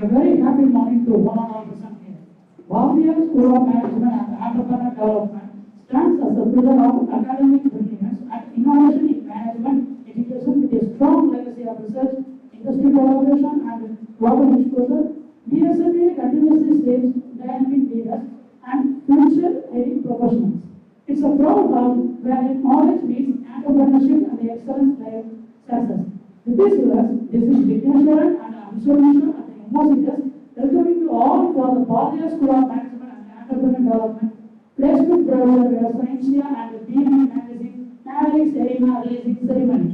A very happy morning to one and all present here. Bhavya School of Management and Entrepreneur Development stands as a pillar of academic brilliance and innovation in management education with a strong legacy of research, industry collaboration, and global exposure. BSMA continuously saves dynamic leaders and future-ready professionals. It's a proud hub where knowledge meets entrepreneurship and the excellence drive success. With these words, this is Vigneshwaran and Amsolution at the Universities, welcoming you all for the Bhavya School of Management and Entrepreneur Development, Placement Brochure, Scientia and BMA Magazine, Navigating Arena Releasing Ceremony.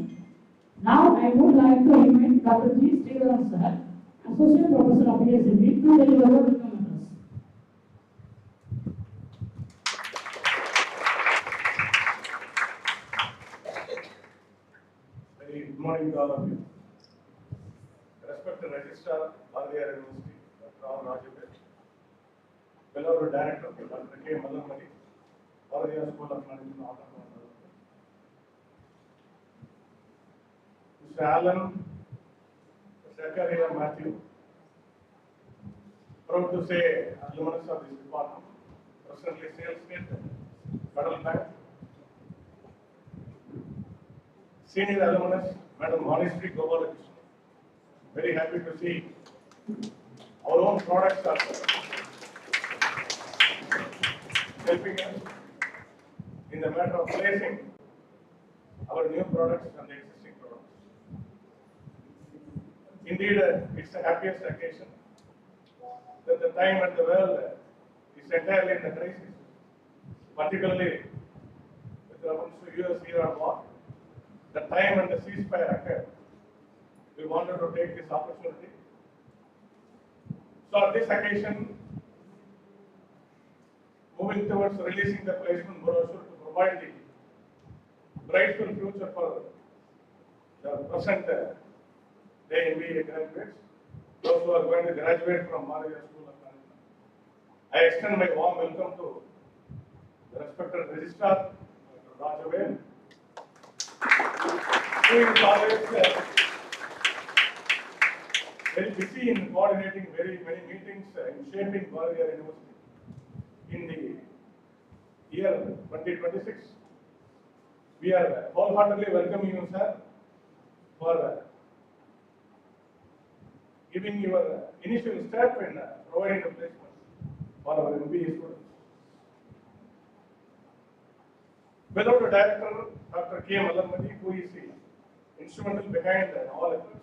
Now, I would like to invite Dr. G. Sridharan Sir, Associate Professor of BSMED, to deliver the welcome address. Good morning to all of you. Respected Registrar, Bhavya University, Dr. R. Rajabet, Beloved Director, Dr. K. Mallamari, Bhavya School of Management and Entrepreneurship, Mr. Alan, Zachariah Matthew, proud to say alumnus of this department, presently Sales Head, Federal Bank, Senior Alumnus, Madam Honestly Gopalakrishna. Very happy to see our own products are helping us in the matter of placing our new products and the existing products. Indeed, it's the happiest occasion that the time and the world is entirely in the crisis, particularly with reference to US-Iran war. The time and the ceasefire occurred. We wanted to take this opportunity. So on this occasion, moving towards releasing the placement brochure to provide the brightful future for the present day MBA graduates, those who are going to graduate from Bhavya School of Management. I extend my warm welcome to the respected Registrar, Dr. Rajabet, who is always very busy in coordinating very many meetings in shaping Bhavya University. In the year 2026, we are wholeheartedly welcoming you, sir, for giving your initial step in providing the placement for our MBA students. Without the director, Dr. K. Mallamari, who is instrumental behind all efforts,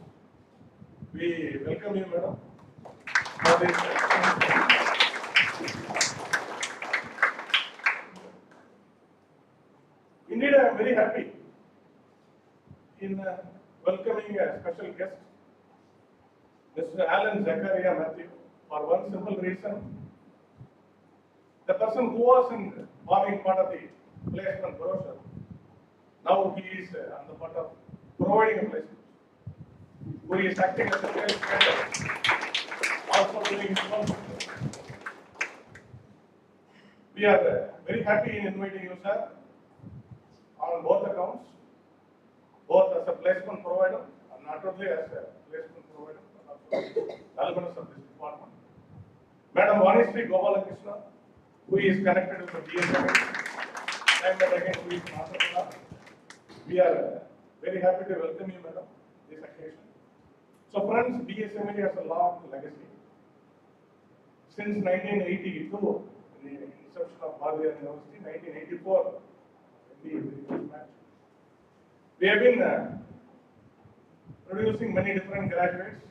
we welcome you, madam, for this. Indeed, I am very happy in welcoming a special guest, Mr. Alan Zachariah Matthew, for one simple reason. The person who was in forming part of the placement brochure, now he is on the part of providing a placement. Who is acting as a sales trainer, also doing his own business. We are very happy in inviting you, sir, on both accounts, both as a placement provider and not only as a placement provider, but also alumnus of this department. Madam Honestly Gopalakrishna, who is connected with the BSMA, time and again who is an entrepreneur. We are very happy to welcome you, madam, this occasion. So friends, BSMA has a long legacy. Since 1982, in the inception of Bhavya University, 1984, we have been producing many different graduates,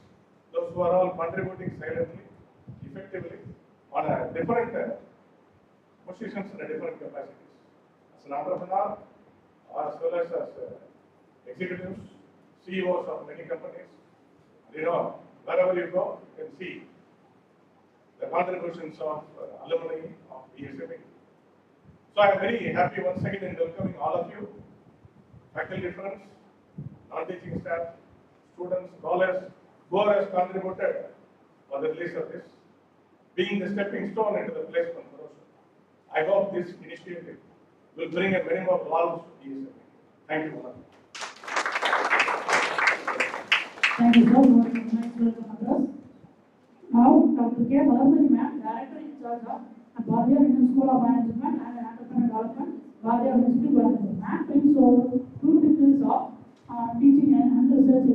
those who are all contributing silently, effectively, on a different positions and different capacities. As an entrepreneur, as well as executives, CEOs of many companies. You know, wherever you go, you can see the contributions of alumni of BSMA. So I am very happy once again in welcoming all of you, faculty friends, non-teaching staff, students, scholars, who has contributed for the release of this, being the stepping stone into the placement process. I hope this initiative will bring a many more laws to BSMA. Thank you, madam. Thank you so much. Nice welcome address. Dr. K. Malamani ma'am, Director in charge of Bharatiya Indian School of Management and Entrepreneur Development, Bharatiya University, Bangalore. Ma'am brings over 2 decades of teaching and research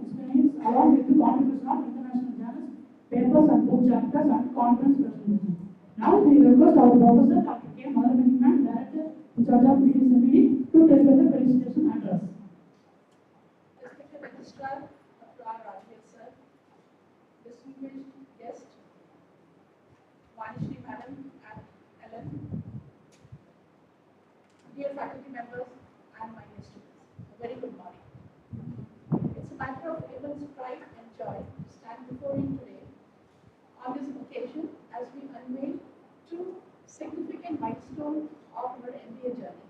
experience along with the contribution of international journals, papers and book chapters and conference presentation. Now we request our Professor Dr. K. Malamani ma'am, Director in charge of BSMED, to take the felicitation address. Respected Registrar, Dr. R. Rajveer sir, distinguished guest, Vanishri Madam and Ellen, dear faculty members and my dear students, a very good morning. It's a matter of immense pride and joy to stand before you today on this occasion as we unveil 2 significant milestones of our MBA journey,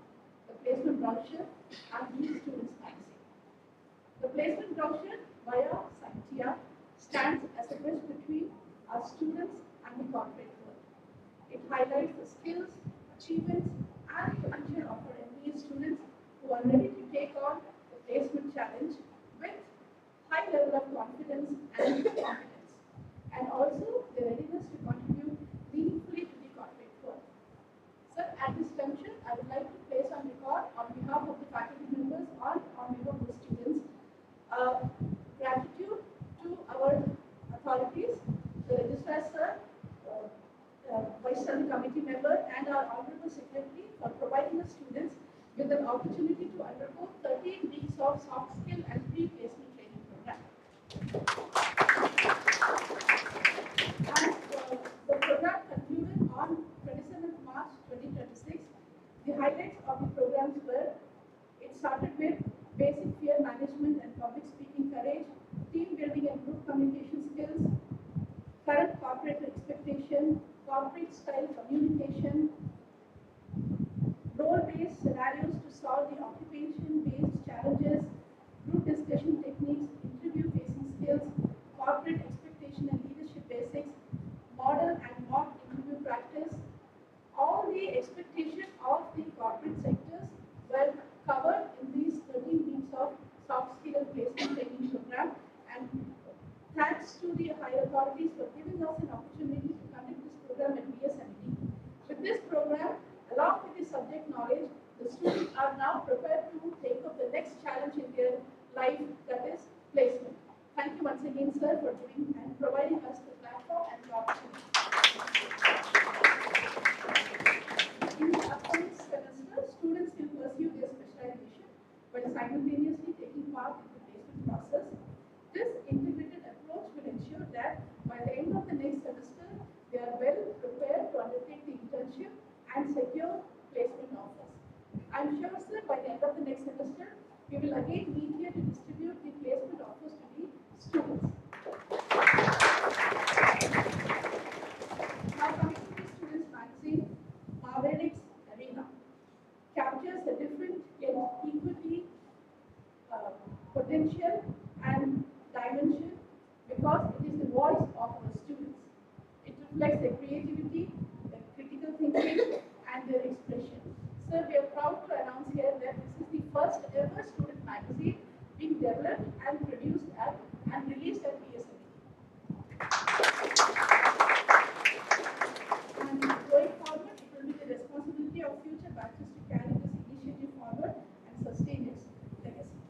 the placement brochure and the students magazine. The placement brochure via Sanktia stands as a bridge between our students and the corporate world. It highlights the skills, achievements, and potential of our MBA students who are ready to take on the placement challenge with high level of confidence and competence, and also the readiness to contribute meaningfully to the corporate world. Sir, at this juncture, I would like to place on record on behalf of the faculty members and on behalf of the students gratitude to our authorities, the Registrar Sir, Vice Chairman Committee member, and our Honorable Secretary for providing the students with an opportunity to undergo 13 weeks of soft skill and pre-placement training program. And the program concluded on 27th March 2026. The highlights of the programs were, it started with basic fear management and public speaking courage, team building and group communication skills, current corporate expectation, corporate style communication, role-based scenarios to solve the occupation-based challenges, group discussion techniques, interview-facing skills, corporate expectation and leadership basics, model and mock interview practice. All the expectations of the corporate sectors were covered in these 13 weeks of soft skill and placement training program, and thanks to the higher authorities for giving us an opportunity to conduct this program at BSMED. With this program, along with the subject knowledge, the students are now prepared to take up the next challenge in their life, that is placement. Thank you once again, sir, for giving and providing us the platform and the opportunity. In the upcoming semester, students will pursue their specialization while simultaneously taking part in the placement process. This integrated approach will ensure that by the end of the next semester, they are well prepared to undertake the internship and secure placement offers. I'm sure, sir, by the end of the next semester, we will again meet here to distribute the placement offers to the students. Now coming to the students magazine, Mavericks Arena captures a different yet equally potential and dimension because it is the voice of our students. It reflects their creativity, their critical thinking, and their expression. Sir, we are proud to announce here that this is the first ever student magazine being developed and produced and released at BSMED. And going forward, it will be the responsibility of future batches to carry this initiative forward and sustain its legacy.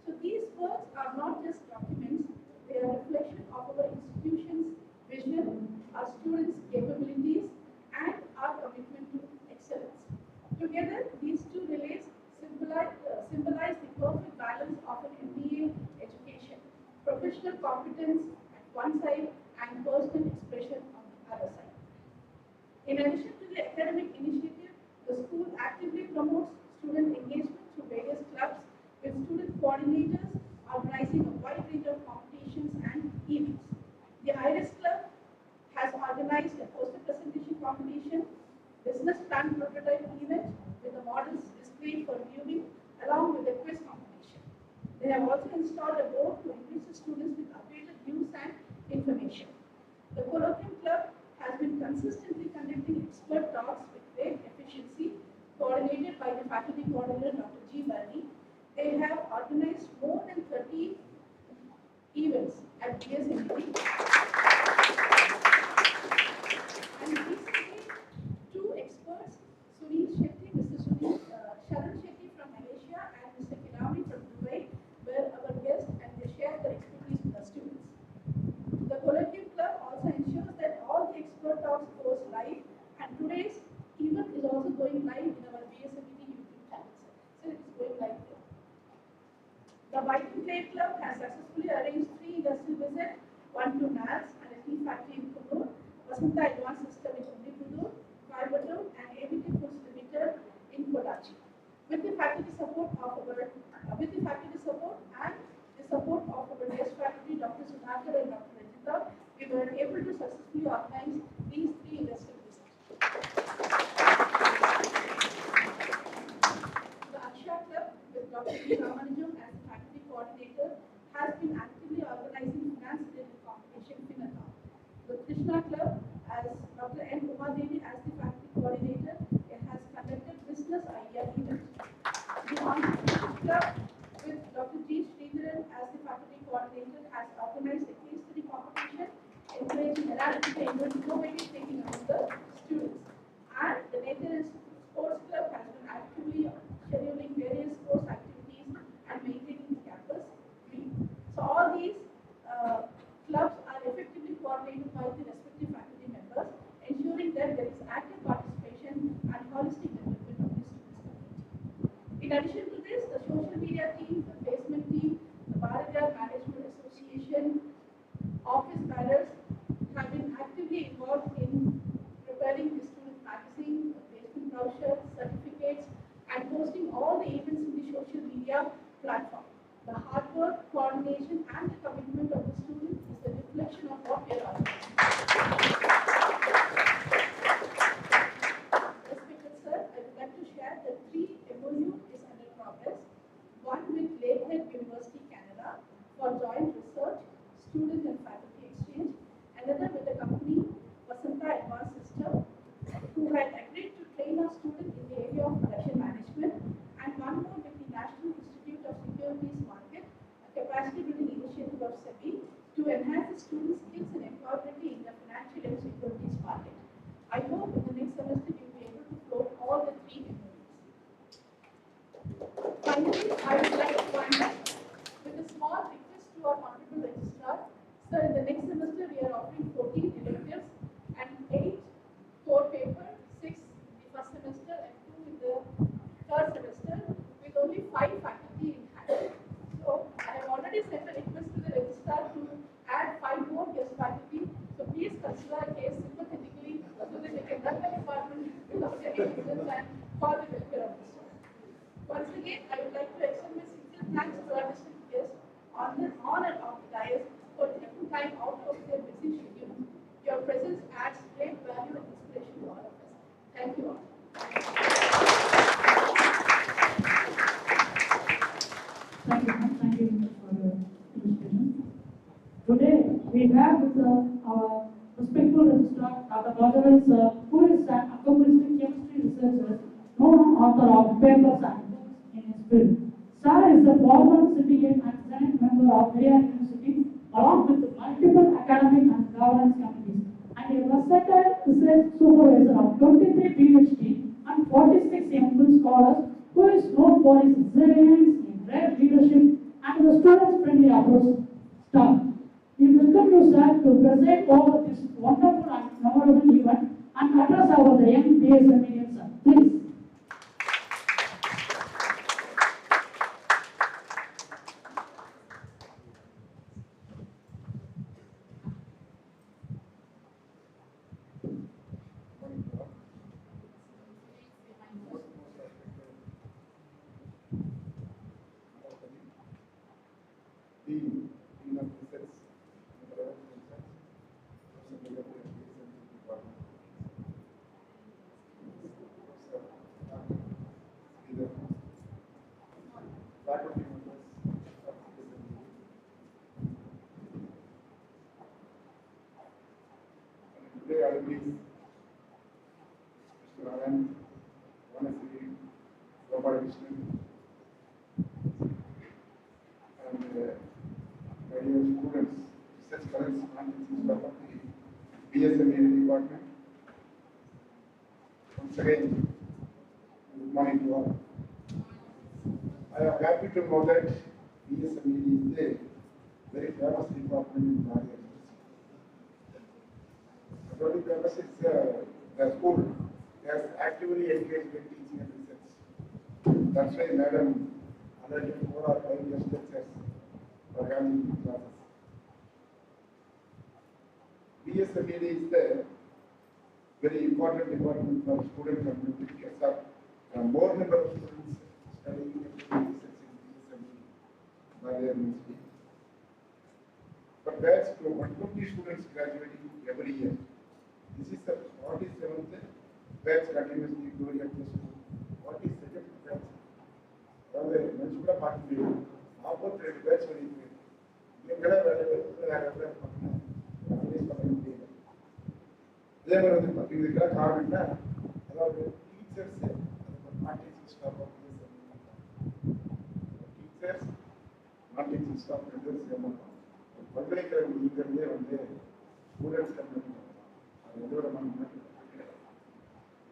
So these works are not just documents, they are a reflection of our institution's vision, our students' capabilities, and our commitment to excellence. Together, these 2 relays symbolize the perfect balance of an MBA education, professional competence at one side and personal expression on the other side. In addition to the academic initiative, the school actively promotes student engagement through various clubs, with student coordinators organizing a wide range of competitions and events. The Iris Club has organized a poster presentation competition, business plan prototype event with the models displayed for viewing, along with a quiz competition. They have also installed a board to enrich the students with updated news and information. The Colloquium Club has been consistently conducting expert talks with great efficiency, coordinated by the faculty coordinator Dr. G. Barney. They have organized more than 30 events at BSMED The White and Clay Club has successfully arranged 3 industrial visits, 1 to NAS and a tea factory in Kudur, Vasanta Advanced System in Kudur, Coimbatore, and ABT Foods Limited in Kodachi. With the faculty support and the support of our guest faculty, Dr. Sunakar and Dr. Rajita, we were able to successfully organize these 3 industrial visits. The Aksha Club, with Dr. P. Ramanujam as the faculty coordinator, has been actively organizing finance-related competition FINATA. The Krishna Club, as Dr. N. Umadevi as the faculty coordinator, it has conducted business idea events. The Entrepreneurship Club, with Dr. G. Sridharan as the faculty coordinator, has organized a case study competition encouraging analytical and innovative thinking among the students. And the Nature Sports Club has been actively scheduling various sports activities and maintaining the campus green. So all these clubs are effectively coordinated by the respective faculty members, ensuring that there is active participation and holistic development of the students' community. In addition to this, the social media team, the placement team, the Bharatiya Management Association, office bearers have been actively involved in preparing the student magazine, the placement brochure, certificates, and posting all the events in the social media platform. The hard work, coordination, and the commitment of the student is the reflection of what we are organizing. Respected sir, I would like to share that 3 MOU is under progress. One with Lakehead University, Canada, for joint research, student and faculty exchange. Another with the company Vasanta Advanced System, who had agreed to train our students in the area of production management. And one more with the National Institute of Securities Market, a capacity building initiative of SEBI, to enhance the students' skills and employability in the financial and securities market. I hope in the next semester we will be able to float all the 3 MOUs. Finally, I would like to wind up with a small request to our honorable registrar. Sir, in the next semester we are offering 14 electives and 8 core paper, 6 in the first semester and 2 in the third semester, with only 5 faculty in hand. So I have already sent a request to the registrar to add 5 more guest faculty. So please consider a case sympathetically so that we can run the department without any reasons and for the welfare of the students. Once again, I would like to extend my sincere thanks to our distinguished guests on and off the dais for taking time out of their busy schedule. Your presence adds great value and inspiration to all of us. Thank you all. Thank you, ma'am. Thank you for the illustration. Today, we have with our respectful registrar, Dr. Rajavan sir, who is an accomplished chemistry researcher, known author of papers and books in his field. Sir is a former syndicate and senate member of Harrier University, along with multiple academic and governance committees, and a versatile research supervisor of 23 PhD and 46 MPhil scholars, who is known for his resilience, great leadership, and the student-friendly approach staff. We welcome you, sir, to preside over this wonderful and memorable event and address our the young BSMED, sir. Please. Today I will be Mr. Anand, Vanasiri, Gopalakrishnan, and my dear students, research currents and staff of the BSMED department. Once again, good morning to all. I am happy to know that BSMED is a very famous department in Bharat. Not only famous, it's the school has actively engaged in teaching and research. That's why Madam, 104 or 5 years has BSMED is the very important department for student community because of more number of students studying in BSMED by their university. But that's 120 students graduating every year. This is the 47th batch continuously going at the school. 42nd batch. அதாவது நினைச்சு கூட பார்க்க முடியும். 42 batch வரைக்கும் எங்களை வேலை பண்ணணும் analyse பண்ண முடியல. இதே மாதிரி வந்து இதுக்கெல்லாம் காரணம் என்ன? அதாவது teachers not teaching staff of teachers not teaching staff ரெண்டு சேர்ந்து பல்கலைக்கழகம் இருக்கிறதே வந்து ஸ்டூடெண்ட்ஸ் கம்யூனிட்டி அது எந்த ஒரு கிடையாது.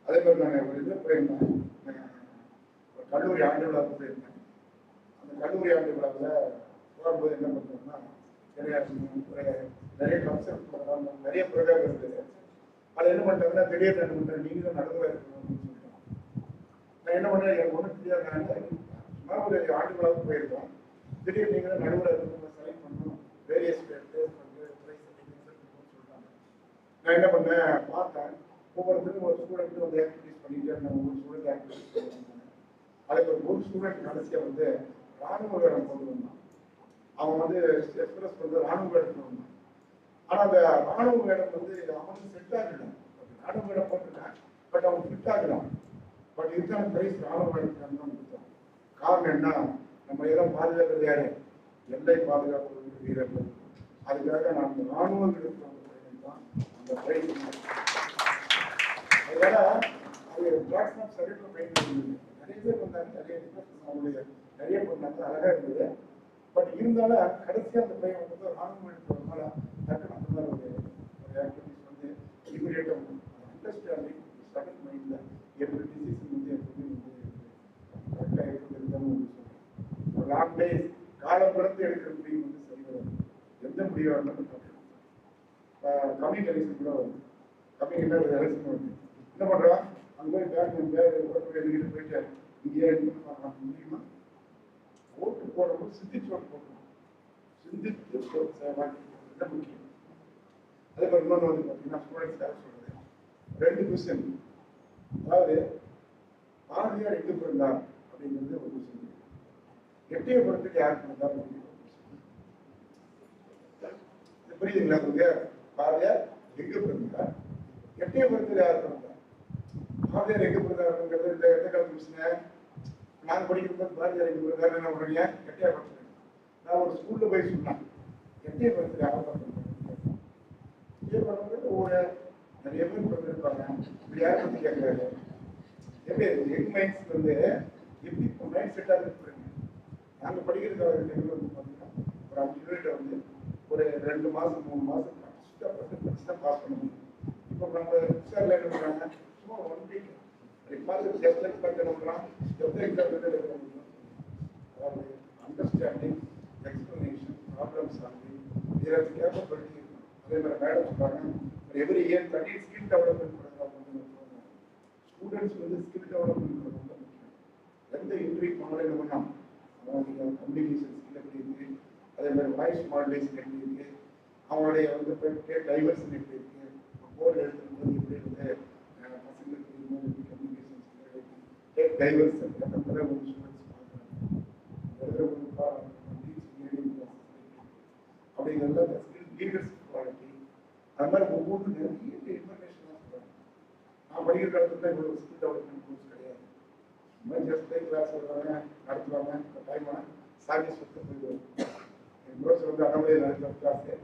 அதே மாதிரி நாங்கள் ஒரு இதில் போயிருந்தேன், ஒரு கல்லூரி ஆண்டு விழாவுக்கு போயிருந்தேன். அந்த கல்லூரி ஆண்டு விழாவில் போகும்போது என்ன பண்ணுறோம்னா நிறைய கன்செப்ட் ப்ரோக்ராம் நிறைய ப்ரோக்ராம் இருந்தது. அதை என்ன பண்ணிட்டாங்கன்னா திடீர்னு என்ன பண்ணுறேன், நீங்கள் தான் நடுவில் இருக்கணும் அப்படின்னு சொல்லிட்டாங்க. நான் என்ன பண்ணேன், எனக்கு ஒன்றும் தெரியாதனால சும்மா ஒரு ஆண்டு விழாவுக்கு போயிருக்கோம். திடீர்னு நீங்கள் தான் நடுவில் இருக்கணும், செலக்ட் பண்ணணும், வேரியஸ் பிளேஸ் வந்து சொல்லிட்டாங்க. நான் என்ன பண்ணேன், பார்த்தேன் ஒவ்வொருத்தரும் ஒரு ஸ்டூடெண்ட் வந்து ஆக்டிவிட்டிஸ் பண்ணிட்டு இருந்தாங்க. ஒரு ஸ்டூடெண்ட் ஆக்டிவிட்டிஸ் பண்ணியிருந்தாங்க. அதுக்கு ஒரு ஸ்டூடெண்ட் கடைசியாக வந்து ராணுவ வேடம் கொண்டு வந்தான். அவன் வந்து எக்ஸ்பிரஸ் வந்து ராணுவ வேடம் கொண்டு வந்தான். ஆனால் அந்த ராணுவ வேடம் வந்து அவனுக்கு செட் ஆகலாம். ராணுவ வேடம் போட்டுருக்கான், பட் அவன் ஃபிட் ஆகலாம். பட் இதுக்கான பிரைஸ் ராணுவ வேடத்துக்கான தான் கொடுத்தான். காரணம் என்ன, நம்ம எல்லாம் பாதுகாக்கிறது யாரு, எல்லை பாதுகாப்பு வீரர்கள். அதுக்காக நான் ராணுவம் எடுத்து தான் அந்த பிரைஸ். அதனால அது பிளாட்ஃபார்ம் சர்வீஸில் பயன்படுது. நிறைய பேர் வந்தாங்க, அவங்களுடைய நிறைய பண்ணாங்க, அழகாக இருந்தது. பட் இருந்தாலும் கடைசியாக அந்த பையன் வந்து ராணுவம் எடுக்கிறதுனால டக்குனு அந்த மாதிரி ஒரு ஆக்டிவிட்டிஸ் வந்து இமீடியட்டாக அண்டர்ஸ்டாண்டிங் சடன் மைண்டில் எப்படி டிசிஷன் வந்து எப்படி வந்து கரெக்டாக எப்படி இருந்தாலும் வந்து சொல்கிறேன். லாங் டேஸ் காலம் கடந்து எடுக்கிற முடிவு வந்து சரி வராது. எந்த முடிவாக இருந்தாலும் கம்மிங் எலெக்ஷன் கூட வருது. கம்மிங் என்ன எலெக்ஷன் வருது, என்ன பண்ணுறான், அங்கே போய் பேர் ஓட்டு எழுதிட்டு போயிட்டு இங்கே பண்ண முடியுமா? ஓட்டு போடும்போது சிந்திச்சு ஓட்டு போடணும். சிந்தித்து என்ன முக்கியம். அதே மாதிரி இன்னொன்று வந்து பார்த்தீங்கன்னா ஸ்டூடெண்ட்ஸ்க்காக சொல்றது 2 கொஸ்டின். அதாவது பாரதியார் எங்கே பிறந்தார் அப்படிங்கிறது ஒரு கொஸ்டின். எட்டயபுரத்துக்கு யார் பிறந்தார் அப்படின்னு புரியுதுங்களா உங்களுக்கு? பாரதியார் எங்கே பிறந்தார், எட்டயபுரத்தில் யார் பிறந்தார், பாரதியார் எங்கே பிறந்தாருங்கிறது இந்த எந்த காலத்து கொஸ்டின். நான் படிக்கும்போது பாரதியார் எங்கே பிறந்தார் என்ன பண்ணுறீங்க, எட்டயபுரத்தில். நான் ஒரு ஸ்கூலில் போய் சொன்னேன், எட்டயபுரத்தில் யார் பிறந்தார். எட்டயபுரத்தில் ஒரு நிறைய பேர் பிறந்திருப்பாங்க. இப்படி யாரை பற்றி கேட்குறாரு, எப்படி யங் மைண்ட்ஸ் வந்து எப்படி இப்போ மைண்ட் செட்டாக இருக்கிறீங்க. நாங்கள் படிக்கிறதுக்காக வந்து பார்த்தீங்கன்னா ஒரு 5 யூனிட்டை வந்து ஒரு 2 மாதம் 3 மாதம் படிச்சு தான் பாஸ் பண்ண முடியும். இப்போ நம்ம சார்ல என்ன பண்ணுறாங்க, சும்மா 1 வீக் பார்த்து ஜஸ்ட் லைக் பார்த்து என்ன பண்ணுறான், எக்ஸாம் எழுத முடியும். அதாவது அண்டர்ஸ்டாண்டிங், எக்ஸ்பிளனேஷன், ப்ராப்ளம் சால்விங், இதற்கு கேப்பபிலிட்டி இருக்கும். அதே மாதிரி மேடம் சொல்கிறாங்க எவ்ரி இயர் 30 ஸ்கில் டெவலப்மெண்ட் பண்ணுறாங்க. ஸ்டூடெண்ட்ஸ் வந்து ஸ்கில் டெவலப்மெண்ட் ரொம்ப முக்கியம். எந்த இன்டர்வியூ பண்ணாலும் என்ன பண்ணலாம், கம்யூனிகேஷன் ஸ்கில் எப்படி இருக்குது, அதே மாதிரி வாய்ஸ் மாடுலேஷன் எப்படி இருக்குது, அவங்களுடைய வந்து டைவர்ஷன் எப்படி இருக்குது, போர்டு எழுதும்போது எப்படி வந்து பசங்களுக்கு எப்படி கம்யூனிகேஷன் ஸ்கில் டைவர்ஷன் எந்த மாதிரி ஒரு ஸ்டூடெண்ட்ஸ் பார்க்குறாங்க அப்படிங்கிறத ஸ்கில் லீடர்ஷிப் குவாலிட்டி. அது மாதிரி ஒவ்வொன்றும் நிறைய இன்ஃபர்மேஷனாக சொல்கிறாங்க. நான் படிக்கிற காலத்துல இவ்வளோ ஸ்கில் டெவலப்மெண்ட் கோர்ஸ் கிடையாது. இந்த மாதிரி ஜஸ்ட் லைக் கிளாஸ் வருவாங்க, நடத்துவாங்க, டைம் ஆனால் சார்ஜஸ் கொடுத்து போயிடுவாங்க. என் கோர்ஸ் வந்து அண்ணாமலை நடத்துகிற கிளாஸு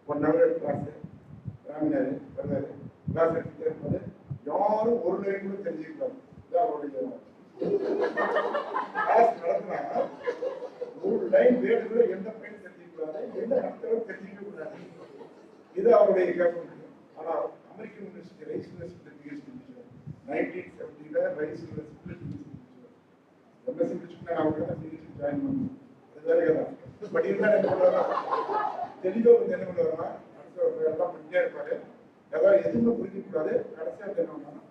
1 ஹவர் கிளாஸு, ராமினார் வருவார், கிளாஸ் எடுத்துகிட்டே இருக்கும்போது யாரும் ஒரு லைன் கூட தெரிஞ்சுக்கிறாங்க. இதான் அவருடைய கிளாஸ் நடத்துனாங்க. ஒரு லைன் வேறு கூட எந்த பையன் தெரிஞ்சுக்கூடாது, எந்த நடத்துகிறோம் தெரிஞ்சுக்க கூடாது. இது அவருடைய கேப்பபிலிட்டி. ஆனால் அமெரிக்கன் யூனிவர்சிட்டி ரைஸ் யூனிவர்சிட்டியில் பிஹெச்டி முடிச்சார். 1970 ரைஸ் யூனிவர்சிட்டியில் பிஹெச்டி முடிச்சார். எம்எஸ்சி முடிச்சுட்டு அவருக்கு தான் பிஹெச்டி ஜாயின் பண்ணணும். அது வேற கதை. பட் இருந்தாலும் என்ன பண்ணுவாங்க, தெளிவாக வந்து என்ன பண்ணுவாங்கன்னா அடுத்த எல்லாம் பண்ணிட்டே இருப்பாரு. ஏதாவது எதுவுமே புரிஞ்சிக்கூடாது. கடைசியாக என்ன பண்ணாங்கன்னா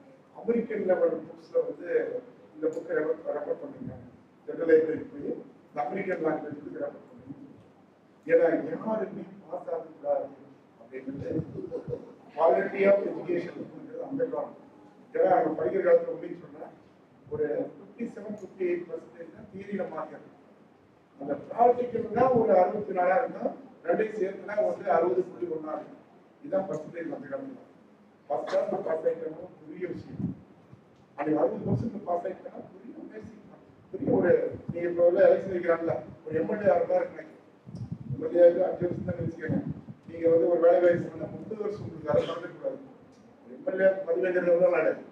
அமெரிக்கன் லெவல் புக்ஸில் வந்து இந்த புக்கை ரெஃபர் பண்ணுங்க, ஜெனரல் லைப்ரரி போய் இந்த அமெரிக்கன் லாங்குவேஜுக்கு ரெஃபர் பண்ணுங்க. ஏன்னா யாருமே பாஸ் ஆகக்கூடாது அப்படின்றது குவாலிட்டி ஆஃப் எஜுகேஷன் அந்த காலம். ஏன்னா அவங்க படிக்கிற காலத்தில் அப்படின்னு சொன்னால் ஒரு 57-58% தான் தியரியில மார்க். அந்த ப்ராக்டிக்கல் தான் ஒரு 64 இருக்கும், ரெண்டையும் சேர்த்துனா வந்து 60.1 இருக்கும். இதுதான் பர்சன்டேஜ் அந்த காலத்தில். ஃபர்ஸ்ட் கிளாஸ் பாஸ் ஆகிட்டோம் பெரிய விஷயம். அன்னைக்கு 60% பாஸ் ஆகிட்டோம்னா பெரிய அமேசிங், பெரிய ஒரு நீங்க இப்போ உள்ள எலெக்ஷன் வைக்கிறாங்கல்ல, ஒரு எம்எல்ஏ ஆகிறதா இருக்கு. எம்எல்ஏ 5 வருஷம் தான் வச்சுக்கோங்க. நீங்க வந்து ஒரு வேலை வாய்ப்பு பண்ணா 30 வருஷம் உங்களுக்கு அதை பண்ணக்கூடாது. எம்எல்ஏ 15 நடக்குது,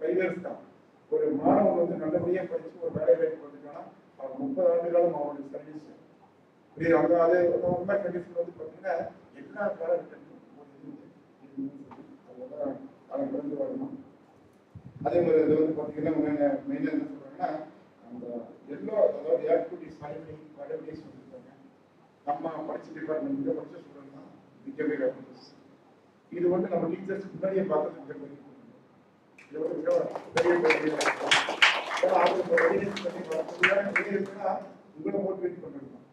5 இயர்ஸ் தான். ஒரு மாணவன் வந்து நல்லபடியாக படிச்சு ஒரு வேலை வாய்ப்பு வந்துட்டானா அவன் 30 ஆண்டு காலம் அவனுடைய சர்வீஸ் புரியுது. அந்த அதே மாதிரி கண்டிஷன் வந்து பார்த்தீங்கன்னா எல்லா காலகட்டத்திலும் அதெல்லாம் அதை பிறந்து வரணும். அதே மாதிரி இது வந்து பார்த்தீங்கன்னா மெயினாக என்ன சொல்றாங்கன்னா அந்த எல்லோ அதாவது ஆக்டிவிட்டிஸ் ஹாலிடேஸ் வந்துருக்காங்க. நம்ம படிச்ச டிபார்ட்மெண்ட் படிச்ச ஸ்டூடெண்ட் தான் மிகப்பெரிய ஆக்டிவிட்டிஸ். இது வந்து நம்ம டீச்சர்ஸ் முன்னாடியே பார்க்கறது மிகப்பெரிய உங்களை மோட்டிவேட் பண்ணிருக்கோம்.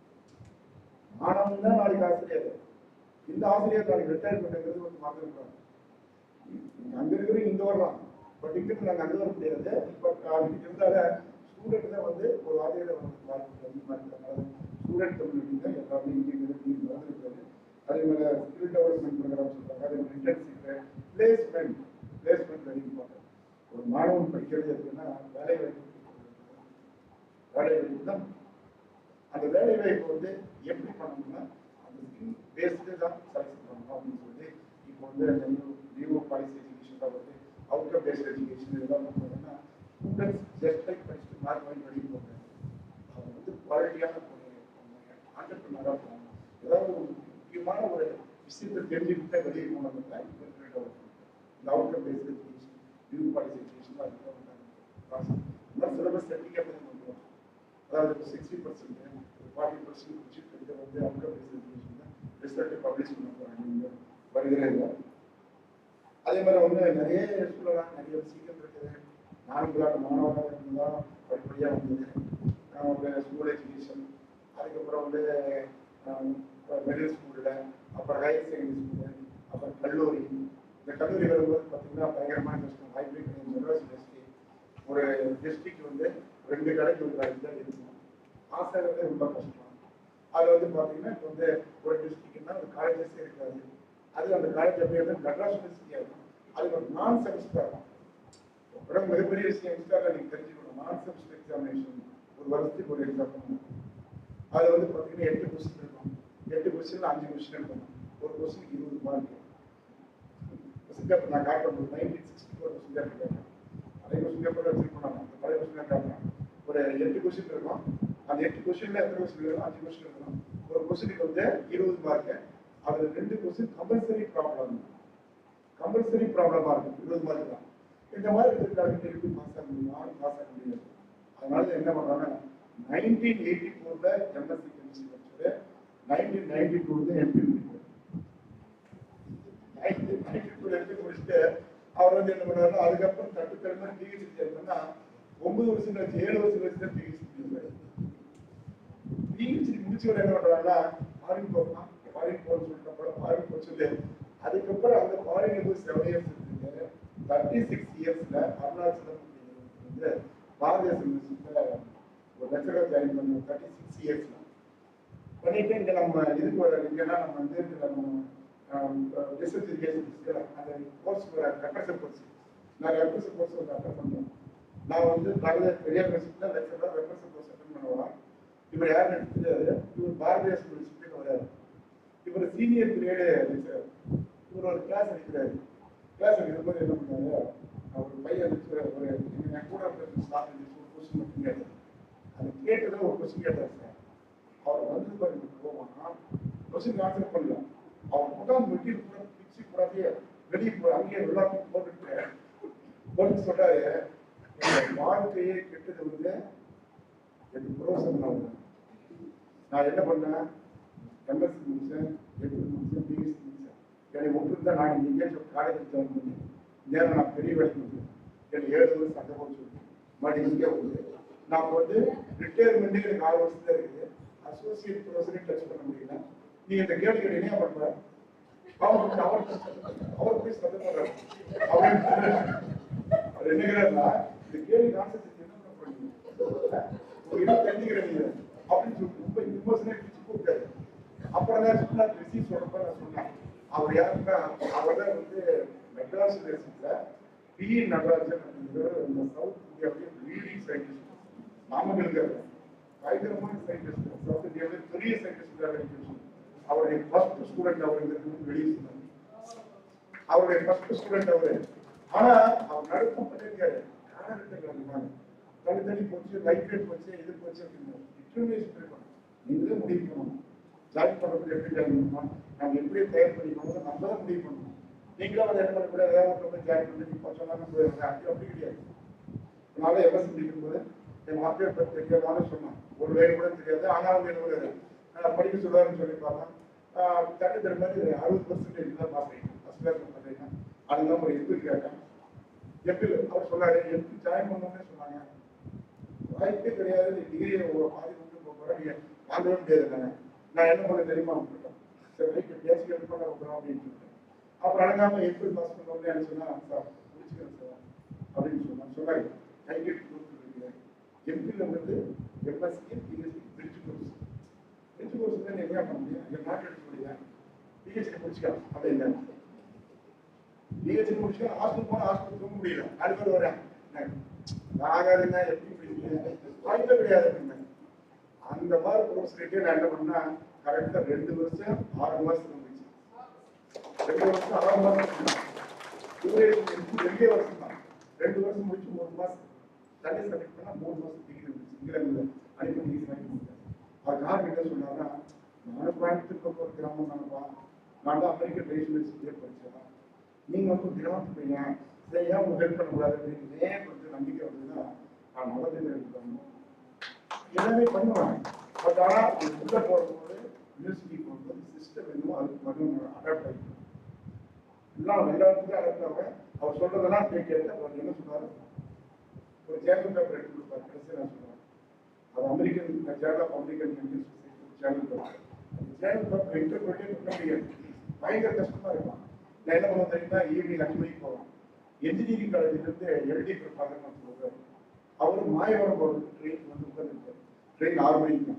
மாணவன் தான் நாளைக்கு ஆசிரியர். இந்த ஆசிரியர் நாளைக்கு ரிட்டையர் பண்ணுறது வந்து மாத்திருக்காங்க. அங்க இருக்கிற இங்க வரலாம், பட் இங்க நாங்கள் அங்க வர முடியாது. பட் இருந்தால ஸ்டூடெண்ட் தான் வந்து ஒரு ஆசிரியர் வாழ்க்கை ஸ்டூடெண்ட் கம்யூனிட்டி தான் எல்லாருமே இங்கே நடந்திருக்காரு. அதே மாதிரி ஸ்கில் டெவலப்மெண்ட் ப்ரோக்ராம் சொல்றாங்க. அதே மாதிரி இன்டர்ன்ஷிப், பிளேஸ்மெண்ட் வெரி இம்பார்ட்டன்ட். ஒரு மாணவன் படிக்கிறது இருக்குன்னா வேலை வாய்ப்பு தான். அந்த வேலை வாய்ப்பு வந்து எப்படி பண்ணணும்னா அந்த ஸ்கில் பேஸ்டு தான் செலக்ட் பண்ணணும் அப்படின்னு சொல்லி இப்போ வந்து நியூ பாலிசி எஜுகேஷன் தான் வந்து அவுட்கம் பேஸ்ட் எஜுகேஷன் இதெல்லாம் பண்ணுறதுன்னா ஸ்டூடெண்ட்ஸ் ஜஸ்ட் லைக் படிச்சுட்டு மார்க் வாங்கி படிக்க போகிறாங்க. அவங்க வந்து குவாலிட்டியான ஆண்டர்பிரினராக போகணும். ஏதாவது ஒரு முக்கியமான ஒரு விஷயத்தை தெரிஞ்சுக்கிட்டே வெளியே போனோம்னா இப்போ இருக்கிற இந்த outcome paste education new policy education தான் அதுதான் சிலபஸ் செட்டிங்காக பண்ணுவோம். அதாவது 60% 40% முடிச்சுட்டு வந்து அவுட்கம் பேஸ்ட் எஜுகேஷன் தான் ரிசல்ட் பப்ளிஷ் பண்ண போகிறாங்க வருகிறேன். அதே மாதிரி வந்து நிறைய சொல்லலாம், நிறைய விஷயங்கள் இருக்குது. நான்கு மாணவராக இருந்தால் படிப்படியாக வந்தது ஒரு ஸ்கூல் எஜுகேஷன், அதுக்கப்புறம் வந்து மிடில் ஸ்கூலில், அப்புறம் ஹையர் செகண்டரி ஸ்கூலு, அப்புறம் கல்லூரி. இந்த கல்லூரி வரும்போது பார்த்தீங்கன்னா பயங்கரமான கஷ்டம். வாய்ப்பே கிடையாது. மெட்ராஸ் யூனிவர்சிட்டி ஒரு டிஸ்ட்ரிக்ட் வந்து 2 கடைக்கு ஒரு காலேஜ் தான் இருக்கும். ஆசிரியர்களே ரொம்ப கஷ்டம். அதில் வந்து பார்த்தீங்கன்னா இப்போ வந்து ஒரு டிஸ்ட்ரிக்ட்னா ஒரு காலேஜஸே இருக்காது. அது அந்த காலேஜ் அப்படியே வந்து மெட்ராஸ் யூனிவர்சிட்டியாக இருக்கும். அது ஒரு நான் செமஸ்டர் இருக்கும். உடனே மிகப்பெரிய விஷயம் எக்ஸ்ட்ரா நீங்கள் தெரிஞ்சுக்கணும். நான் செமஸ்டர் எக்ஸாமினேஷன் ஒரு வருஷத்துக்கு ஒரு எக்ஸாம் பண்ணுவோம். அதில் வந்து பார்த்தீங்கன்னா 8 கொஸ்டின் இருக்கும். 8 கொஸ்டின்ல 5 கொஸ்டின் இருக்கும். ஒரு கொஸ்டினுக்கு 20 மார்க். கொஸ்டின் நான் காட்டுறேன். 1964 கொஸ்டின் கேட்பேன். அதே கொஸ்டின் பேப்பர் வச்சிருக்கோம். அந்த பழைய கொஸ்டின் காட்டுறேன். ஒரு 8 கொஸ்டின் இருக்கும். அந்த 8 கொஸ்டின்ல எத்தனை கொஸ்டின் இருக்கும்? 5 கொஸ்டின் இருக்கும். ஒரு கொஸ்டினுக்கு வந்து 20 மார்க். அதில் 2 கொஸ்டின் கம்பல்சரி ப்ராப்ளம். கம்பல்சரி ப்ராப்ளமாக இருக்கும். 20 மார்க் தான். இந்த மாதிரி இருக்கிற எப்படி பாஸ் ஆக முடியும்? யாரும் பாஸ் ஆக முடியாது. அதனால என்ன பண்ணுறாங்க, 1984 எம்எஸ்சி கெமிஸ்ட்ரி படிச்சது, 1992 எம்பி முடிப்பார். 1992 எம்பி முடிச்சுட்டு அவர் வந்து என்ன பண்ணாரு, அதுக்கப்புறம் தட்டுத்தடுமா பிஹெச்டி சேர்ந்தோம்னா 9 வருஷம் கழிச்சு 7 வருஷம் கழிச்சு தான் பிஹெச்டி முடிப்பாரு. பிஹெச்டி முடிச்சவர் என்ன பண்றாங்கன்னா ஃபாரின் போகலாம், ஃபாரின் போகணும்னு சொல்லிட்டு அப்புறம் ஃபாரின் போக சொல்லி அதுக்கப்புறம் அந்த ஃபாரின் போய் 7 இயர்ஸ் இருக்குது. 36 இயர்ஸ்ல அருணாச்சலம் வந்து பாரதிய யூனிவர்சிட்டியில ஒரு லெக்சரர் ஜாயின் பண்ண 36 இயர்ஸ்ல பண்ணிட்டு இங்க நம்ம இதுக்கு வர இங்கன்னா நம்ம வந்து ரிசர்ச் எஜுகேஷன் அந்த கோர்ஸ் ரெப்ரசன்ட் கோர்ஸ் நான் ரெப்ரசன்ட் கோர்ஸ் வந்து அட்டன் பண்ணேன். நான் வந்து பெரியார் யூனிவர்சிட்டியில லெக்சரர் ரெப்ரசன்ட் கோர்ஸ் அட்டன் பண்ணுவேன். இவர் யாருன்னு எனக்கு தெரியாது. இவர் பாரதிய யூனிவர்சிட்டியில் வராரு. இவர் சீனியர் கிரேடு லெக்சரர். இவர் ஒரு கிளாஸ் எடுக்கிறாரு. கிளாஸ் எடுக்கும்போது என்ன பண்ணாரு, ஒரு பையன் ஒரு என் கூட ஸ்டாஃப் ஒரு கொஸ்டின் மட்டும் கேட்டார். அது கேட்டதில் ஒரு கொஸ்டின் கேட்டார் சார். அவர் வந்து பாருங்க போவானா கொஸ்டின் ஆன்சர் பண்ணல. அவர் முதல் மெட்டீரியல் கூட பிச்சு கூடாதே வெளியே போய் அங்கேயே எல்லாத்தையும் போட்டு சொல்றாரு, வாழ்க்கையே கெட்டது வந்து எனக்கு புரோசனம். நான் என்ன பண்ணேன், எம்எஸ்சி முடிச்சேன், எப்படி முடிச்சேன், பிஎஸ்சி முடிச்சேன். என்னை ஒன்று நான் எங்கேயாச்சும் காலேஜ் ஜாயின் பண்ணி நேரம் நான் பெரிய வேலைக்கு வந்து எனக்கு 7 வருஷம் சண்டை போட்டு சொல்லி மறுபடியும் இங்கே வந்து நான் வந்து ரிட்டையர்மெண்ட்டு எனக்கு 6 வருஷம் தான் இருக்குது. அசோசியேட் ப்ரொஃபஸரையும் டச் பண்ண முடியல. நீங்க இந்த கேள்வி கேட்டீங்கன்னா பண்ற அவர் போய் சத்தம் போடுறாரு. அவர் என்னங்கிறாருன்னா, இந்த கேள்வி கான்செப்ட் என்ன பண்ணுங்க தெரிஞ்சுக்கிறீங்க அப்படின்னு சொல்லிட்டு ரொம்ப இமோஷனே பிடிச்சி கூப்பிட்டாரு. அப்புறம் தான் சொன்னா ரிசீவ் சொல்றப்ப நான் சொன்னேன், அவர் யாருன்னா அவர் தான் வந்து மெட்ராஸ் யூனிவர்சிட்டியில பி நடராஜன் அப்படிங்கிற இந்த சவுத் இந்தியாவுடைய லீடிங் சயின்டிஸ்ட், நாமக்கலுக்கு பயங்கரமான சயின்டிஸ்ட், சவுத் இந்தியாவிலே பெரிய சயின்டிஸ்ட். அவருடைய ஃபர்ஸ்ட் ஸ்டூடெண்ட் அவர் இருந்து வெளியே சொன்னார். அவருடைய ஃபர்ஸ்ட் ஸ்டூடெண்ட் அவரு. ஆனா அவர் நடுக்கம் பண்ணிருக்காரு, தனி போச்சு, லைட் ரேட் போச்சு, இது போச்சு அப்படின்னு டிட்டர்மினேஷன் இருக்கணும். நீங்களே முடிவு பண்ணணும். ஜாயின் பண்றதுக்கு எப்படி ஜாயின் பண்ணணும், நம்ம எப்படி தயார் பண்ணிக்கணும், நம்ம தான் முடிவு பண்ணணும். நீங்களும் அதை என்ன பண்ணக்கூடாது, வேற ஜாயின் பண்ணி இப்போ சொன்னாங்க அப்படி கிடையாது. அதனால எம்எஸ் முடிக்கும்போது என் மாப்பிள்ளை பற்றி தெரியாதாலும் சொன்னான், ஒரு வேலை கூட தெரியாது. ஆனால் அவங்க என்ன படிக்க சொல்லுவாருன்னு சொல்லி பார்த்தா தட்டு தர மாதிரி 60% தான் பாஸ் ஆகிடும். ஃபர்ஸ்ட் கிளாஸ் பார்த்தீங்கன்னா அதுதான் ஒரு எம்பில் கேட்டேன். எம்பில் அவர் சொன்னாரு, எம்பில் ஜாயின் பண்ணணும்னே சொன்னாங்க. வாய்ப்பே கிடையாது, டிகிரி ஒரு பாதி கொண்டு போகிறேன், நீங்கள் வாங்கவே முடியாது தானே. நான் என்ன பண்ண தெரியுமா அப்படின்ட்டேன். சரி ரைட்டு பேசி ஹெல்ப் பண்ண வைக்கிறோம் அப்படின்னு சொல்லிட்டேன். அப்புறம் அழகாமல் எம்பில் பாஸ் பண்ணோம்னு என்ன சொன்னா, சார் முடிச்சுக்கிறேன் சார் அப்படின்னு சொன்னாங்க. கைகட்டி கொடுத்துருக்கீங்க. எம்பில் வந்து MSc BSc bridge course. Bridge course தான் என்ன பண்ண முடியும், என் நாட்டு எடுக்க முடியாது. பிஹெச்டி முடிச்சுக்கலாம் அப்படின்னு பிஹெச்டி முடிச்சுக்கலாம். ஹாஸ்டல் போனால் ஹாஸ்டல் தூங்க முடியல, நாலு பேர் வரேன் ஆகாதுங்க, எப்படி வாய்ப்பே கிடையாது அப்படின்னா. அந்த மாதிரி கோர்ஸ் கேட்டு நான் என்ன பண்ணா, கரெக்டாக 2 வருஷம் 6 மாசம் இருந்துச்சு. 2 வருஷம் 6 மாசம் டியூரேஷன் 2 வருஷம் தான். 2 வருஷம் முடிச்சு 3 மாசம் தண்ணி சப்மிட் பண்ணா 3 மாசம் டிகிரி இருந்துச்சு. இங்கிலாந்துல அனுப்பி டிகிரி வாங்கி கொடுத்தேன். அது யார் என்ன சொன்னாங்கன்னா, நானும் கோயம்புத்தூர் ஒரு கிராமம் தானப்பா, நான் தான் அமெரிக்கன் யூனிவர்சிட்டியே படித்தேன், நீங்க வந்து கிராமத்து பையன், இதை ஏன் உங்களுக்கு ஹெல்ப் பண்ணக்கூடாது அப்படின்னு ஏன் கொஞ்சம் நம்பிக்கை வந்ததுன்னா, நான் நல்லது எடுக்கணும் எல்லாமே பண்ணுவேன். பட் ஆனால் உள்ள போகும்போது யூனிவர்சிட்டி போகும்போது சிஸ்டம் என்னமோ அதுக்கு மட்டும் அடாப்ட் ஆகிடும். எல்லாம் எல்லாத்துக்கும் அடாப்ட் ஆகும். அவர் சொல்றதெல்லாம் கேட்டு அவர் என்ன சொன்னாரு, ஒரு ஜேர்னல் பேப்பர் எடுத்து கொடுப்பாரு. கடைசி நான் சொல்றேன், அது American journal of American medical society journal paper. அந்த ஜேர்னல் பேப்பர் இன்டர்பிரேட்டே பண்ண முடியாது, பயங்கர கஷ்டமா இருக்கும். நான் என்ன பண்ண தெரியுமா, ஈவினிங் 5 மணிக்கு போவேன். என்ஜினியரிங் காலேஜ்லேருந்து எல்டி இருப்பாங்கன்னு நான் சொல்லுவேன். அவர் மாயவரம் போகிறது ட்ரெயின் வந்து உட்காந்துருக்காரு. ட்ரெயின் 6 மணிக்கு.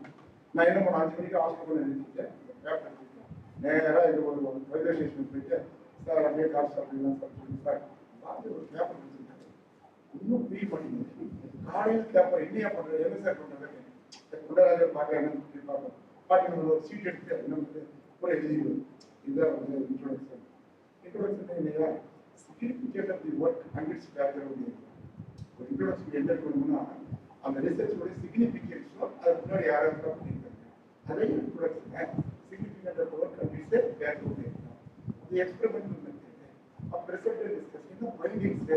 நான் என்ன பண்ண 5 மணிக்கு ஹாஸ்பிட்டல் எழுதிட்டேன், பேப்பர் எடுத்துட்டேன். நேராக இது ஒரு ரயில்வே ஸ்டேஷன் போயிட்டு, சார் அப்படியே காசு அப்படின்னா சார் சொல்லி சார் பார்த்து ஒரு பேப்பர் எடுத்துக்கிட்டேன். இன்னும் ஃப்ரீ பண்ணிங்க காலையில் பேப்பர் என்னையா பண்ணுறது, என்ன சார் பண்ணுறது, குண்டராஜர் பார்க்க என்னன்னு சொல்லி பார்ப்பேன். பார்த்து ஒரு சீட் எடுத்து என்ன வந்து கூட எழுதிடுவது. இதுதான் வந்து இன்ட்ரோடக்ஷன். இன்ட்ரோடக்ஷன் இல்லையா, significance of the work and its background. ஒரு இன்ட்ரோடக்ஷன் என்ன இருக்கணும்னா, அந்த ரிசர்ச்சோட சிக்னிஃபிகன்ஸோ அது முன்னாடி யாராவது பண்ணியிருக்காங்க, அதே introduction significant of work and its background இருக்கணும். அது எக்ஸ்பெரிமெண்டல் மெத்தட். அப்போ ரிசல்ட் டிஸ்கஷன் ஃபைண்டிங்ஸ்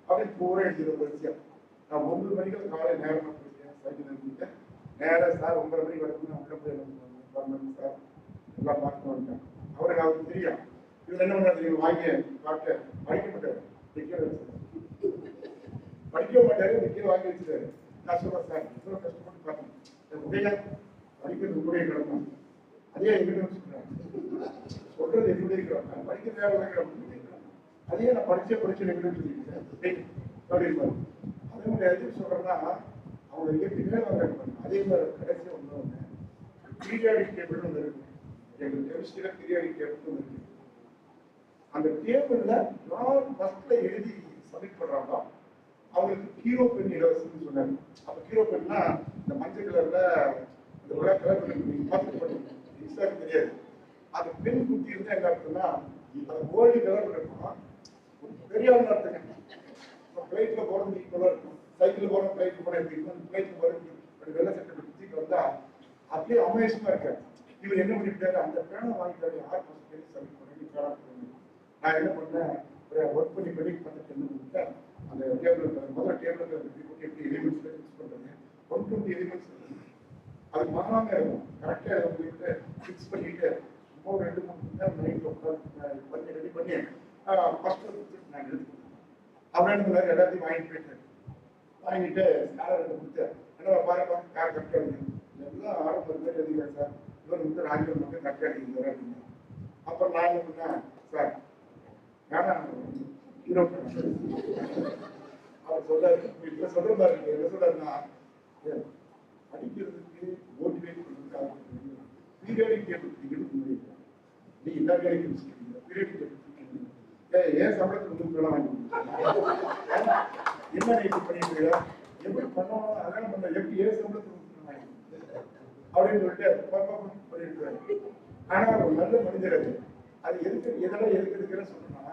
அப்படின்னு பூரா எழுதிடுற விஷயம். நான் 9 மணிக்கு காலையில் நேரமாக போயிட்டேன், சைக்கிள் எடுத்துக்கிட்டேன். நேராக சார் 9:30 மணிக்கு வரணும், உள்ள போய் வரணும் சார் எல்லாம் பார்த்து வந்துட்டேன். அவருக்கு தெரியும் இதில் என்ன பண்ண தெரியும், வாங்கி காட்ட படிக்க மாட்டார், படிக்க மாட்டாரு, நிற்க வாங்கி வச்சுட்டாரு. நான் சொல்றேன் சார் இவ்வளோ கஷ்டப்பட்டு பார்த்தேன், உடைய படிக்கிறது உங்களுடைய கிடக்கும், அதே எங்கிட்ட சொல்றேன், சொல்றது என்னுடைய கிடக்கும், படிக்கிறது வேற கிடக்கும், அதே நான் படிச்சு எங்கிட்ட சொல்லிட்டேன் அப்படின்னு. அதே மாதிரி எதுக்கு சொல்றேன்னா, அவங்க எப்படி வேலை வாங்க. அதே மாதிரி கடைசி ஒன்று பீரியாடிக் டேபிள்னு ஒன்று இருக்கு, எங்களுக்கு கெமிஸ்ட்ரியில பீரியாடிக் டேபிள்னு ஒன்று இருக்கு. அந்த டேபிள்ல யார் ஃபர்ஸ்ட்ல எழுதி சப்மிட் பண்றாங்களோ அவங்களுக்கு ஹீரோ பென் இலவசம்னு சொன்னாங்க. அப்போ ஹீரோ பென்னா இந்த மஞ்சள் கலர்ல இந்த உலக கலர் பார்த்து தெரியாது. அந்த பெண் குத்தி இருந்தா என்ன அர்த்தம்னா, அது கோல்டு கலர் இருக்கும், பெரிய ஆள் அர்த்தங்க. பிளைட்ல போறது ஈக்குவலா இருக்கும், சைக்கிள் போற பிளைட் போற எப்படி இருக்கும், பிளைட்ல போறது வெள்ளை சட்டை குத்திட்டு வந்தா அப்படியே அமேசிங்கா இருக்காரு. இவர் என்ன பண்ணிட்டாரு, அந்த பேனை வாங்கிட்டாரு, 6 மாசம் சப்மிட் பண்ணி பேனா. நான் என்ன பண்ணேன், ஒர்க் பண்ணி பார்த்துட்டு என்ன பண்ணிட்டேன், அந்த டேபிள் முதல்ல டேபிள் எப்படி எலிமெண்ட்ஸ் ஃபிக்ஸ் பண்றது, 120 எலிமெண்ட்ஸ் அது மாறாம இருக்கும். கரெக்டாக வந்துட்டு ஃபிக்ஸ் பண்ணிட்டு சும்மா 2-3 மணி நேரம் நைட்டில் உட்காந்து பண்ணி ரெடி பண்ணி ஃபர்ஸ்ட் நான் எடுத்துக்கிட்டேன். அவர் என்ன பண்ணாரு, எல்லாத்தையும் வாங்கிட்டு போயிட்டாரு. வாங்கிட்டு ஸ்காலர் கொடுத்து என்ன பாருப்பா யார் கரெக்டாக எழுதி எல்லாம் 6 பேர் எழுதிக்கிறேன் சார், இவர் வந்து ராஜ்யம் மட்டும் கரெக்டாக எழுதிக்கிறார் அப்படின்னு. அப்புறம் நான் என்ன பண்ணேன், சார் ஏன்னா ஹீரோ அவர் சொல்றாரு, இப்ப சொல்ற மாதிரி என்ன சொல்றாருன்னா, படிக்கிறதுக்கு மோட்டிவேட் பண்ணுறதுக்காக பீரியடிக் டேபிள் முடியும். நீ எல்லா வேலைக்கும் பீரியடிக் டேபிள் ஏன் சம்பளத்துக்கு 3 வாங்கி என்ன நீ பண்ணிட்டு எப்படி பண்ணணும் அதெல்லாம் பண்ண எப்படி ஏன் சம்பளத்துக்கு வாங்கி அப்படின்னு சொல்லிட்டு பண்ணிட்டு. ஆனா ஒரு நல்ல மனிதர் அது எதுக்கு எதெல்லாம் எதுக்குன்னு சொன்னா,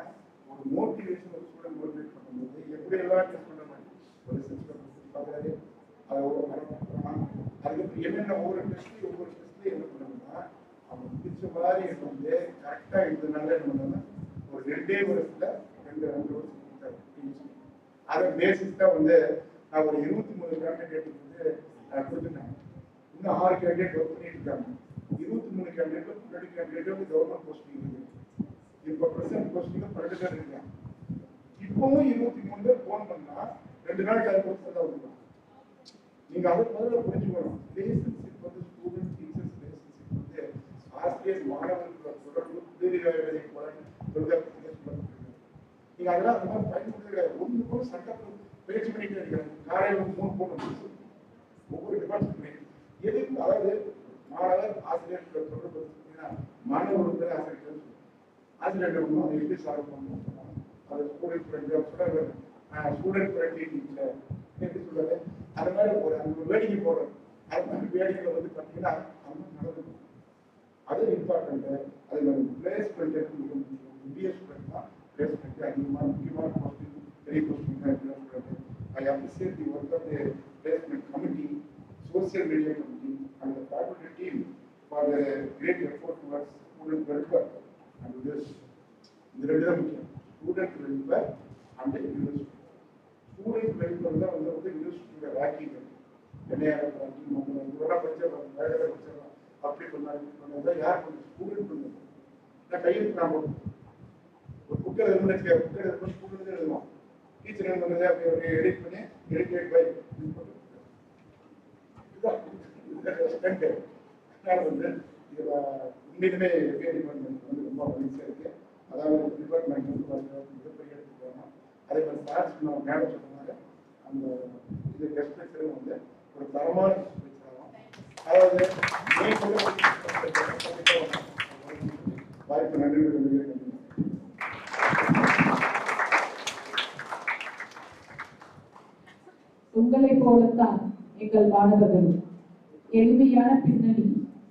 ஒரு மோட்டிவேஷன் ஒரு ஸ்டூடெண்ட் மோட்டிவேட் பண்ணும்போது எப்படி எல்லாம் டெஸ்ட் பண்ண மாதிரி ஒரு சிஸ்டம் பார்க்குறாரு. அதை அதுக்கப்புறம் என்னென்ன ஒவ்வொரு டெஸ்ட்லையும் என்ன பண்ணணும்னா, அவங்க பிடிச்ச மாதிரி வந்து கரெக்டாக இருந்ததுனால என்ன பண்ணோம்னா ஒரு 2 வருஷத்துல 2 வருஷம் அதை பேசிஸ் தான் வந்து நான் ஒரு 23 கேண்டிடேட் வந்து கொடுத்துட்டேன். இன்னும் 6 கேண்டிடேட் ஒர்க் பண்ணிட்டு இருக்காங்க. 23 கேண்டிடேட் 12 கேண்டிடேட் வந்து கவர்மெண்ட் போஸ்டிங் இருக்குது. இப்போ பிரசன்ட் போஸ்டிங் 12 பேர் இருக்காங்க. இப்பவும் 23 பேர் போன் பண்ணா 2 நாள் டைம் கொடுத்து தான் விடுவாங்க. நீங்க அதுக்கு முதல்ல புரிஞ்சுக்கணும், ரிலேஷன்ஷிப் வந்து ஸ்டூடெண்ட் டீச்சர்ஸ் ரிலேஷன்ஷிப் வந்து ஆசிரியர் மாணவர்களோட தொடர்பு புதிய நீங்க அதெல்லாம் அந்த மாதிரி பயன்படுத்த ஒன்று கூட சட்டத்தில் பேச்சு பண்ணிட்டு இருக்கிறாங்க. காலையில் 3 போட்டு ஒவ்வொரு டிபார்ட்மெண்ட் எதுக்கு, அதாவது மாணவர் ஆசிரியர்கள் தொடர்பு மாணவர்கள் ஆசிரியர்கள் ஆசிரியர்கள் அதை எப்படி சால்வ் பண்ணணும், அது ஸ்டூடெண்ட் ஃப்ரெண்ட்லி டீச்சர் எப்படி சொல்றது, அது மாதிரி ஒரு அந்த வேடிக்கை போடுறது. அது மாதிரி வேடிக்கைகளை வந்து பார்த்தீங்கன்னா அது நடக்கும். அது இம்பார்ட்டன்ட். அது மாதிரி பிளேஸ்மெண்ட் மிக முக்கியம். இந்திய ஸ்டூடெண்ட் தான் பிளேஸ்மெண்ட் அதிகமாக முக்கியமான போஸ்டிங் பெரிய போஸ்டிங் தான் சொல்றது. I appreciate the work of the placement committee, social media committee and the faculty team for their great effort towards student welfare and this. இந்த ரெண்டு தான் முக்கியம், student welfare and university. Student welfare தான் வந்து யூனிவர்சிட்டியோட ranking. NARF ranking இதெல்லாம் படிச்சிடலாம், வேலை படிச்சிடலாம், அப்படி பண்ணால் யார் பண்ணுறது, ஸ்டூடெண்ட் பண்ணுறது. நான் கையெழுத்து நான் போடுறேன், ஒரு புக்கை எழுதுனா புக்கை எழுதுனா ஸ்டூடெண்ட் எழுதுவோம், டீச்சர் என்ன பண்ணுறது அப்படி எடிட் பண்ணி எடிட்டேட் பை வந்து உண்மையிலுமே டிபார்ட்மெண்ட் வந்து ரொம்ப மகிழ்ச்சியாக இருக்கு. அதாவது டிபார்ட்மெண்ட் வந்து மிகப்பெரிய இடத்துக்கு வரணும். அதே மாதிரி சார்ஸ் நம்ம மேடம் சொன்னாங்க, அந்த இது கெஸ்ட் லெக்சரும் வந்து ஒரு தரமான கெஸ்ட் லெக்சர் ஆகும். அதாவது வாய்ப்பு நன்றி. உங்களை போலத்தான் எங்கள் மாணவர்கள். எளிமையான பின்னணி,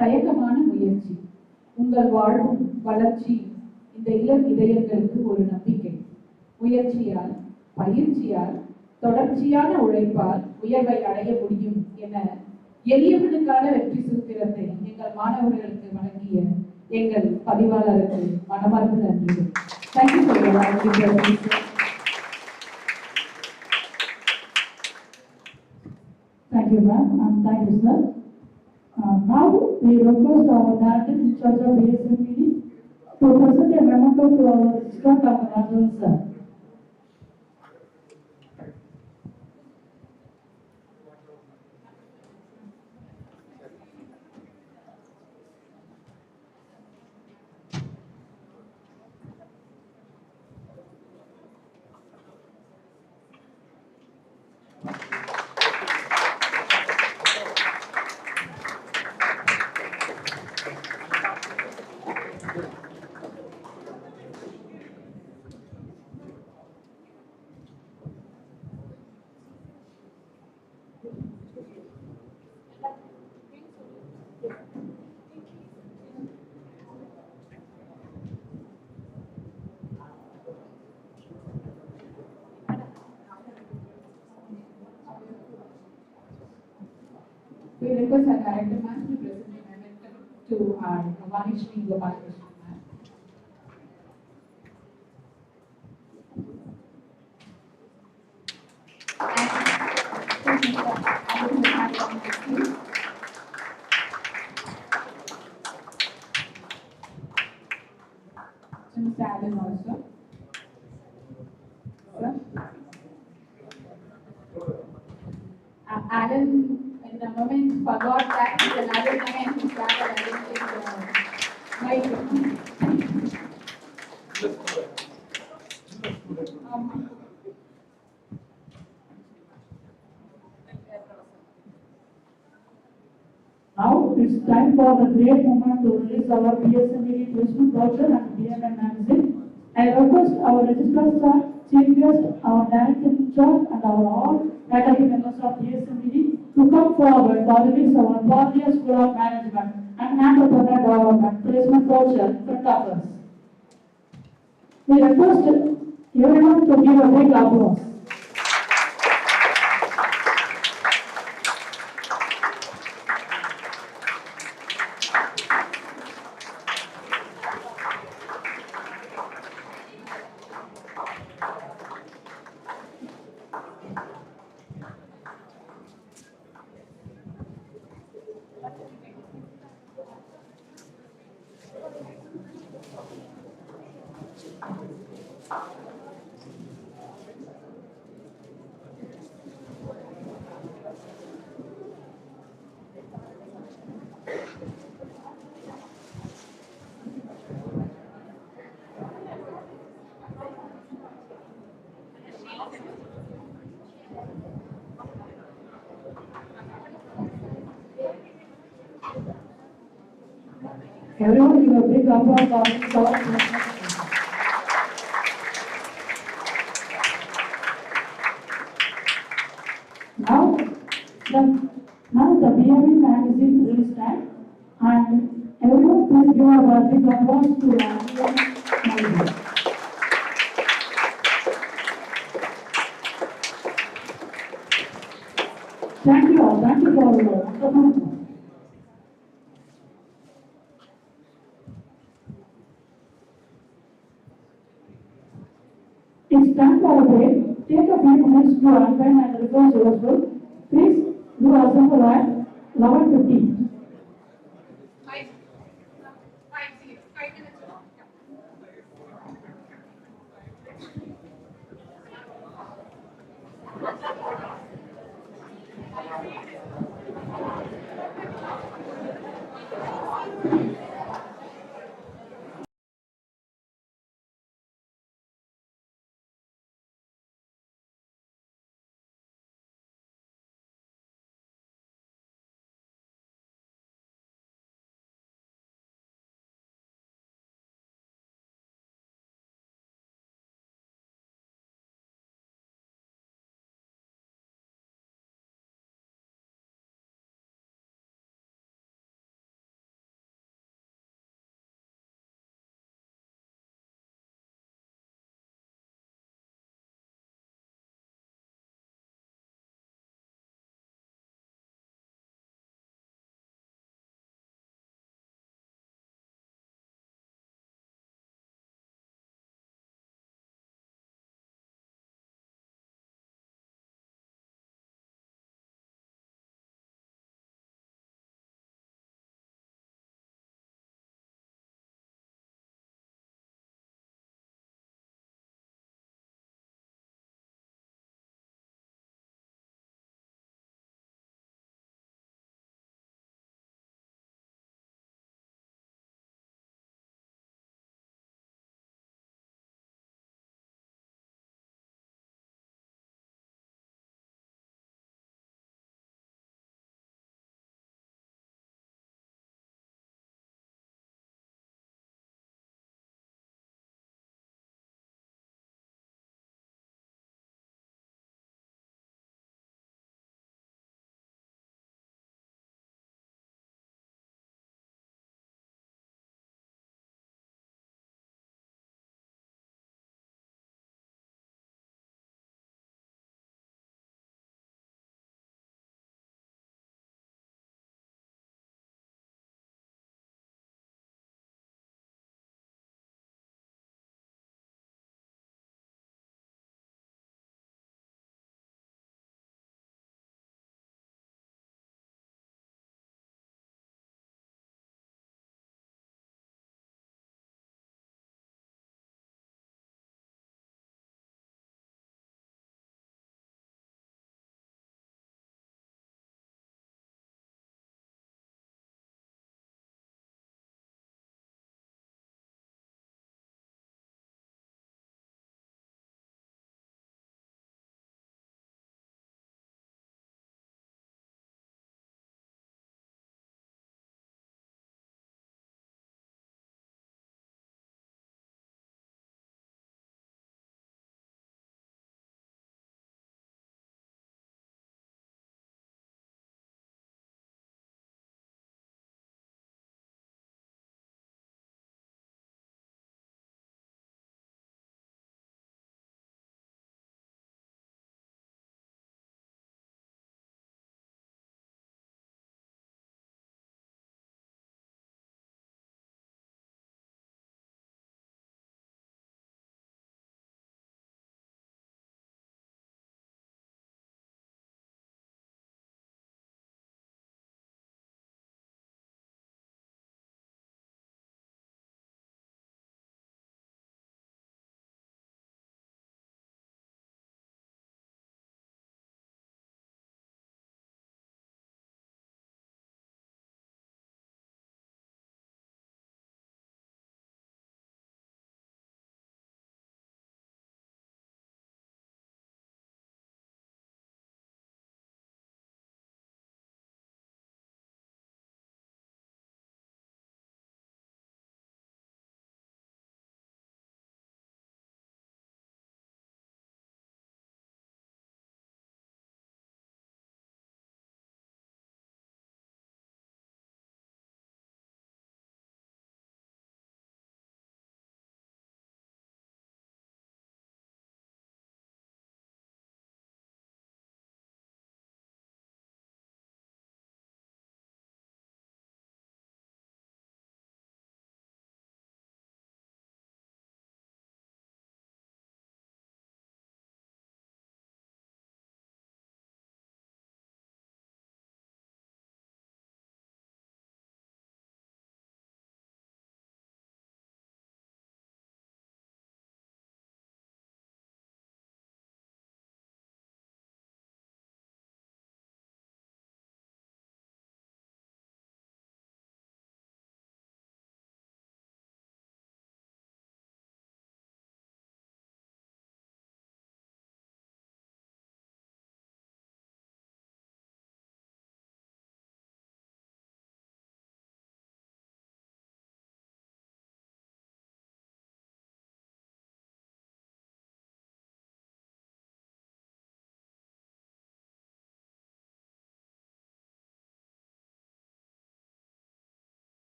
தயக்கமான முயற்சி, உங்கள் வாழ்வும் வளர்ச்சி இந்த இளம் இதயங்களுக்கு ஒரு நம்பிக்கை. முயற்சியால், பயிற்சியால், தொடர்ச்சியான உழைப்பால் உயர்வை அடைய முடியும் என எளியவனுக்கான வெற்றி சூத்திரத்தை எங்கள் மாணவர்களுக்கு வழங்கிய எங்கள் பதிவாளருக்கு மனமார்ந்த நன்றிகள். Thank you for your activity. Thank you, ma'am, and thank you, sir. Now we request our director in charge of BSMED to present a memento to our student of the national, sir. We request our director, ma'am, to present the memento to our Vanishni Gopalakrishnan, ma'am. Mr. Alan also. Sir? Alan, in the moment, forgot that he's another man and he started identifying the mic. for the great moment to release our BSMED placement brochure and BMA magazine. I request our registrar sir, chief guest, our director in charge, and our all faculty members of BSMED to come forward for release our 4-year School of Management and Entrepreneur Development placement brochure in front of us. We request everyone to give a big applause. Everyone give a big applause for this our Now, the BMA magazine release time, and everyone please give a big applause to BMA magazine. Thank you all. Thank you for your wonderful. It's time for a break. Take a few minutes to unwind and refresh yourself. Please do assemble at 11:50.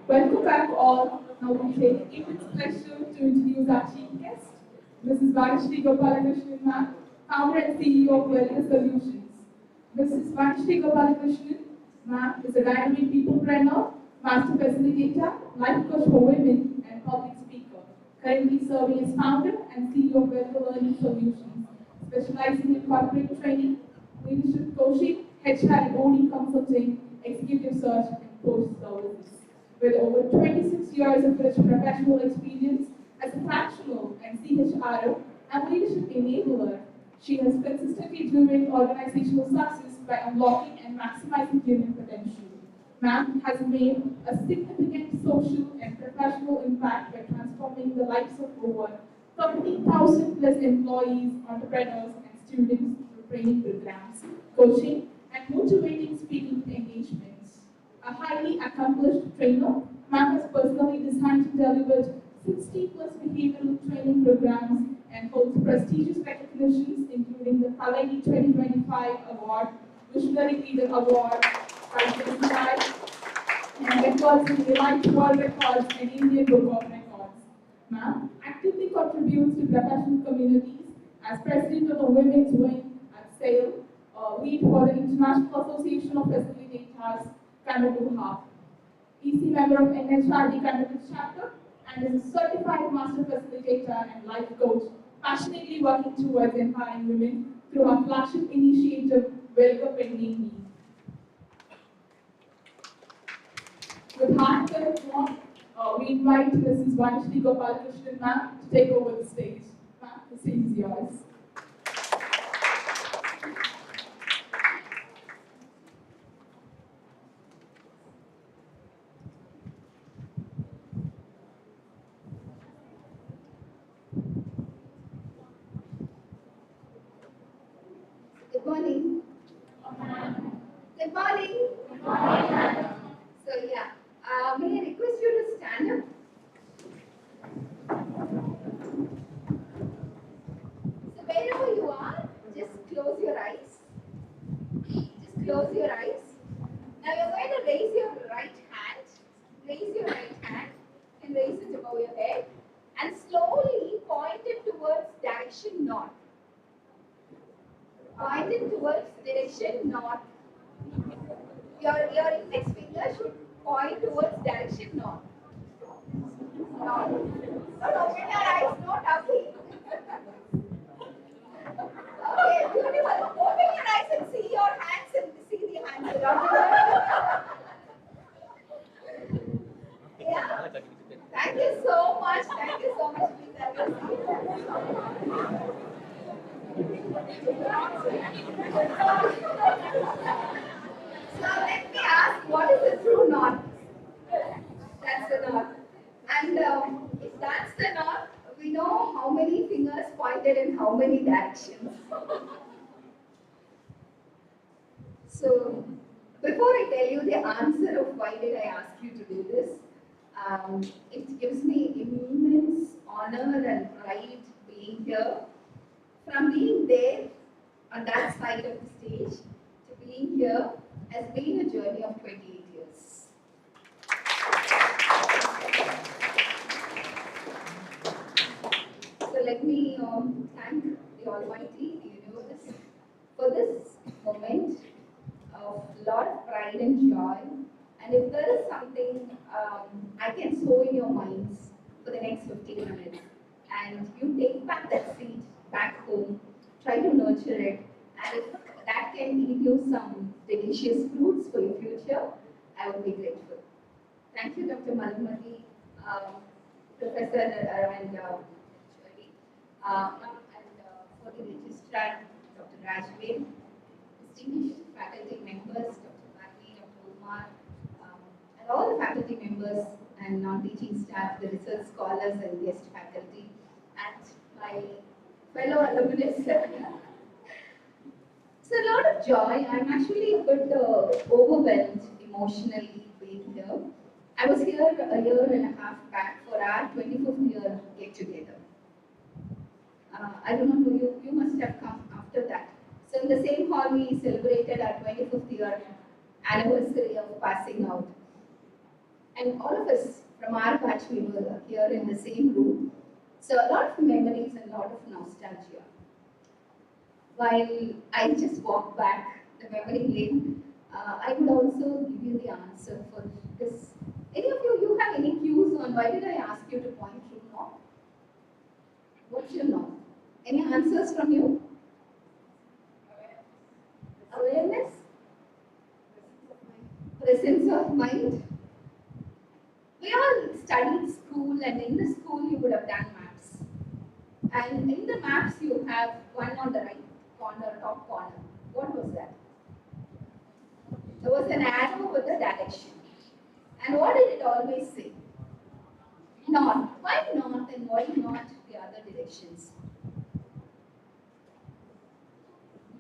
Welcome back all. Now we take immense pleasure to introduce our chief guest, Mrs. Vanishri Gopalakrishnan ma'am, founder and CEO of Wellness Solutions. Mrs. Vanishri Gopalakrishnan ma'am is a dynamic peoplepreneur, master facilitator, life coach for women, and public speaker. Currently serving as founder and CEO of Wellness Learning Solutions, specializing in corporate training, leadership coaching, HR and OD consulting, executive search, and post services. With over 26 years of professional experience as a fractional and CHRO and leadership enabler, she has consistently driven organizational success by unlocking and maximizing human potential. Ma'am has made a significant social and professional impact by transforming the lives of over 30,000 plus employees, entrepreneurs, and students through training programs, coaching, and motivating speaking engagements. A highly accomplished trainer, Ma'am has personally designed and delivered 60 plus behavioral training programs and holds prestigious recognitions including the Kalani 2025 Award, Visionary Leader Award by BSMED, and records in the Life World Records and Indian Book of Records. Ma'am actively contributes to professional communities as President of the Women's Wing at SAIL, lead for the International Association of Facilitators, Canada Hub, EC member of NHRD Canada chapter, and is a certified master facilitator and life coach, passionately working towards empowering women through our flagship initiative, Welcome Pending Me. With heartfelt warmth, we invite Mrs. Vanishri Gopalakrishnan ma'am to take over the stage. Ma'am, the stage is yours. Good morning. Good morning. So yeah, may I request you to stand up? So wherever you are, just close your eyes. Just close your eyes. Now you're going to raise your right hand. Raise your right hand and raise it above your head and slowly point it towards direction north. Point it towards direction north. Your index finger should point towards direction north. North. Don't open your eyes, no tapping. Okay, beautiful. Open your eyes and see your hands and see the hands around. Yeah. Thank you so much. Thank you so much. Please have your seat. So let me ask, what is the true north? That's the north. And if that's the north, we know how many fingers pointed in how many directions. So before I tell you the answer of why did I ask you to do this, it gives me immense honor and pride being here. From being there on that side of the stage to being here has been a journey of 28 years. So let me thank the Almighty, the universe, for this moment of lot of pride and joy. And if there is something I can sow in your minds for the next 15 minutes, and you take back that seed back home, try to nurture it, and if that can give you some delicious fruits for your future, I would be grateful. Thank you, Dr. Malumati, Professor and for the registrar, Dr. Rajveer, distinguished faculty members, Dr. Bharti, Dr. Umar, and all the faculty members and non-teaching staff, the research scholars and guest faculty, and my fellow alumnus. It's a lot of joy. I'm actually a bit overwhelmed emotionally being here. I was here a year and a half back for our 25th year get-together. I don't know who you must have come after that. So in the same hall we celebrated our 25th year anniversary of passing out. And all of us from our batch, we were here in the same room. So a lot of memories and a lot of nostalgia. While I just walk back the memory lane, I would also give you the answer for this. Any of you have any cues on why did I ask you to point true north? What's your north? Any answers from you? Awareness? Presence of mind? We all studied school, and in the school you would have done maps. And in the maps you have one on the right corner, top corner. What was that? There was an arrow with a direction. And what did it always say? North. Why north and why not the other directions?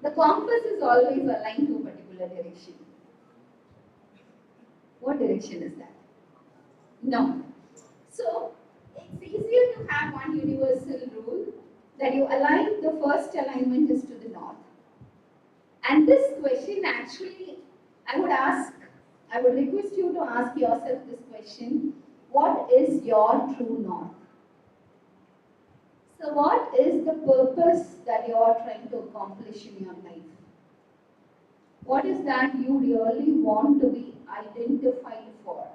The compass is always aligned to a particular direction. What direction is that? North. So, it's easier to have one universal rule that you align, the first alignment is to the north. And this question actually, I would request you to ask yourself this question: what is your true north? So what is the purpose that you are trying to accomplish in your life? What is that you really want to be identified for?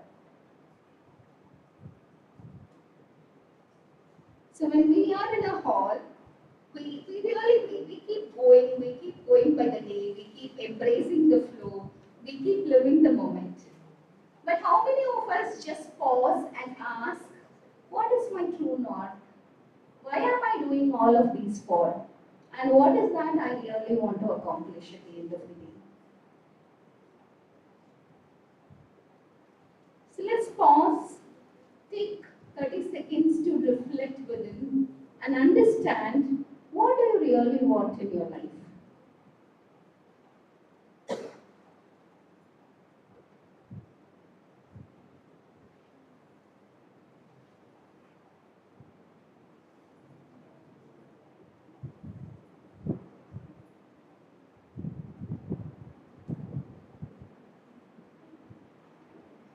So when we are in a hall, we keep going by the day, we keep embracing the flow, we keep living the moment. But how many of us just pause and ask, what is my true north? Why am I doing all of these for? And what is that I really want to accomplish at the end of the day? So let's pause, take 30 seconds to reflect within and understand, what do you really want in your life?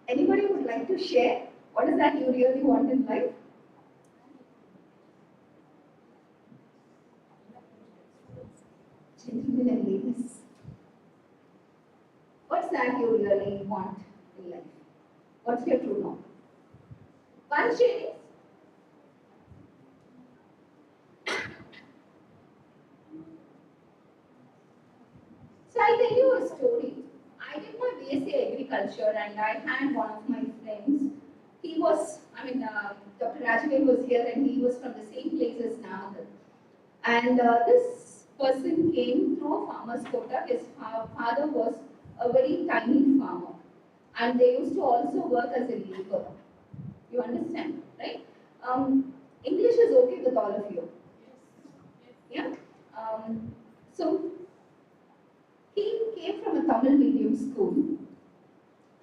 Anybody would like to share? What is that you really want in life? Gentlemen and ladies, what's that you really want in life? What's your true north? One sharing? So I'll tell you a story. I did my BSc Agriculture, and I had one of my friends. He was, Dr. Rajavan was here, and he was from the same place as Namadhan. And this person came through a farmer's quota. His father was a very tiny farmer, and they used to also work as a labor. You understand, right? English is okay with all of you? Yeah? So, he came from a Tamil medium school,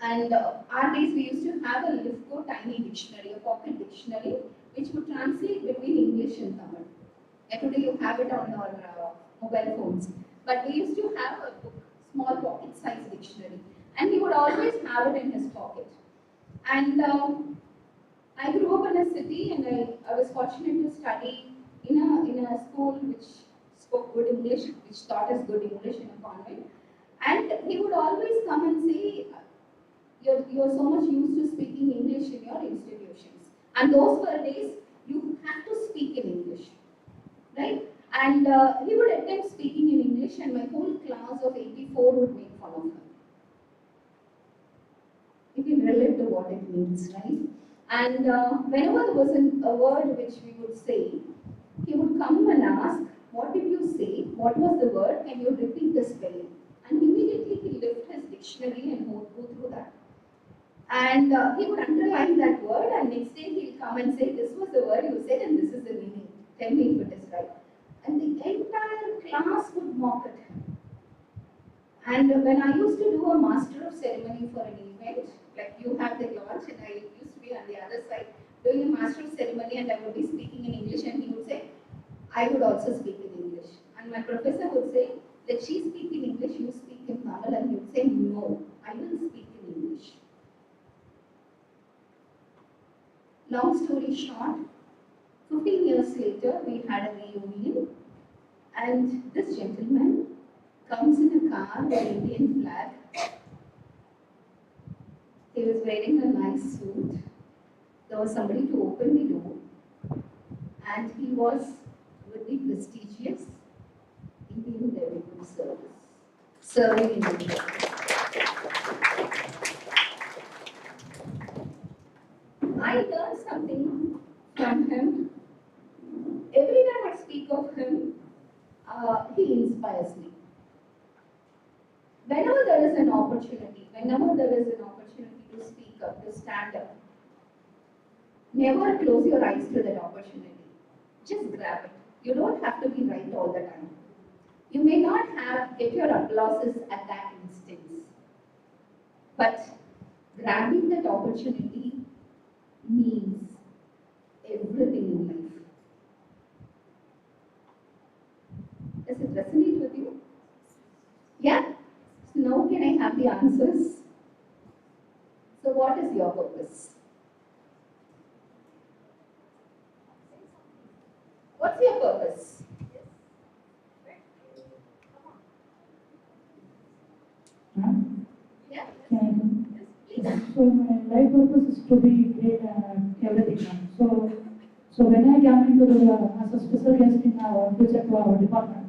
and our days we used to have a Lifco tiny dictionary, a pocket dictionary, which would translate between English and Tamil. And today you have it on your mobile phones. But we used to have a book, small pocket-sized dictionary, and he would always have it in his pocket. And I grew up in a city, and I was fortunate to study in a school which spoke good English, which taught us good English in a convent. And he would always come and say, you're so much used to speaking English in your institutions. And those were days you had to speak in English, right? And he would attempt speaking in English, and my whole class of 84 would make fun of him. You can relate to what it means, right? And whenever there was a word which we would say, he would come and ask, what did you say? What was the word? Can you repeat the spelling? And immediately he lift his dictionary and go through that. And he would underline that word, and next day he'll come and say, this was the word you said and this is the meaning. Tell me if it is right. And the entire class would mock at him. And when I used to do a master of ceremony for an event, like you have the launch and I used to be on the other side doing a master of ceremony, and I would be speaking in English, and he would say, I would also speak in English. And my professor would say, let she speak in English, you speak in Tamil, and he would say, no, I will speak in English. Long story short, 15 years later, we had a reunion, and this gentleman comes in a car with Indian flag. He was wearing a nice suit. There was somebody to open the door, and he was with the prestigious Indian Revenue Service, serving in India. I learned something from him. Every time I speak of him, he inspires me. Whenever there is an opportunity to speak up, to stand up, never close your eyes to that opportunity. Just grab it. You don't have to be right all the time. You may not get your applauses at that instance, but grabbing that opportunity means everything in life. Does it resonate with you? Yeah? So now can I have the answers? So what is your purpose? What's your purpose? Ma'am, Yeah? can I come? Please. So my life purpose is to be great at everything, ma'am. So when I came into as a special guest in our future to our department,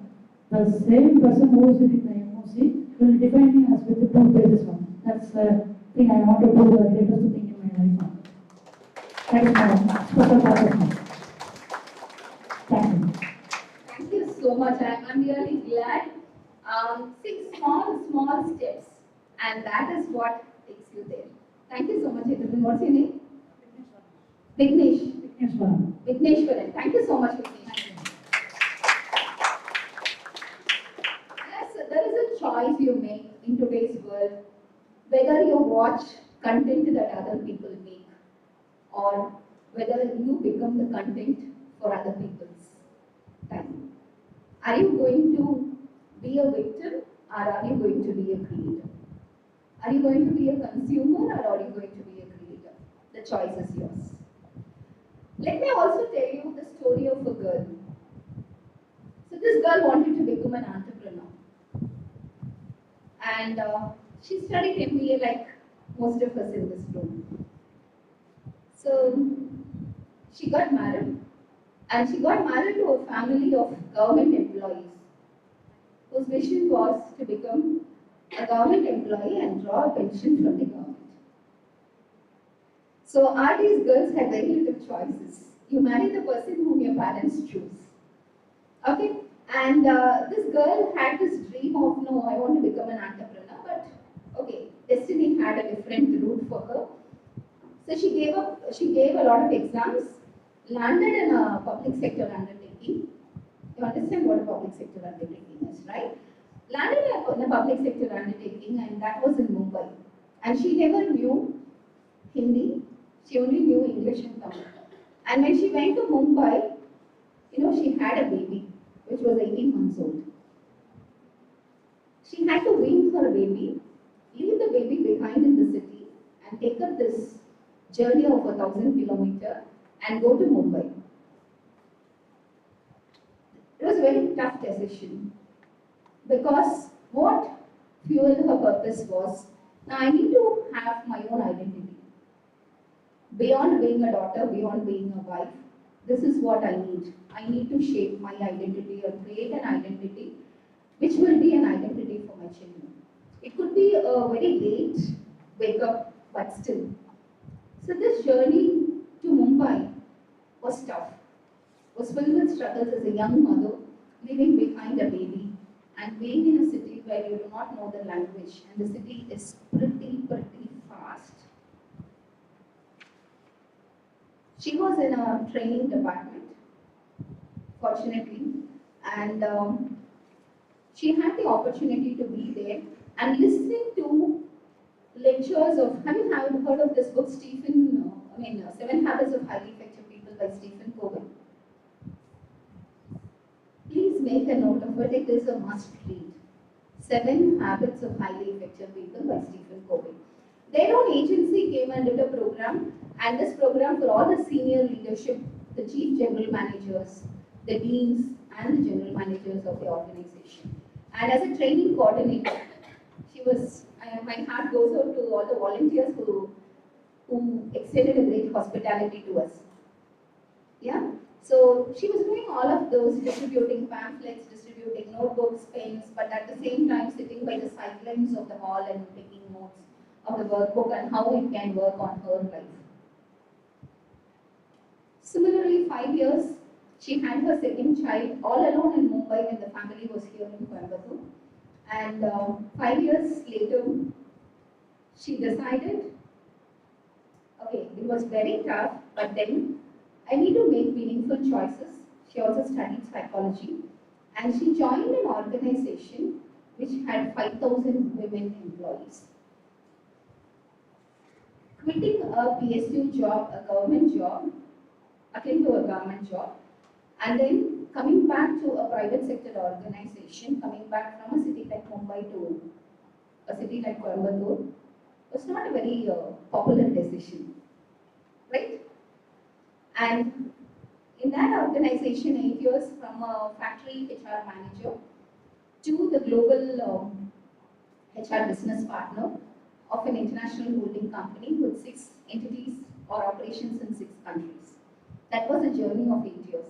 the same person who is in the MOC will define me as with the 2 pages, ma'am. That's the thing I want to do, the greatest thing in my life, ma'am. That is my special purpose, ma'am. Thank you. Thank you so much. I'm really glad. 6 small steps, and that is what takes you there. Thank you so much, Edwin. What's your name? Vignesh. Yes, ma'am. Vigneshwaran. Thank you so much, Vignesh. Yes, there is a choice you make in today's world, whether you watch content that other people make, or whether you become the content for other people's time. Are you going to be a victim, or are you going to be a creator? Are you going to be a consumer, or are you going to be a creator? The choice is yours. Let me also tell you the story of a girl. So this girl wanted to become an entrepreneur. And she studied MBA like most of us in this room. So she got married. And she got married to a family of government employees whose vision was to become a government employee and draw a pension from the government. So all these girls had very little choices. You marry the person whom your parents choose. Okay? And this girl had this dream of, no, I want to become an entrepreneur, but okay, destiny had a different route for her. So she gave a lot of exams, landed in a public sector undertaking. You understand what a public sector undertaking is, right? Landed in a public sector undertaking, and that was in Mumbai. And she never knew Hindi, she only knew English and Tamil. And when she went to Mumbai, she had a baby, which was 18 months old. She had to wean her baby, leave the baby behind in the city, and take up this journey of 1,000 kilometers and go to Mumbai. It was a very tough decision because what fueled her purpose was, now I need to have my own identity. Beyond being a daughter, beyond being a wife, this is what I need. I need to shape my identity or create an identity which will be an identity for my children. It could be a very late wake up, but still. So this journey to Mumbai was tough, was filled with struggles as a young mother, leaving behind a baby and being in a city where you do not know the language and the city is pretty fast. She was in a training department, fortunately, and she had the opportunity to be there and listening to lectures of, have you heard of this book, 7 Habits of Highly Effective People by Stephen Covey? Please make a note of it, it is a must read. 7 Habits of Highly Effective People by Stephen Covey. Their own agency came and did a program, And this program for all the senior leadership, the chief general managers, the deans, and the general managers of the organization. And as a training coordinator, she was, my heart goes out to all the volunteers who extended a great hospitality to us. Yeah? So she was doing all of those, distributing pamphlets, distributing notebooks, pens, but at the same time sitting by the sidelines of the hall and taking notes of the workbook and how it can work on her life. Similarly, 5 years, she had her second child all alone in Mumbai when the family was here in Coimbatore. And 5 years later, she decided, okay, it was very tough, but then I need to make meaningful choices. She also studied psychology, and she joined an organization which had 5,000 women employees. Quitting a PSU job, a government job, akin to a government job, and then coming back to a private sector organization, coming back from a city like Mumbai to a city like Coimbatore, was not a very popular decision, right? And in that organization, 8 years from a factory HR manager to the global HR business partner of an international holding company with 6 entities or operations in 6 countries. That was a journey of 8 years.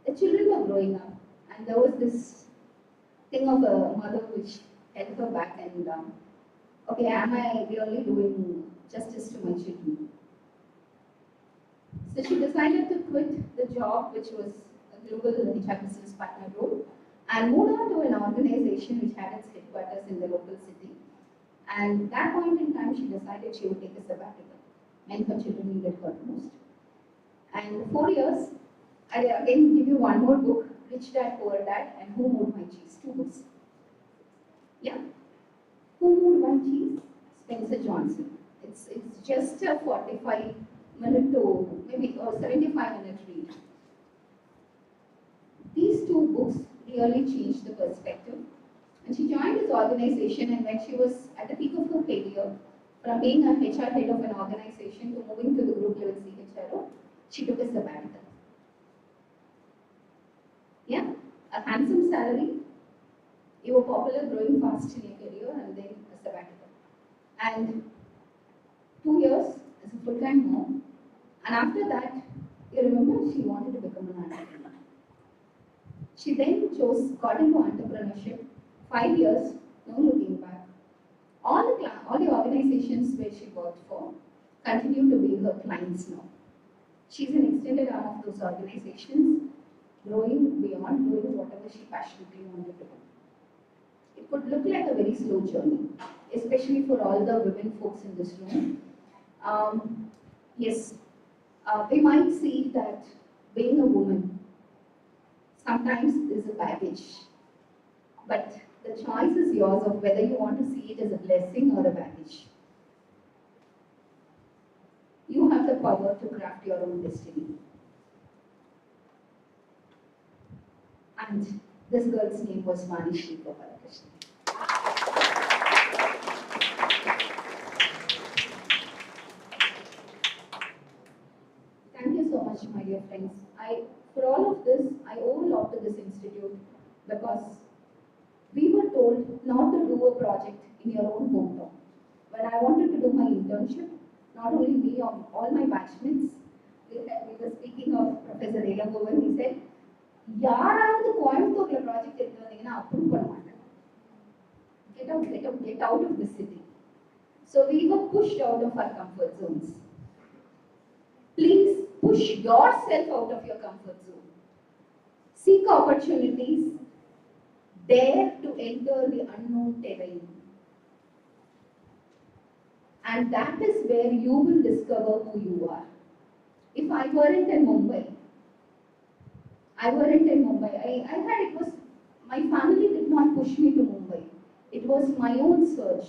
The children were growing up, and there was this thing of a mother which held her back and, okay, am I really doing justice to my children? So she decided to quit the job, which was a global HR business partner role, and moved on to an organization which had its headquarters in the local city. And at that point in time, she decided she would take a sabbatical when her children needed her most. And 4 years, I again give you one more book, Rich Dad, Poor Dad, and Who Moved My Cheese, 2 books. Yeah. Who Moved My Cheese? Spencer Johnson. It's just a 45-minute to maybe or 75-minute read. These 2 books really changed the perspective. And she joined this organization, and when she was at the peak of her career, from being a HR head of an organization to moving to the group level CHRO, she took a sabbatical. Yeah, a handsome salary, you were popular, growing fast in your career, and then a sabbatical. And 2 years as a full-time mom, and after that, you remember she wanted to become an entrepreneur. She then got into entrepreneurship, 5 years, no looking back. All the organizations where she worked for continue to be her clients now. She's an extended arm of those organizations, growing beyond, doing whatever she passionately wanted to do. It could look like a very slow journey, especially for all the women folks in this room. Yes, we might see that being a woman sometimes is a baggage, but the choice is yours of whether you want to see it as a blessing or a baggage. You have the power to craft your own destiny. And this girl's name was Brochure. Thank you so much, my dear friends. For all of this, I owe a lot to this institute because we were told not to do a project in your own hometown. When I wanted to do my internship, not only me, all my batchmates, we were speaking of Professor Elagovan, he said, யாராவது கோயம்புத்தூர்ல project எடுத்து வந்தீங்கன்னா approve பண்ண மாட்டேன். Get out of the city. So we were pushed out of our comfort zones. Please push yourself out of your comfort zone. Seek opportunities. Dare to enter the unknown terrain. And that is where you will discover who you are. If I weren't in Mumbai, my family did not push me to Mumbai. It was my own search.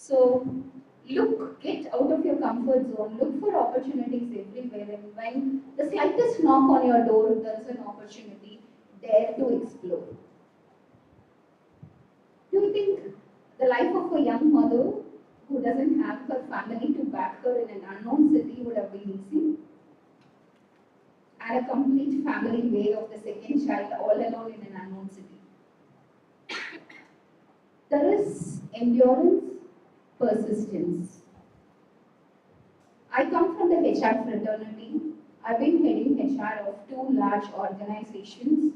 So, get out of your comfort zone, look for opportunities everywhere, and when the slightest knock on your door, there is an opportunity, dare to explore. Do you think the life of a young mother who doesn't have her family to back her in an neat family way of the second child all alone in an unknown city. There is endurance, persistence. I come from the HR fraternity. I've been heading HR of 2 large organizations,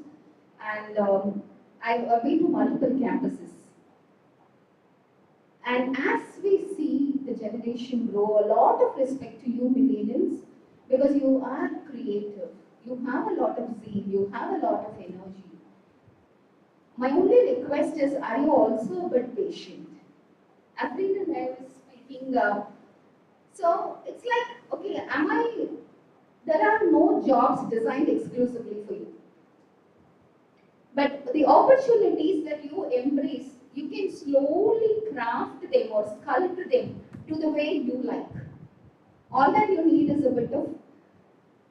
and I've been to multiple campuses. And as we see the generation grow, a lot of respect to you millennials, because you are creative, you have a lot of zeal, you have a lot of energy. My only request is, are you also a bit patient? Afrina and I was speaking, so it's like, okay, there are no jobs designed exclusively for you. But the opportunities that you embrace, you can slowly craft them or sculpt them to the way you like. All that you need is a bit of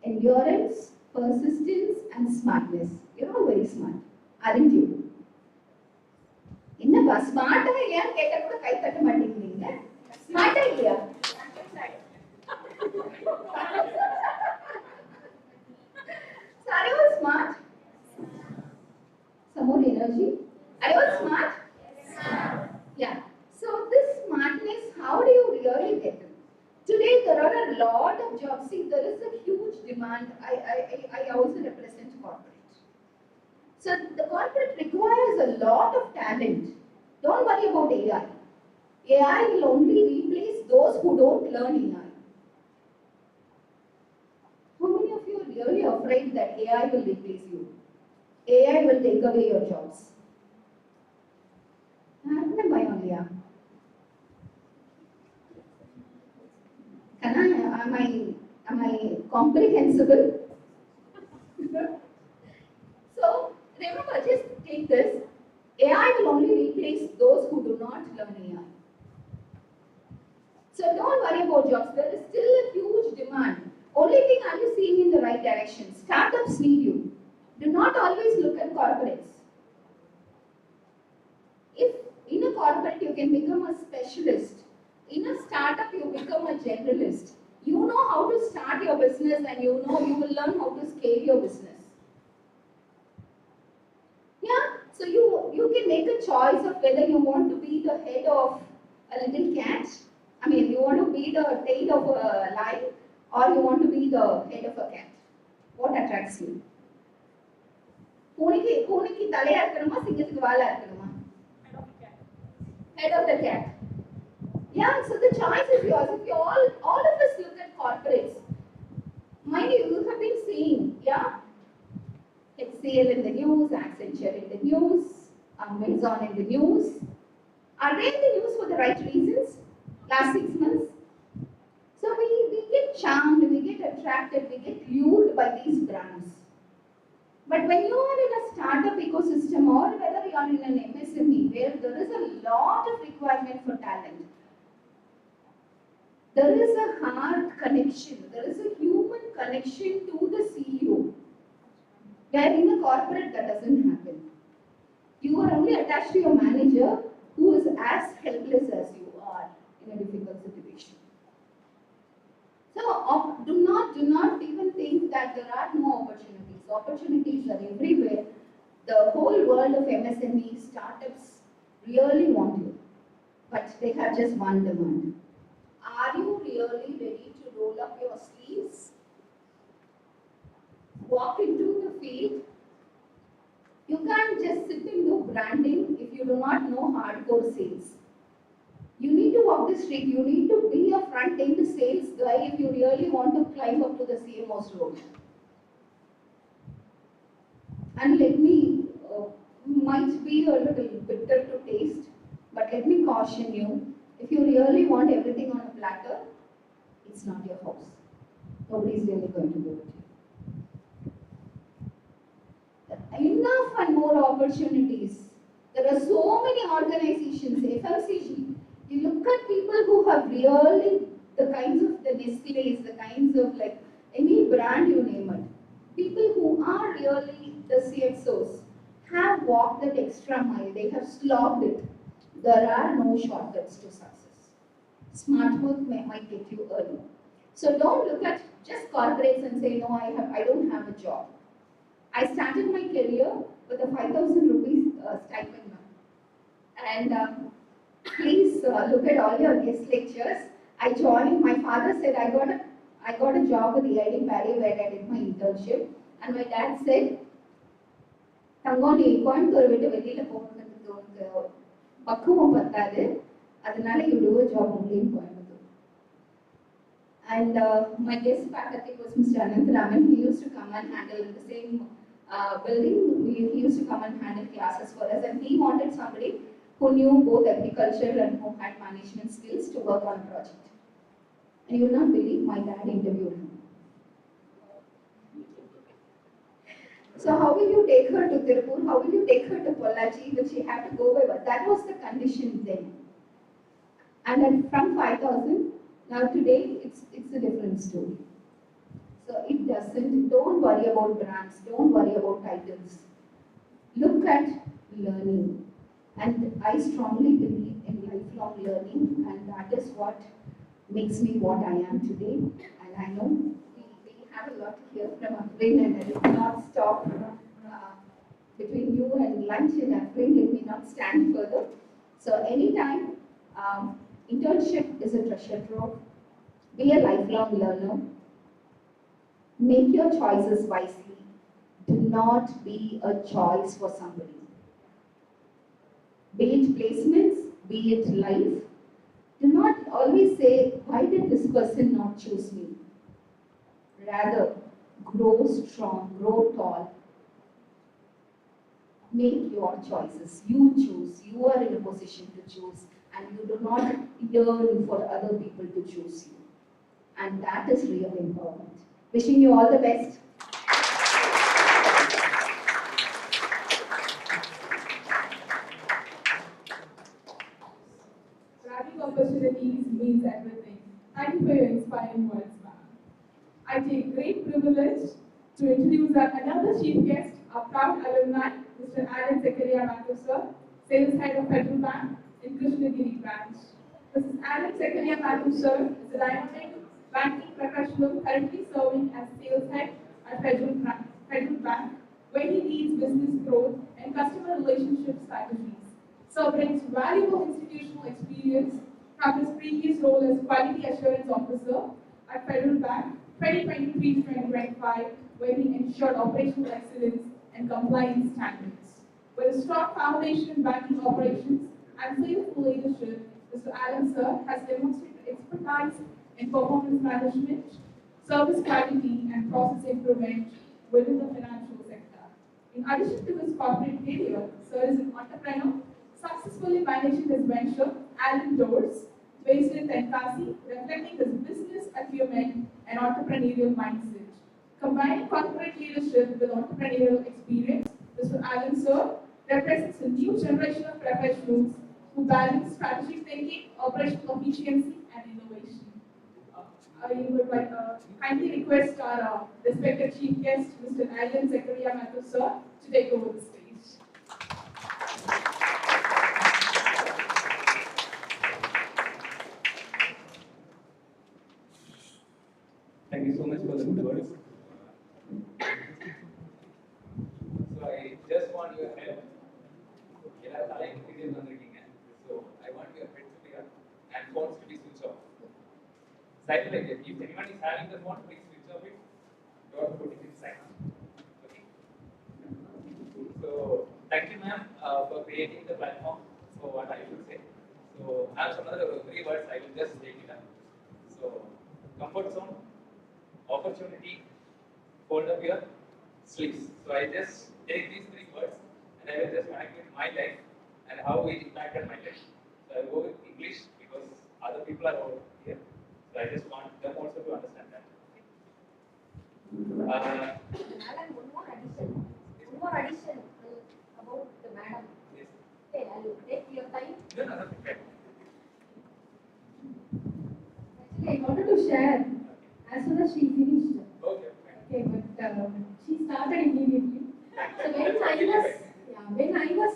endurance, persistence, and smartness. You're all very smart, aren't you? என்னப்பா ஸ்மார்ட்டா இல்லையான்னு கேட்டா கூட கை தட்ட மாட்டேங்கிறீங்க. ஸ்மார்ட்டா இல்லையா? So are you all smart? Some more energy? Are you all smart? Yeah. So this smartness, how do you really get it? Today there are a lot of jobs. See, there is a huge demand. I also represent corporate. So the corporate requires a lot of talent. Don't worry about AI. AI will only replace those who don't learn AI. How many of you are really afraid that AI will replace you? AI will take away your jobs. Am I comprehensible? So remember, just take this. AI will only replace those who do not learn AI. So don't worry about jobs. There is still a huge demand. Only thing, are you seeing in the right direction? Startups need you. Do not always look at corporates. If in a corporate you can become a specialist, in a startup you become a generalist. You know how to start your business, and you will learn how to scale your business. Yeah, so you can make a choice of whether you want to be the head of a little cat. I mean, you want to be the tail of a lion, or you want to be the head of a cat. What attracts you? பூனைக்கு தலையா இருக்கணுமா, சிங்கத்துக்கு வாலா இருக்கணுமா? Head of the cat. Yeah, so the choice is yours. If you all of us look at corporates, mind you have been seeing, yeah, HCL in the news, Accenture in the news, Amazon in the news. Are they in the news for the right reasons? Last 6 months? So we get charmed, we get attracted, we get lured by these brands. But when you are in a startup ecosystem, or whether you are in an MSME where there is a lot of requirement for talent, there is a heart connection, there is a human connection to the CEO. Where in a corporate that doesn't happen. You are only attached to your manager, who is as helpless as you are in a difficult situation. So do not even think that there are no opportunities. Opportunities are everywhere. The whole world of MSME startups really want you, but they have just one demand. Are you really ready to roll up your sleeves? Walk into the field. You can't just sit and do branding if you do not know hardcore sales. You need to walk the street. You need to be a front-end sales guy if you really want to climb up to the CMO's role. And let me, might be a little bitter to taste, but let me caution you. If you really want everything on a platter, it's not your house. Nobody is really going to do it. Enough and more opportunities. There are so many organizations, FMCG. You look at people who have really the kinds of the Nestle's, the kinds of like any brand you name it. People who are really the CXOs have walked that extra mile. They have slogged it. There are no shortcuts to success. Smart work might get you early. So don't look at just corporates and say, no, I don't have a job. I started my career with a 5,000 rupees stipend. And please look at all your guest lectures. I joined, my father said I got a job with the EID Barry where I did my internship. And my dad said, தங்கம் நீ கோயம்புத்தூர் விட்டு வெளியில போகிறதுக்கு உனக்கு பக்குவம் பத்தாது, அதனால you do a job only in Coimbatore. And my guest faculty was Mr. Anantharaman. He used to come and handle in the same building. He used to come and handle classes for us, and he wanted somebody who knew both agriculture and who had management skills to work on a project. And you will not believe my dad interviewed him. So how will you take her to Tirupur? How will you take her to Pollachi? Will she have to go by bus? That was the condition then. And then from 5,000, now today it's a different story. So it doesn't, don't worry about brands, don't worry about titles. Look at learning. And I strongly believe in lifelong learning, and that is what makes me what I am today. And I know we have a lot to hear from Afrin, and I will not stop between you and lunch and Afrin. Let me not stand further. So anytime, internship is a treasure trove. Be a lifelong learner. Make your choices wisely. Do not be a choice for somebody. Be it placements, be it life. Do not always say, why did this person not choose me? Rather, grow strong, grow tall. Make your choices. You choose. You are in a position to choose. And you do not yearn for other people to choose you. And that is real empowerment. Wishing you all the best. Grabbing opportunities means everything. Thank you for your inspiring words, ma'am. I take great privilege to introduce another chief guest, our proud alumni, Mr. Alan Zakaria Mathur, sir, Sales Head of Federal Bank in Krishnagiri branch. Mrs. Alan Zakaria Mathur, sir, is a dynamic banking professional currently serving as Sales Head at Federal Bank, where he leads business growth and customer relationship strategies. Sir brings valuable institutional experience from his previous role as Quality Assurance Officer at Federal Bank 2023-2025, where he ensured operational excellence and compliance standards. With a strong foundation in banking operations and skillful leadership, Mr. Alan Sir has demonstrated expertise in performance management, service quality, and process improvement within the financial sector. In addition to his corporate career, Sir is an entrepreneur, successfully managing his venture, Allen Doors, based in Tenkasi, reflecting his business acumen and entrepreneurial mindset. Combining corporate leadership with entrepreneurial experience, Mr. Alan Sir represents a new generation of professionals who balance strategic thinking, operational efficiency, and innovation. I would like kindly request our respected chief guest, Mr. Alan Zakaria Mathur, sir, to take over the stage. Thank you so much for the good words. So I just want your help. So I want your head to be up and phones to be switched off. Silent. If anyone is having the phone, please switch off it. Don't put it in silent. Okay. So thank you, ma'am, for creating the platform. So what I should say. So I have some other 3 words. I will just take it up. So comfort zone, opportunity, fold up your sleeves. So I just take these 3 words and I will just connect with my life and how it impacted my life. So I go with English because other people are over here. So I just want them also to understand that. Alan, one more addition about the madam. Yes. Okay, I'll take your time. No, that's okay. Actually, I wanted to share as soon as she finished. Okay. Okay, but she started immediately. So when I was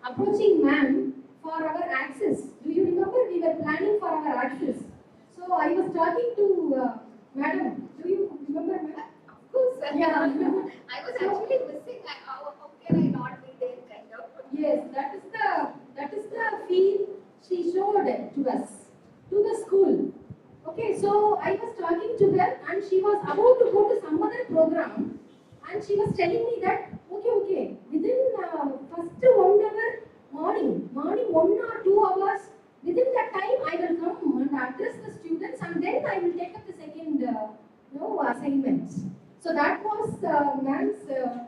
approaching ma'am for our access, do you remember we were planning for our access? So I was talking to madam. Do you remember, ma'am? Of course, Yeah. I was actually missing. How can I not be there, kind of? Yes, that is the feel she showed to us, to the school. Okay, so I was talking to her and she was about to go to some other program and she was telling me that okay, within first 1 hour morning 1 or 2 hours, within that time I will come and address the students and then I will take up the second assignments. So that was ma'am's the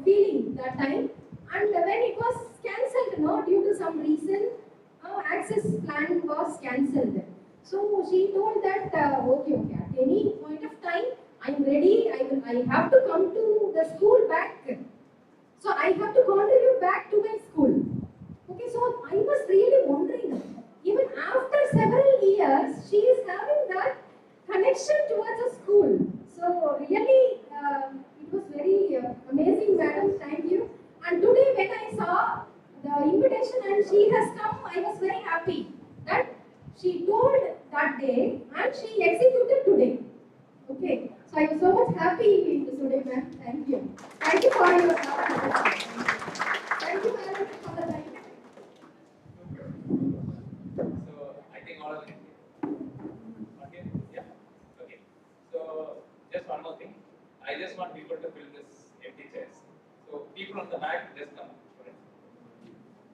feeling that time. And when it was cancelled, no, due to some reason, access plan was cancelled. So she told that okay, at any point of time, I am ready. I have to come to the school back. So I have to contribute back to my school. Okay, so I was really wondering, even after several years, she is having that connection towards the school. So really, it was very amazing, madam. Thank you. And today, when I saw the invitation and she has come, I was very happy that she told that day and she executed today. Okay, so I was so much happy today, ma'am. Thank you. Thank you for your support. Thank you, madam, for the time. So I think all of it. Okay? Yeah. Okay. So just one more thing. I just want people to fill this empty chairs. So people on the back, just come.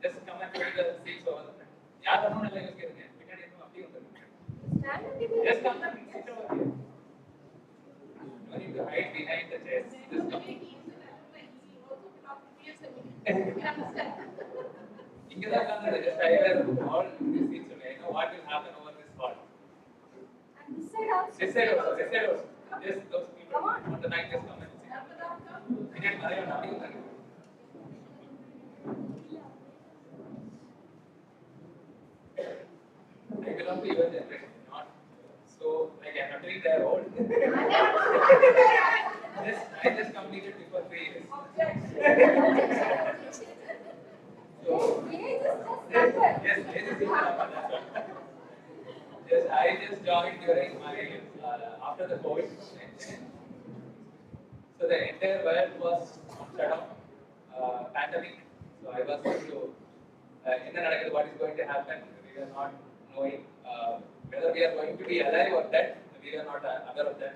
Just come and fill the seats over there. Yeah, I don't know like this. Just come and sit over here. No need to hide behind the chairs. Just come. Just all these seats. I know what will happen over this hall. And this side also. This side also. This side also. Just those people on the back, just come and sit. I belong to your generation, not so like I'm not doing their old. I just completed before 3 years. So yes, yes, I just joined during my after the COVID. So the entire world was on shutdown, pandemic. So I was going to what is going to happen. We were not knowing whether we are going to be alive or dead. We are not aware of that.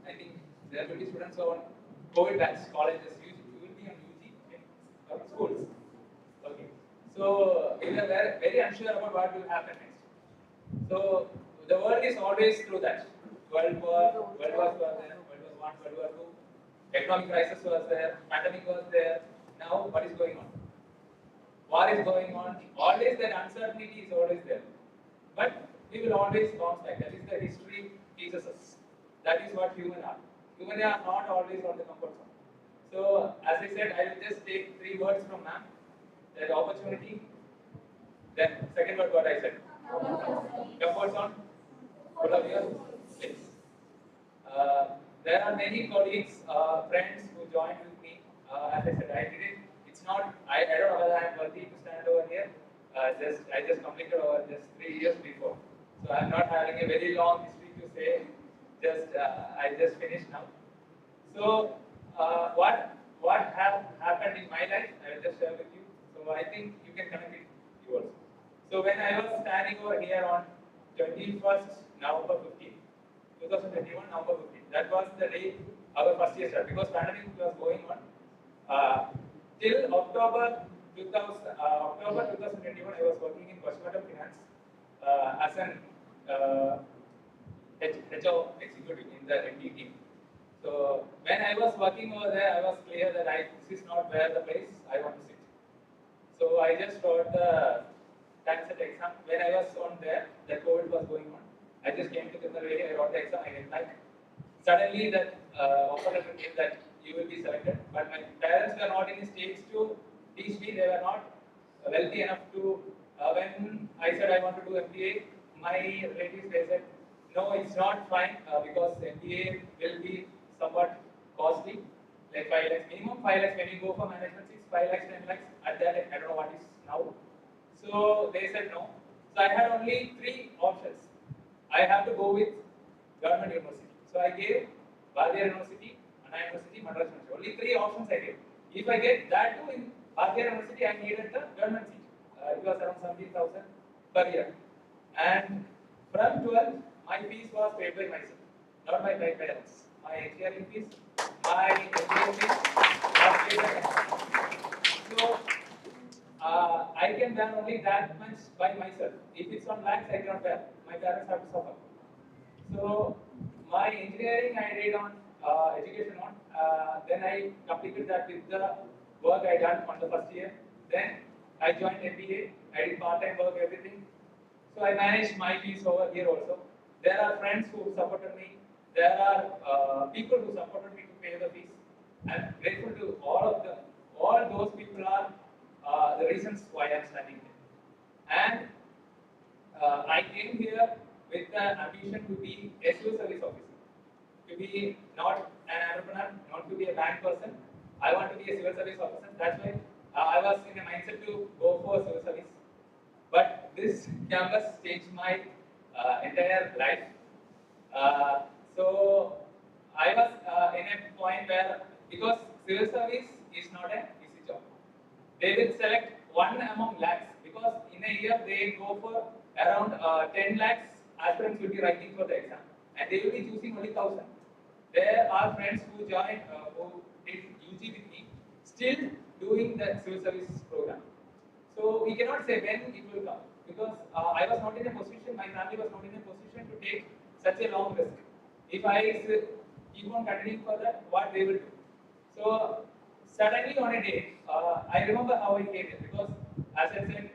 I think there will be students on COVID batch colleges. You will be on UG, okay, schools. Okay. So we were very unsure about what will happen next. So the world is always through that. World War was there, World War I, World War II. Economic crisis was there, pandemic was there. Now what is going on? War is going on. Always that uncertainty is always there. But we will always bounce back. That is the history teaches us. That is what humans are. Humans are not always on the comfort zone. So as I said, I will just take 3 words from ma'am. That opportunity. Then second word what I said. Comfort zone. All of you, please. There are many colleagues, friends who joined with me. As I said, I did it. It's not. I don't know whether I am worthy to stand over here. I just completed over just 3 years before. So I'm not having a very long history to say. I just finished now. So what have happened in my life? I will just share with you. So I think you can connect it you also. So when I was standing over here on 21st November 15, 2021 November 15, that was the day our first year started because pandemic was going on. Till October 2021, I was working in Brochure Finance as an HO executive in the MD team. So when I was working over there, I was clear that this is not where the place I want to sit. So I just wrote the TANCET exam. When I was on there, the COVID was going on. I just came to Tirunelveli, I wrote the exam, I went back. Suddenly that offer letter came that you will be selected. But my parents were not in stage to teach me. They were not wealthy enough to, when I said I want to do MBA, my relatives, they said, no, it's not fine because MBA will be somewhat costly, like 5 lakhs, minimum 5 lakhs. When you go for management, it's 5 lakhs, 10 lakhs. At that, I don't know what is now. So they said no. So I had only 3 options. I have to go with government university. So I gave Bhadia University, Anna University, Madras University. Only 3 options I get. If I get that too in Bharatiya University, I needed the government seat. It was around 17,000 per year. And from 12th, my fees was paid by myself, not by my parents. My engineering fees, my engineering fees was paid by myself. So I can bear only that much by myself. If it's on lakhs, I cannot bear. My parents have to suffer. So my engineering I did on education on. Then I completed that with the work I done on the first year. Then I joined MBA. I did part-time work, everything. So I managed my fees over here also. There are friends who supported me. There are people who supported me to pay the fees. I'm grateful to all of them. All those people are the reasons why I'm standing here. And I came here with the ambition to be a civil service officer, to be not an entrepreneur, not to be a bank person. I want to be a civil service officer. That's why I was in a mindset to go for civil service. But this campus changed my entire life. So I was in a point where, because civil service is not an easy job, they will select one among lakhs, because in a year they go for around 10 lakhs aspirants will be writing for the exam, and they will be choosing only 1,000. There are friends who joined, who did UG with me, still doing the civil service program. So we cannot say when it will come, because I was not in a position, my family was not in a position to take such a long risk. If I keep on continuing for that, what they will do? So suddenly on a day, I remember how I came here, because as I said,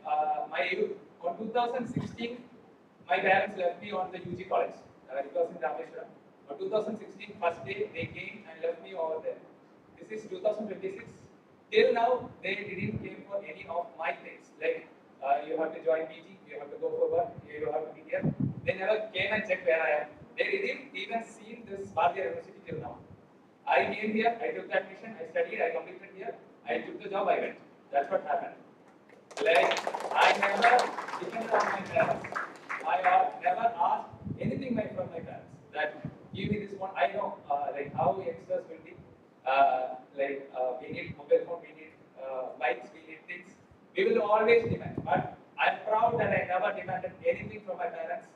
my youth, on 2016, my parents left me on the UG college. It was in Rameshwaram. On 2016, first day, they came and left me over there. This is 2026. Till now, they didn't came for any of my things. Like, you have to join PG, you have to go for work, you have to be here. They never came and checked where I am. They didn't even see this Bharatiya University till now. I came here, I took the admission, I studied, I completed here, I took the job, I went. That's what happened. Like, I never depended on my parents. I never asked anything from my parents that give me this one. I know like how youngsters will be. We need mobile phone, we need bikes, we need things. We will always demand. But I'm proud that I never demanded anything from my parents.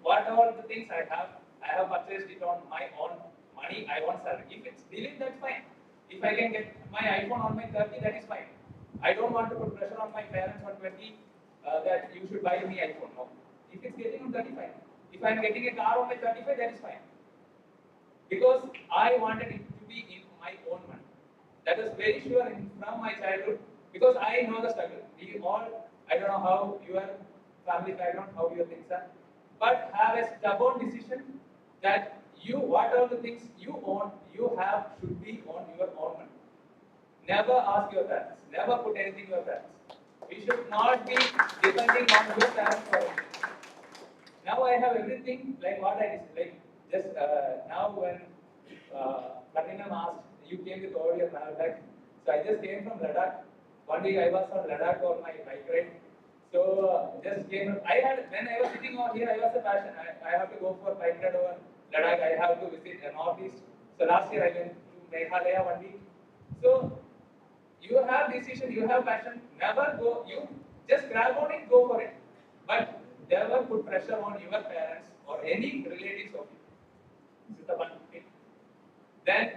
What all the things I have purchased it on my own money, I want salary. If it's delayed, that's fine. If I can get my iPhone on my 30, that is fine. I don't want to put pressure on my parents on 20 that you should buy me iPhone. No. If it's getting on 35, if I'm getting a car on my 35, that is fine. Because I wanted it to be in my own money. That is very sure from my childhood, because I know the struggle. We all, I don't know how your family background, how your things are, but have a stubborn decision that what are the things you own, you have should be on your own money. Never ask your parents. Never put anything in your parents. We should not be depending on your parents for anything. Now I have everything like what I did. Like just now when Platinum asked, you came with all your travel bags. So I just came from Ladakh. One week I was on Ladakh on my bike ride. So just came. When I was sitting on here, I was a passion. I have to go for bike ride over Ladakh. I have to visit the Northeast. So last year I went to Meghalaya 1 week. So you have decision, you have passion. Never go. You just grab on it, go for it. But never put pressure on your parents or any relatives of you. This is the one thing. Then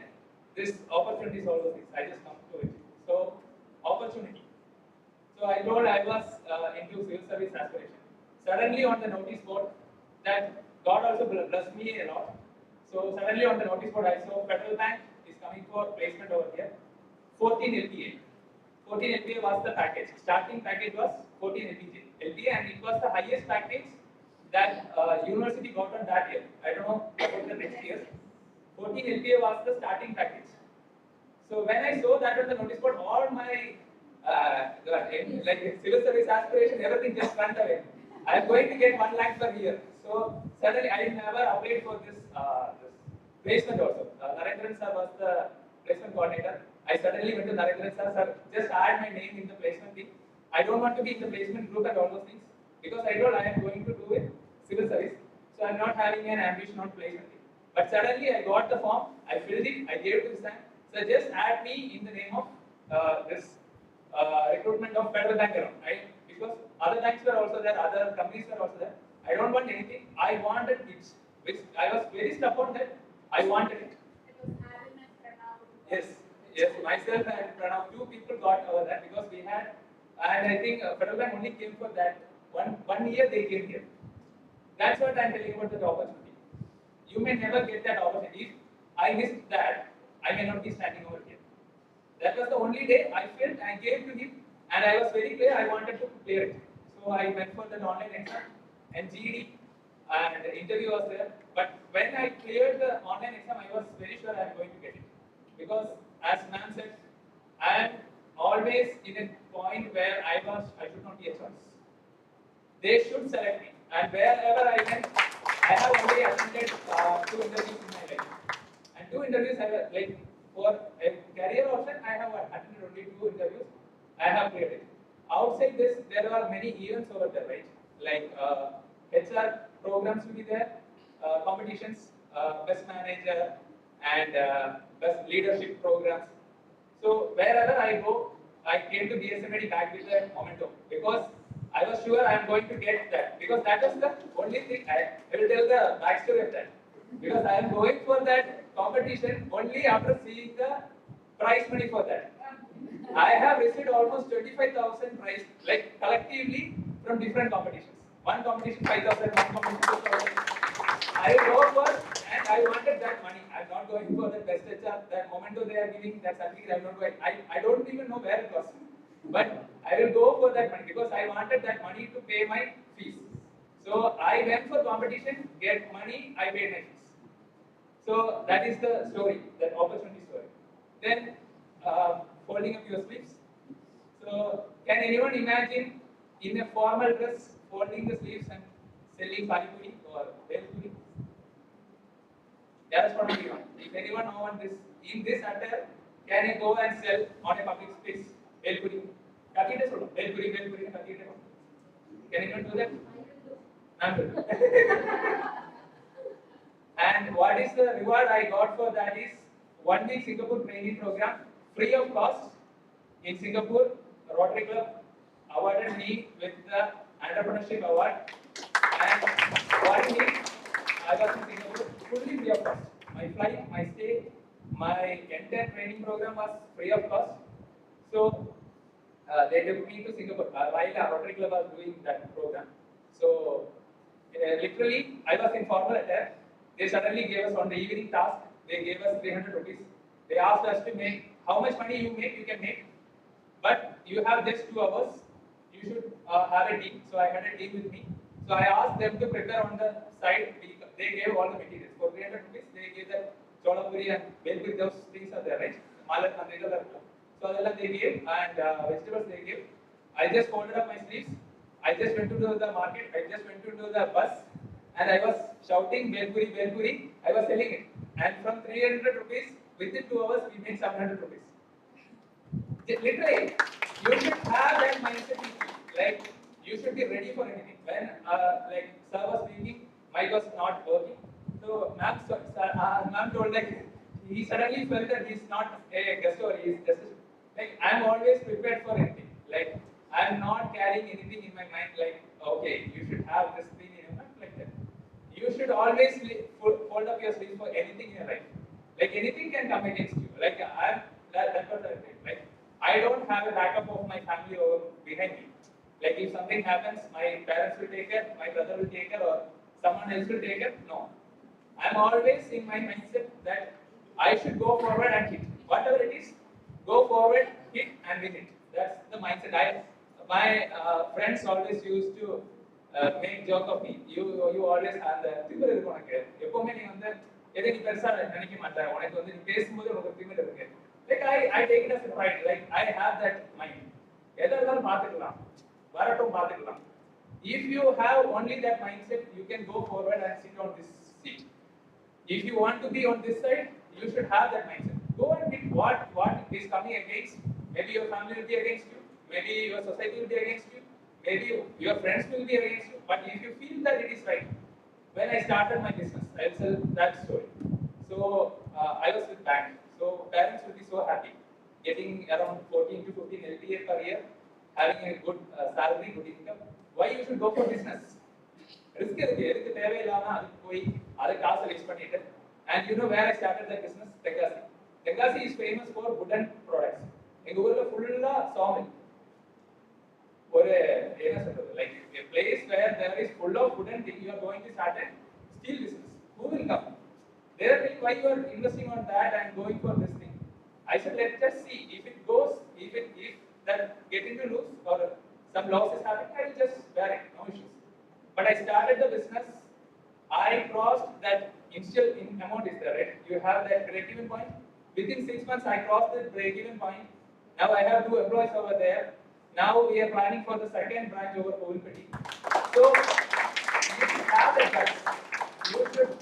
this opportunities, all those things. I just come to it. So opportunity. So I told I was into civil service aspiration. Suddenly on the notice board, that God also blessed me a lot. So suddenly on the notice board, I saw Federal Bank is coming for placement over here. 14 LPA. 14 LPA was the package. Starting package was 14 LPA, and it was the highest package that university got on that year. I don't know about the next year. 14 LPA was the starting package. So when I saw that on the notice board, all my like civil service aspiration, everything just went away. I am going to get 1 lakh per year. So suddenly I never applied for this placement also. Narendran sir was the placement coordinator. I suddenly went to Narendran sir, just add my name in the placement thing. I don't want to be in the placement group and all those things, because I told I am going to do it civil service. So I am not having an ambition on placement thing. But suddenly I got the form, I filled it, I gave it to Sam. So just add me in the name of this recruitment of Federal Bank around, right? Because other banks were also there, other companies were also there. I don't want anything. I wanted it, which I was very stubborn that I wanted it. Yes, yes, myself and Pranav, two people got over that because we had, and I think Federal Bank only came for that one year they came here. That's what I'm telling about the opportunity. You may never get that opportunity. If I missed that, I may not be standing over here. That was the only day I felt I gave to him, and I was very clear I wanted to clear it. So I went for that online exam and GED, and the interview was there. But when I cleared the online exam, I was very sure I am going to get it. Because as ma'am said, I am always in a point where I should not be a choice. They should select me. And wherever I went, I have already attended 2 interviews in my life. And 2 interviews I have, like, for a career option, I have attended only 2 interviews. I have cleared it. Outside this, there are many events over there, right? Like HR programs will be there, competitions, best manager, and best leadership programs. So wherever I go, I came to BSMED back with that momentum because I was sure I am going to get that because that is the only thing I will tell the backstory of that because I am going for that competition only after seeing the prize money for that. I have received almost 25,000 prize like collectively from different competitions. One competition 5,000, one competition 2,000. I will go for and I wanted that money. I'm not going for the best HR. That momento they are giving that certificate, I'm not going. I don't even know where it was. But I will go for that money because I wanted that money to pay my fees. So I went for competition, get money, I paid my fees. So that is the story, that opportunity story. Then folding up your sleeves. So can anyone imagine in a formal dress folding the sleeves and selling pani puri or bel puri? That is what we want. If anyone wants this in this attire, can you go and sell on a public space? Bel puri. Kakite solo. Bel puri, kakite. Can anyone do that? And what is the reward I got for that is 1 week Singapore training program, free of cost in Singapore. Rotary Club awarded me with the entrepreneurship award, and 1 week I was in Singapore fully free of cost. My flight, my stay, my entire training program was free of cost. So they took me to Singapore while Rotary Club was doing that program. So literally, I was in formal attire. They suddenly gave us on the evening task. They gave us 300 rupees. They asked us to make how much money you make, you can make, but you have just 2 hours. You should have a team. So I had a team with me. So I asked them to prepare on the side. They gave all the materials for 300 rupees. They gave that cholapuri and belpuri. Those things are there, right? Malak and so they gave and vegetables they gave. I just folded up my sleeves. I just went to the market. I just went to the bus. And I was shouting belpuri, belpuri. I was selling it. And from 300 rupees, within 2 hours, we made 700 rupees. Literally, you should have that mindset. Like, you should be ready for anything. When, like, sir was speaking, mic was not working. So, ma'am told, like, he suddenly felt that he's not a guest or he's just, like, I'm always prepared for anything. Like, I'm not carrying anything in my mind, like, okay, you should have this thing in your mind, like that. You should always fold up your sleeves for anything in your life. Like anything can come against you. Like that's what I think. Like I don't have a backup of my family over behind me. Like if something happens, my parents will take care, my brother will take care, or someone else will take care. No, I'm always in my mindset that I should go forward and hit. Whatever it is, go forward, hit, and win it. That's the mindset. My friends always used to make joke of me. You always have the திமிரு இருக்கு உனக்கு எப்பவுமே நீ வந்து எதை நீ பெருசா நினைக்க மாட்ட உனக்கு வந்து நீ பேசும்போது உனக்கு திமிரு இருக்கு like I take it as a pride like I have that mind எதை இருந்தாலும் பார்த்துக்கலாம் வரட்டும் பார்த்துக்கலாம் if you have only that mindset you can go forward and sit on this seat if you want to be on this side you should have that mindset go and hit what is coming against maybe your family will be against you maybe your society will be against you maybe your friends will be against you, but if you feel that it is right, when I started my business, I'll tell that story. So I was with bank. So parents will be so happy, getting around 14 to 15 LPA per year, having a good salary, good income. Why you should go for business? Risk எதுக்கு தேவையில்லாம அதுக்கு போய் அதை காசை waste பண்ணிட்டு. And you know where I started that business? Tenkasi. Tenkasi is famous for wooden products. எங்க ஊர்ல ஃபுல்லா sawmill. ஒரு என்ன சொல்றது, like a place where there is full of wooden thing, you are going to start a steel business. Who will come? They are saying, why you are investing on that and going for this thing? I said, let's just see if it goes, if that getting to lose or some loss is happening, I will just bear it, no issues. But I started the business. I crossed that initial amount is there, right? You have that break-even point. Within 6 months, I crossed the break-even point. Now I have 2 employees over there. Now we are planning for the second branch over Kovilpatti. So you have the guts. You should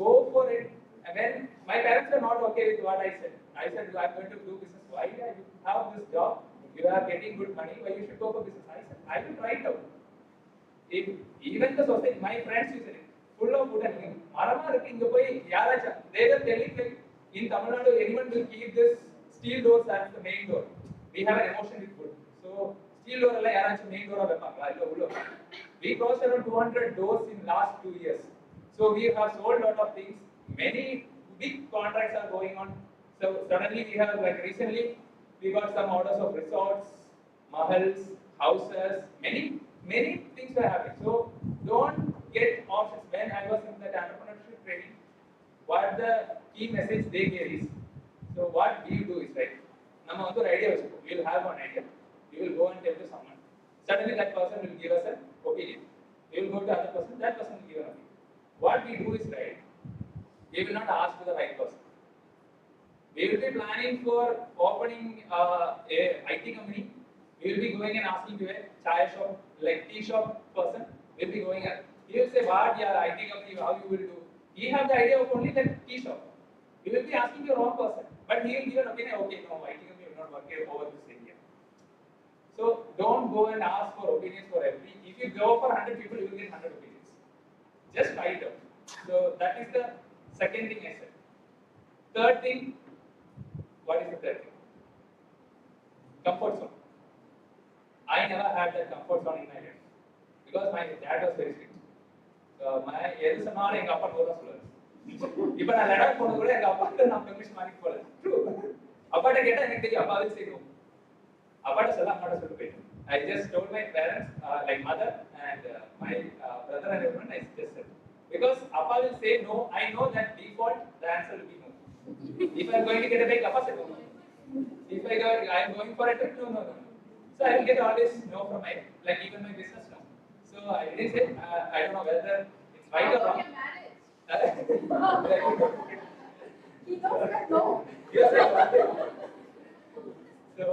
go for it. And then my parents are not okay with what I said. I said, I'm going to do business. Why do you have this job? You are getting good money. Why you should go for business? I said, I will try it out. If even the society, my friends use it, full of wooden. Marama irukku inga poi yaaracha. They were telling like in Tamil Nadu, anyone will keep this steel doors as the main door. We have an emotion with wood. So steel door alla yaaracha main door veppanga illa ulla. We crossed around 200 doors in last 2 years. So we have sold lot of things. Many big contracts are going on. So suddenly we have, like recently we got some orders of resorts, mahals, houses, many things were happening. So don't get options. When I was in that entrepreneurship training, what the key message they gave is, so what we do is, right, நம்ம வந்து ஒரு idea வச்சுப்போம். We will have one idea. We will go and tell to someone. Suddenly that person will give us an opinion. We will go to other person, that person will give an opinion. What we do is, right, we will not ask to the right person. We will be planning for opening a IT company. We will be going and asking to a chai shop, like tea shop person. We will be going and he will say, what your IT company, how you will do? He have the idea of only that tea shop. We will be asking the wrong person. But he will give an opinion, okay, no, IT company will not work here over this area. So don't go and ask for opinions for every. If you go for 100 people, you will get 100 opinions. Just try it out. So that is the second thing I said. Third thing, what is the third thing? Comfort zone. I never had that comfort zone in my life because my dad was very strict. So my எது சொன்னாலும் எங்க அப்பா no தான் சொல்லுவாரு. இப்போ நான் லடாக் போனது கூட எங்க அப்பாட்ட நான் பெர்மிஷன் வாங்கி போல. ட்ரூ. அப்பாட்ட கேட்டா எனக்கு தெரியும் அப்பா will say no. அப்பாட்ட சொல்ல அம்மாட்ட சொல்லிட்டு போயிட்டேன். I just told my parents, like mother and my brother and everyone, I just said. Because Appa will say no, I know that default the answer will be no. If I am going to get a bike, Appa said no. If I am going for a trip, no. So I will get always no from my, like even my business no. So I didn't say, I don't know whether it's right or wrong. He knows that no. Yes, so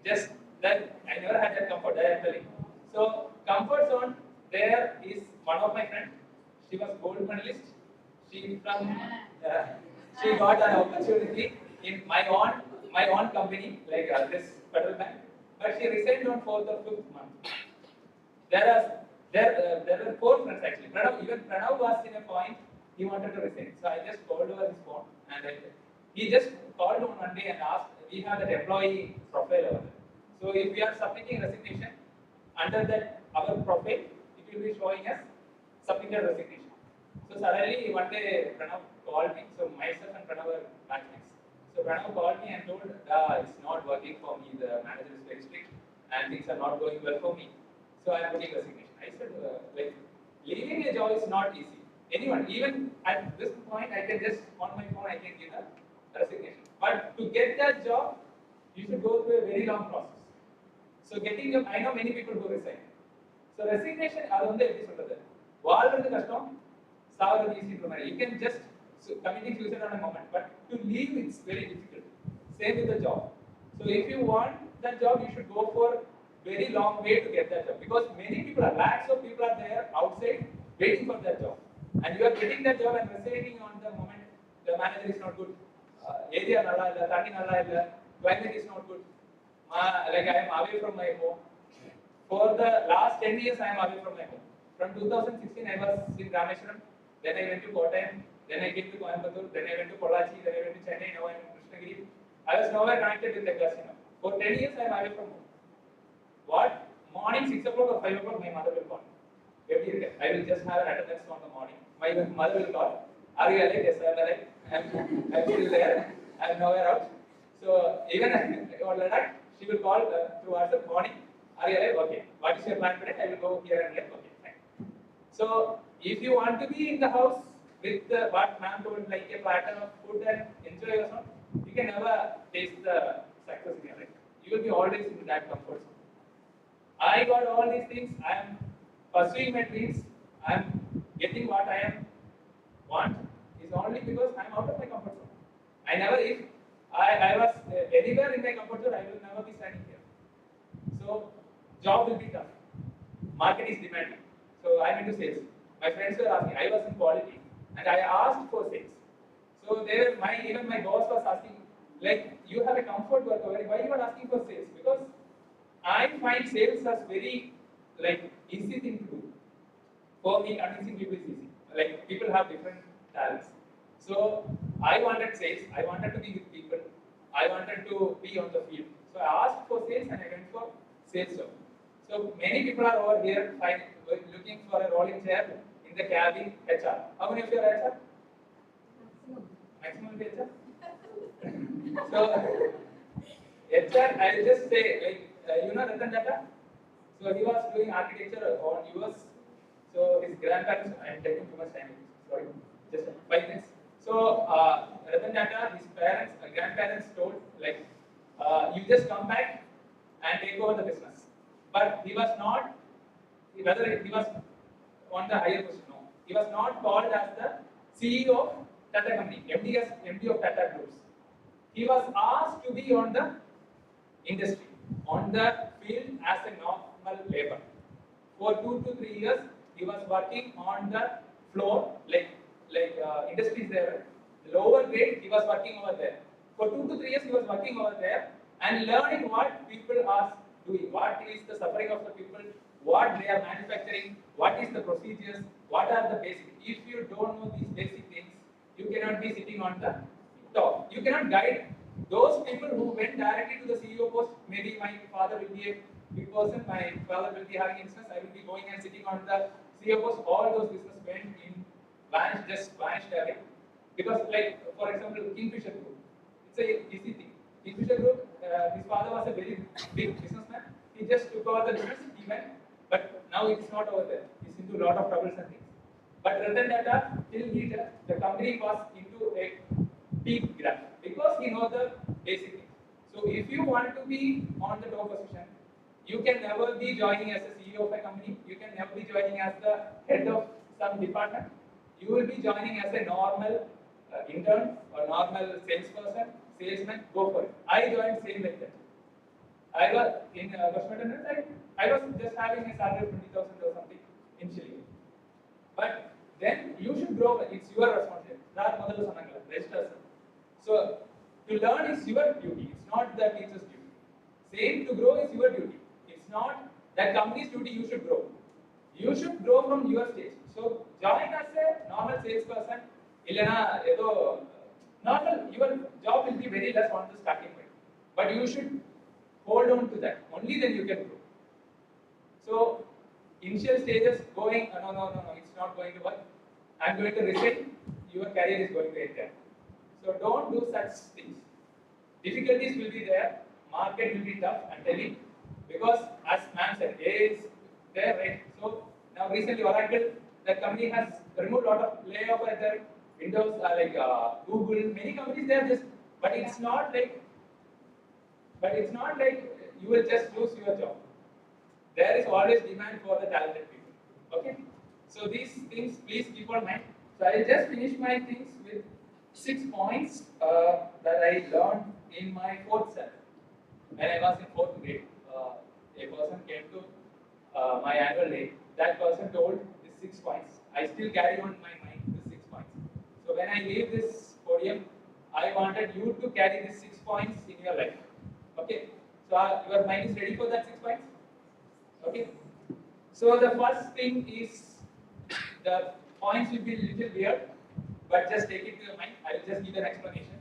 just that I never had that comfort. I am telling. So comfort zone. There is one of my friends. She was gold medalist. She got an opportunity in my own company, like this federal bank. But she resigned on 4th or 5th month. There were 4 friends actually. Pranav was in a point he wanted to resign. So I just called over his phone and he just called on one day and asked. We have that employee profile over there. So if we are submitting resignation under that our profile, it will be showing us submitted resignation. So suddenly one day Pranav called me. So myself and Pranav were batchmates. So Pranav called me and told, it's not working for me. The manager is very strict and things are not going well for me. So I am putting resignation. I said, like leaving a job is not easy. Anyone, even at this point, I can just on my phone I can give a resignation. But to get that job, you should go through a very long process. So getting a, I know many people who resign. So resignation, அது வந்து எப்படி சொல்றது? வாழ்றது கஷ்டம், சாவறது easy சொல்றாங்க. You can just committing suicide on a moment, but to leave it's very difficult. Same with the job. So if you want that job, you should go for very long way to get that job because many people are lakhs of people are there outside waiting for that job, and you are getting that job and resigning on the moment. The manager is not good. Area nalla illa, tani nalla illa, climate is not good. Like I am away from my home. For the last 10 years, I am away from my home. From 2016, I was in Rameshwaram. then I went to Kottayam, then I came to Coimbatore, then I went to Pollachi, then I went to Chennai, now I am in Krishnagiri. I was nowhere connected with the casino. For 10 years I am away from home. What? Morning 6 o'clock or 5 o'clock my mother will call. Every day. I will just have an attendance on the morning. My mother will call. Are you alive? Yes, I am alive. I'm still there. I am nowhere out. So even on Ladakh, she will call through WhatsApp morning. Are you alive? Okay. What is your plan today? I will go here and there. Okay, fine. So if you want to be in the house with what ma'am told, like a platter of food and enjoy yourself, you can never taste the success in your life. You will be always in that comfort zone. I got all these things. I am pursuing my dreams. I am getting what I am want is only because I am out of my comfort zone. I never, if I was anywhere in my comfort zone, I will never be standing here. So job will be tough. Market is demanding. So I am into sales. My friends were asking. I was in quality, and I asked for sales. So there, even my boss was asking, like, you have a comfort work already. Why you are asking for sales? Because I find sales as very easy thing to do. For me, convincing people is easy. Like people have different talents. So I wanted sales. I wanted to be with people. I wanted to be on the field. So I asked for sales and I went for sales job. So many people are over here looking for a rolling chair in the cabin HR. How many of you are HR? Maximum HR? So HR, I will just say, you know Ratan Tata? So he was doing architecture on US. So his grandparents, I am taking too much time. Sorry, just 5 minutes. So Ratan Tata, his grandparents told you just come back and take over the business. But he was not, whether he was on the higher position, no. He was not called as the CEO of Tata company, MD of Tata Groups. He was asked to be on the industry, on the field as a normal labor. For 2 to 3 years, he was working on the floor, industries there. Lower grade, he was working over there. For 2 to 3 years, he was working over there and learning what people are doing, what is the suffering of the people, what they are manufacturing, what is the procedures, what are the basics. If you don't know these basic things, you cannot be sitting on the top. You cannot guide those people who went directly to the CEO post. Maybe my father will be a big person, my father will be having a business, I will be going and sitting on the CEO post. All those business went in, vanished away. Because for example, Kingfisher Group, it's a easy thing. Kingfisher Group, his father was a very big businessman. He just took over the business, he went, but now it's not over there. He's into a lot of troubles and things. But Ratan Tata, till the company was into a peak graph because he knows the basic things. So if you want to be on the top position, you can never be joining as a CEO of a company. You can never be joining as the head of some department. You will be joining as a normal intern or normal salesman. Go for it. I joined same like that. I was in cosmetics. I was just having a salary of 20,000 or something initially. But then you should grow. It's your responsibility. So to learn is your duty. It's not the teacher's duty. Same to grow is your duty. It's not that company's duty. You should grow. You should grow from your stage. So join as a normal salesperson. Normal, your job will be very less on the starting point. But you should hold on to that. Only then you can grow. So initial stages going, no, it's not going to work. I'm going to resign. Your career is going to end there. So don't do such things. Difficulties will be there. Market will be tough, I'm telling. Because as ma'am said, A is there, right? So now recently Oracle, the company has removed a lot of layoff at their Windows, Google, many companies they are just, but it's not like you will just lose your job. There is always demand for the talented people. Okay? So these things please keep on mind. So I will just finish my things with 6 points that I learned in my 4th sem. When I was in 4th grade, a person came to my annual day. That person told these 6 points. I still carry on my mind these 6 points. So when I leave this podium, I wanted you to carry these 6 points in your life. Okay? So your mind is ready for that 6 points? Okay? So the first thing is the points will be a little weird, but just take it to your mind. I will just give an explanation.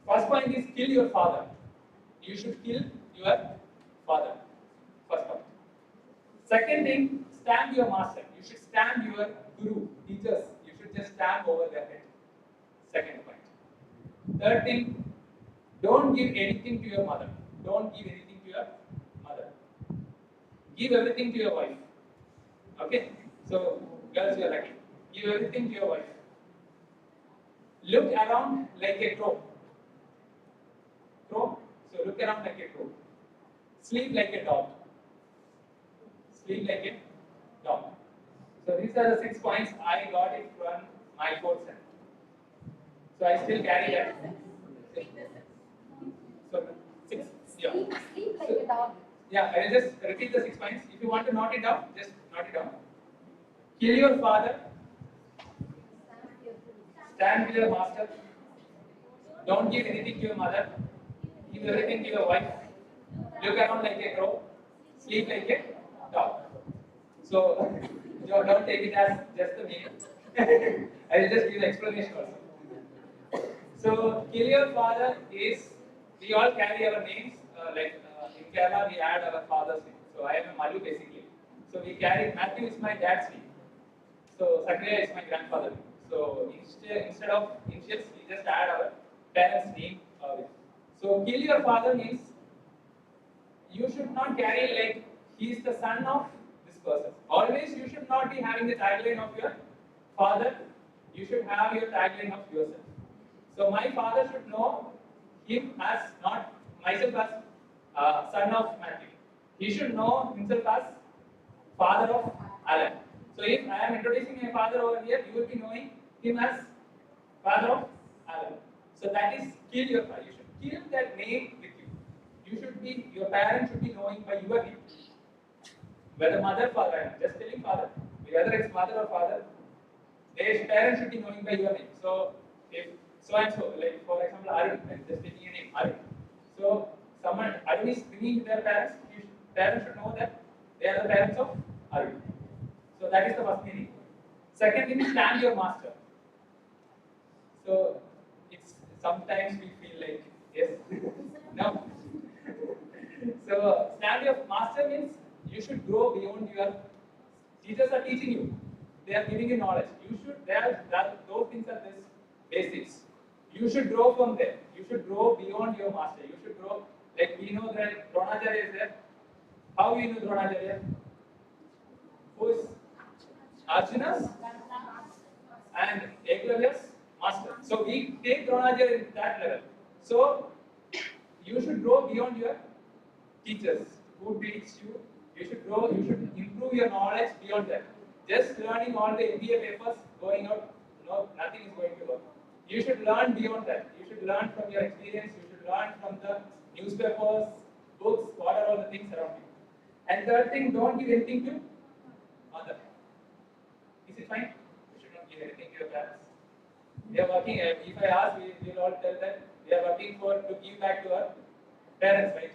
First point is kill your father. You should kill your father. First point. Second thing, stamp your master. You should stamp your guru, teachers. You should just stamp over their head. Second point. Third thing, don't give anything to your mother. Don't give anything to your mother. Give everything to your wife. Okay? So, girls, you are lucky. Give everything to your wife. Look around like a crow. Crow? So, look around like a crow. Sleep like a dog. Sleep like a dog. So, these are the 6 points I got it from my fourth set. So, I still carry that. So, 6. Yeah. Sleep like a dog. Yeah, I will just repeat the 6 points. If you want to note it down, just note it down. Kill your father. Stand with your master. Don't give anything to your mother. Give everything to your wife. Look around like a crow. Sleep like a dog. So, don't take it as just the meaning. I will just give the explanation also. So, kill your father is, we all carry our names. In Kerala, we add our father's name. So, I am a Malu basically. So, we carry, Matthew is my dad's name. So, Sakriya is my grandfather. So, instead of initials, we just add our parents' name. So, kill your father means you should not carry like he is the son of this person. Always, you should not be having the tagline of your father. You should have your tagline of yourself. So, my father should know him as not myself as son of Matthew. He should know himself as father of Alan. So if I am introducing my father over here, you will be knowing him as father of Alan. So that is kill your father. You should kill that name with you. You should be, your parents should be knowing by your name. Whether mother, father, I am just telling father, whether it's mother or father, their parents should be knowing by your name. So if so and so, like for example, Arun, I'm just taking a name, Arun. So someone, Arun is bringing their parents, parents should know that they are the parents of Arun. So that is the first meaning. Second thing is stand your master. So it's sometimes we feel like yes, no. So stand your master means you should grow beyond your teachers are teaching you. They are giving you knowledge. You should those things are this basics. You should grow from there. You should grow beyond your master. You should grow like we know that Dronacharya is there. How we know Dronacharya? Who is Arjuna's and Eklavya's master. So we take Dronacharya in that level. So you should grow beyond your teachers who teach you. You should grow. You should improve your knowledge beyond that. Just learning all the MBA papers, going out, no, nothing is going to work. You should learn beyond that. You should learn from your experience. You should learn from the newspapers, books, what are all the things around you. And third thing, don't give anything to mother. Is it fine? You should not give anything to your parents. We are working, if I ask, we will all tell that we are working to give back to our parents, right?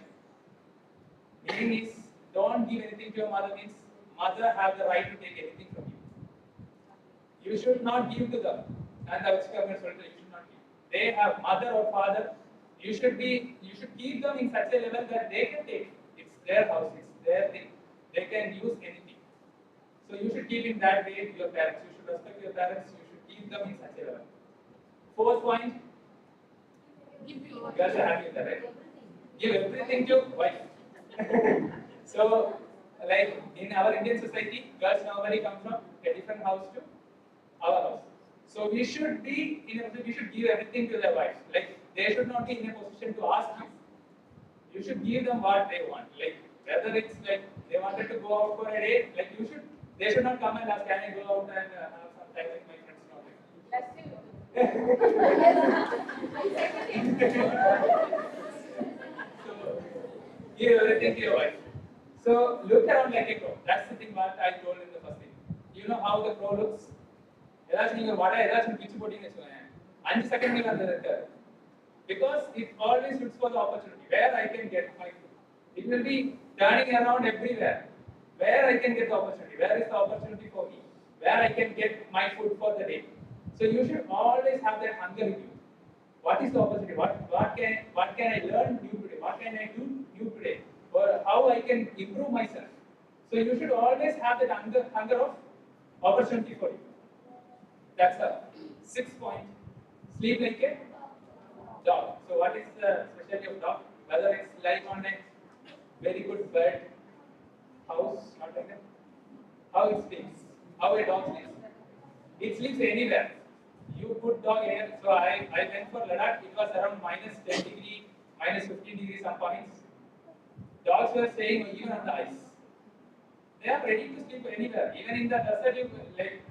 Meaning is, don't give anything to your mother means mother have the right to take anything from you. You should not give to them. And the government you should not give. They have mother or father. You should keep them in such a level that they can take. It's their house, it's their thing. They can use anything. So you should keep in that way your parents. You should respect your parents. You should keep them in such a level. Fourth point. Girls are happy with that, right? Give everything to wife. So, like in our Indian society, girls normally come from a different house to our house. So we should be we should give everything to their wives. Like they should not be in a position to ask you. You should give them what they want. Like whether it's like they wanted to go out for a day, like they should not come and ask, can I go out and have some time with my friends? Not like that. So give everything to your wife. So look around like a crow. That's the thing what I told in the first thing. You know how the crow looks? Because it always looks for the opportunity where I can get my food. It will be turning around everywhere. Where I can get the opportunity? Where is the opportunity for me? where I can get my food for the day. So you should always have that hunger in you. What is the opportunity? What can I learn new today? What can I do new today? Or how I can improve myself? So you should always have that hunger of opportunity for you. That's the 6th point. Sleep like a dog. So what is the specialty of dog? Whether it's like on a very good bed, house, not like that. How it sleeps, how a dog sleeps. It sleeps anywhere. You put dog here. So I went for Ladakh. It was around minus 10 degree, minus 15 degrees some points. Dogs were staying even on the ice. They are ready to sleep anywhere. Even in the desert, like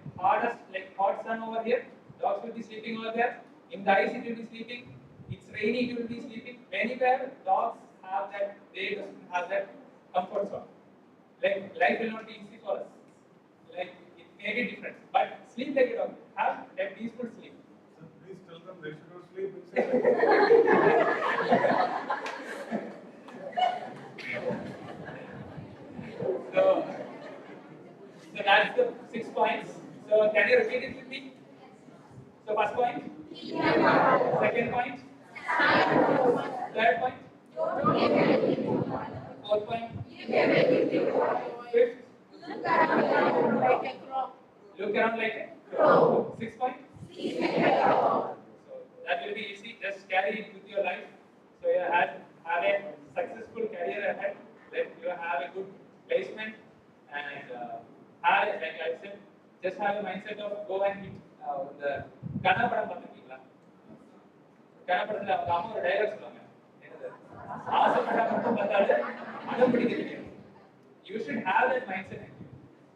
hot sun over here, dogs will be sleeping over there. In the ice, it will be sleeping. It's rainy, it will be sleeping. Anywhere, dogs have that. They don't have that comfort zone. Like life will not be easy for us. Like it may be different, but sleep like a dog. Have a peaceful sleep. So please tell them they should not sleep inside. So that's the 6 points. So can you repeat it with me? So first point, second point, third point, fourth point, fifth, look around like a crow. 6 point. So that will be easy. Just carry it with your life. So you have a successful career ahead. Let you have a good placement and have, like I said, just have a mindset of go and hit the கனபடம் பார்த்துருக்கீங்களா? கனபடத்தில் அவங்க அம்மா ஒரு dialogue சொல்லுவாங்க. என்னது? ஆசைப்பட்டா மட்டும் பார்த்தாலே அடம் பிடிக்கிறது. You should have that mindset.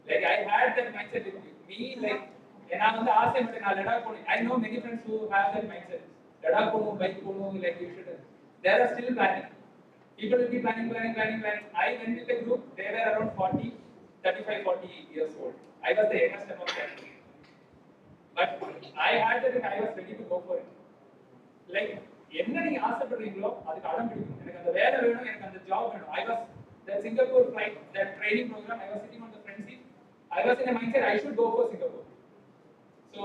Like I had that mindset with you. Me, like, நான் வந்து ஆசைப்பட்டேன் நான் லடாக் போகணும். I know many friends who have that mindset. Ladakh போகணும், பைக் போகணும், like you should. They are still planning. People will be planning. I went with a group. They were around 35-40 years old. I was the youngest among them. But I had that and I was ready to go for it. Like, என்ன நீங்க ஆசைப்படுறீங்களோ அதுக்கு அடம் பிடிக்கும். எனக்கு அந்த வேலை வேணும், எனக்கு அந்த ஜாப் வேணும். I was that Singapore flight, that training program. I was sitting on the front seat. I was in a mindset I should go for Singapore. So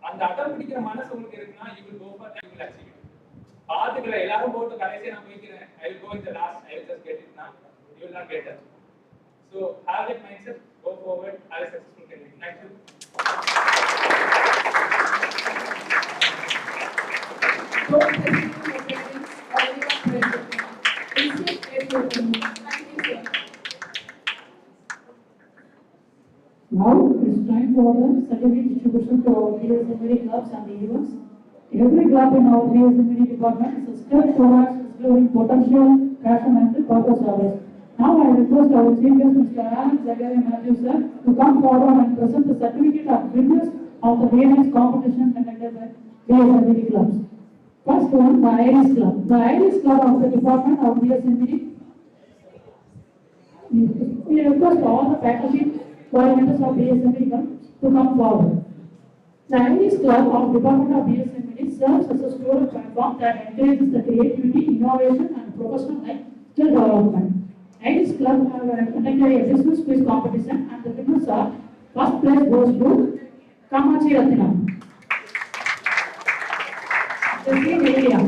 அந்த அடம் பிடிக்கிற மனசு உங்களுக்கு இருக்குன்னா you will go for that, you will achieve it. பாத்துக்கல எல்லாரும் போட்டு கடைசியா நான் போய்க்கிறேன். I will go in the last. I will just get it now. You will not get that. So have that mindset. Go forward. Have a successful career. Thank you. Don't hesitate to your parents or your friends. Instead, get your opinion. Thank you, sir. Now it's time for the certificate distribution to our BSMED clubs and the events. Every club in our BSMED department is a step towards exploring potential, passion and purpose service. Now I request our chief guest, Mr. Alan Zagaria Matthew sir, to come forward and present the certificate of winners of the BMA competition conducted by BSMED clubs. First one, the Iris Club. The Iris Club of the department of BSMED. We request all the faculty coordinators of BSMED clubs to come forward. The Iris Club of Department of BSMED serves as a student platform that encourages the creativity, innovation, and professional and skill development. Iris Club have conducted a business quiz competition, and the winners are: first place goes to Kamachi Rathinam, Christine Area.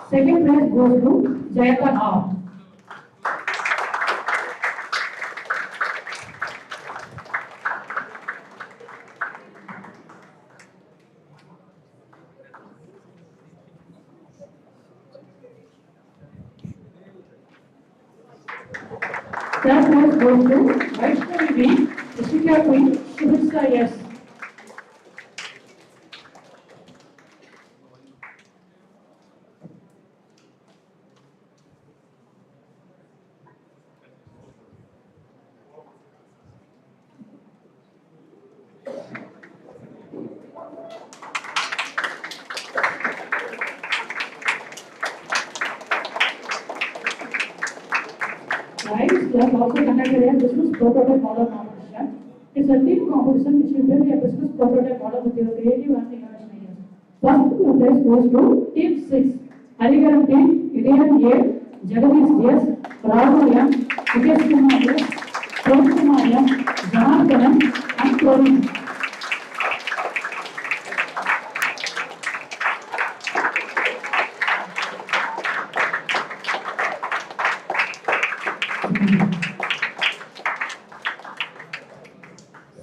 Second place goes to Jayata R. Third place goes to Vaishnavi B, Ishika Queen, Shubhitsa S. Iris Club also conducted a business prototype model competition. It's a team competition which will build a business prototype model with your creative and innovation ideas. First place goes to Team 6, Harigaram Team, Idian A, Jagadish S, Rahul M, Vikesh Kumar S, Pram Kumar Susan and Florence.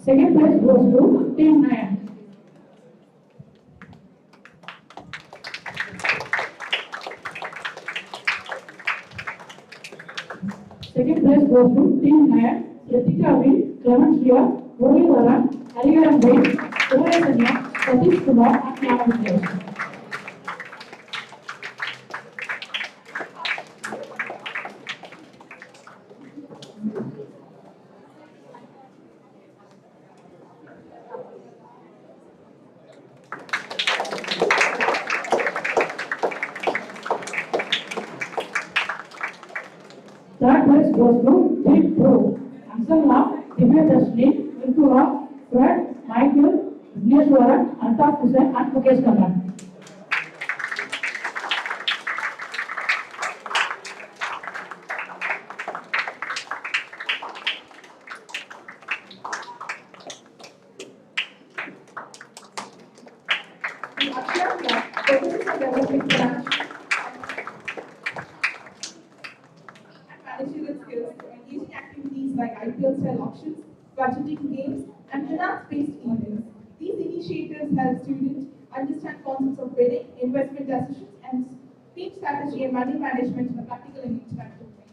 Second place goes to Team Naya. Second place goes to Team Naya, Ritika V, Clement Shriya, Murli Varan, Hariharan Bhai, Surya Sanya, Satish Kumar, and Nyama Vijay. Third place goes to Team Pro, Anselma, Divya Darshini, Vintura, Fred, Michael, Vigneshwaran, Altaf Hussain, and Mukesh Kannan. Focuses on developing financial and managerial skills through engaging activities like IPL-style auctions, budgeting games, and finance-based events. These initiatives help students understand concepts of bidding, investment decisions, and team strategy and money management in a practical and interactive way.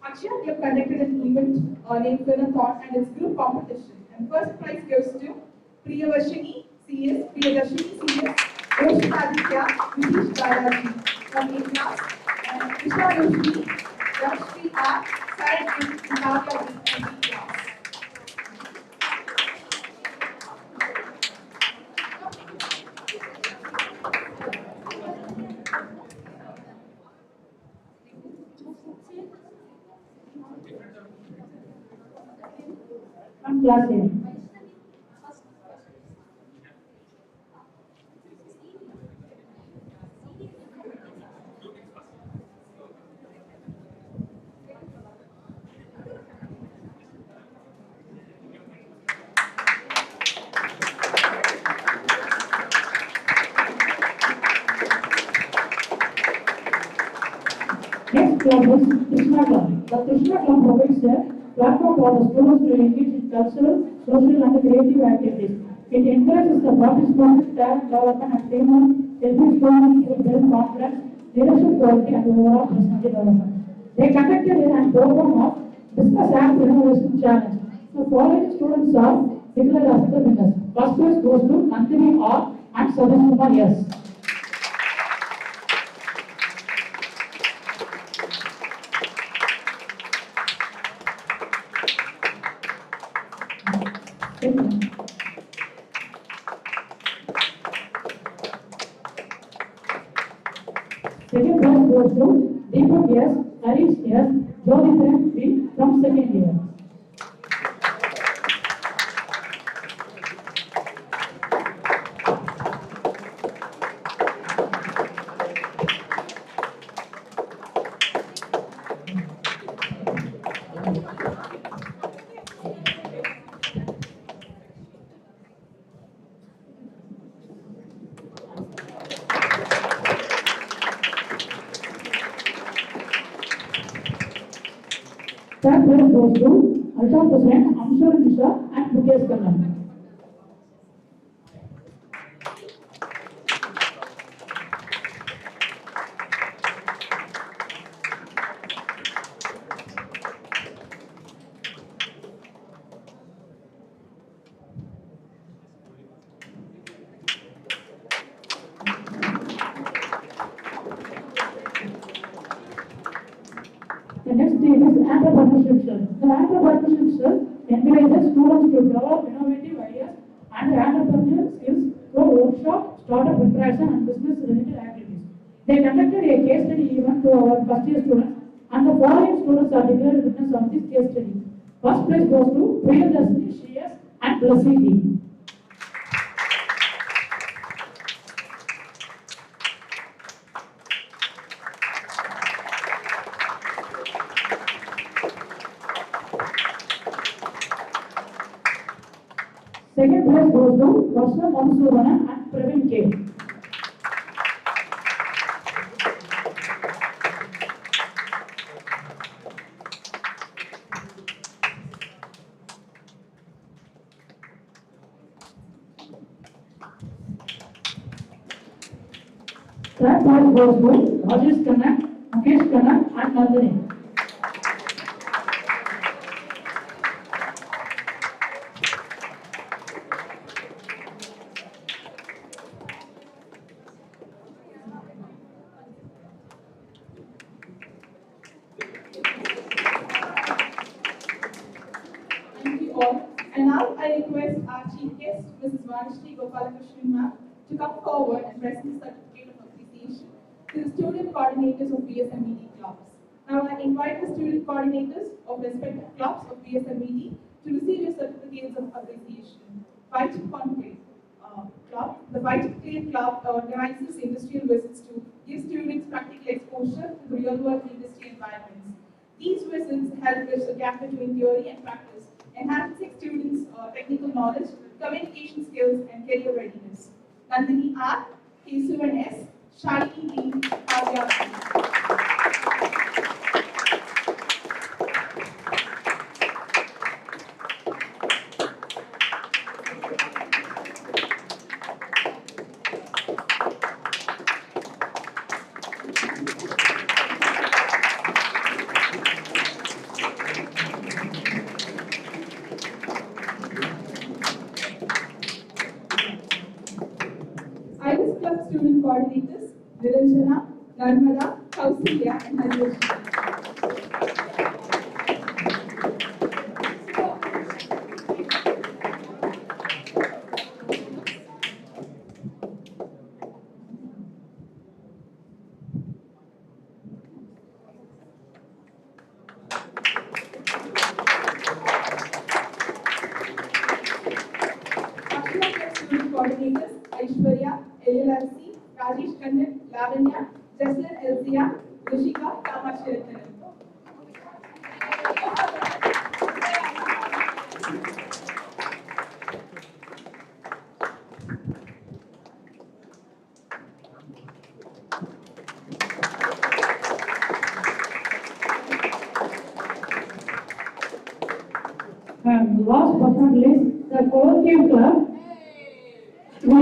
Akshay, we have conducted an event named Thought and its group competition. And first prize goes to Priyavarshini CS, Priyadarshini CS, Roshan Aditya, Vitish Balaji from 8th class, and Krishna Roshni, Lakshmi R, Sarah and Navya from 8th class. From class A. Next club is Krishna Club. The Krishna Club provides a platform for the students to engage in cultural, social, and creative activities. It encourages the participants, talent development, and teamwork, helping students to build confidence, leadership quality, and overall personality development. They conducted a program of Business App Innovation Challenge. The following students are declared as the winners. First place goes to Nandini R and Sadish Kumar S. Second prize goes to Deepak S, Harish S, Jyoti B from second year. Third place goes to Altaf Hussain, Amshur Nisha, and Mukesh Kannan. The next team is Entrepreneurship Cell. The Entrepreneurship Cell encourages students to develop innovative ideas and entrepreneurial skills through workshop, startup interaction, and business-related activities. They conducted a case study event to our first-year students, and the following students are declared winners of this case study. First place goes to Priyadarshini, Shreyas, and Blasi D. Second place goes to Varsha Madhusudana and Praveen K. Third prize goes to Rajesh Khanna, Mukesh Khanna and Nandini. Thank you all. And now I request our chief guest, Mrs. Vanishri Gopalakrishnan ma'am, to come forward and present the certificate of appreciation to the student coordinators of BSMED clubs. Now I invite the student coordinators of respective clubs of BSMED to receive your certificates of appreciation. Vital Conclave Club. The Vital Conclave Club organizes industrial visits to give students practical exposure to the real-world industry environments. These visits help bridge the gap between theory and practice, enhancing students' technical knowledge, communication skills, and career readiness. Nandini R, Kesavan S, Shalini D, Kavya B. Iris Club student coordinators, Niranjana, Narmada, Kausalya, and Harish. Ashura Club student coordinators, Aishwarya, LLRC, Rajesh Kannan, Lavanya, Jaslin Elzia, Rishika, Kamashirathan. And last but not least, the Colloquium Club. The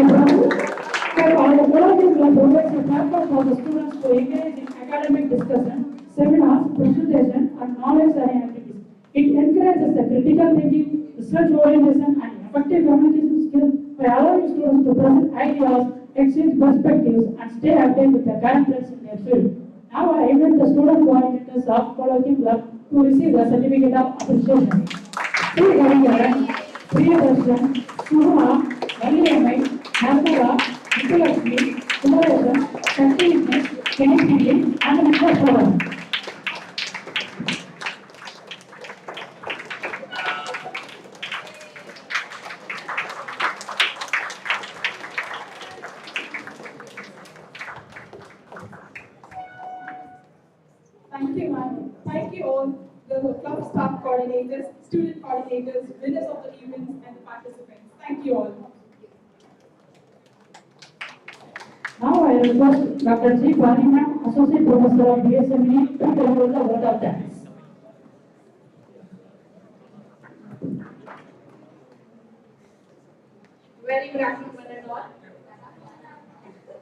Colloquium Club provides a platform for the students to engage in academic discussion, seminars, presentation, and knowledge-sharing activities. It encourages the critical thinking, research orientation, and effective communication skills by allowing students to present ideas, exchange perspectives, and stay updated with the current trends in their field. Now I invite the student coordinators of Colloquium Club to receive the certificate of appreciation. Sri Garingaran, Priyadarshan, Shubha, Valiyamai, Narmada, Nikulakshmi, Kumaresan, Shakti Witness, Kenny and Mr. Forum. Thank you, ma'am. Thank you all, the club staff coordinators, student coordinators, winners of the events, and the participants. Thank you all. Now I request Dr. G. Paniman, Associate Professor of BSME, to deliver the word of thanks. Very good afternoon, one and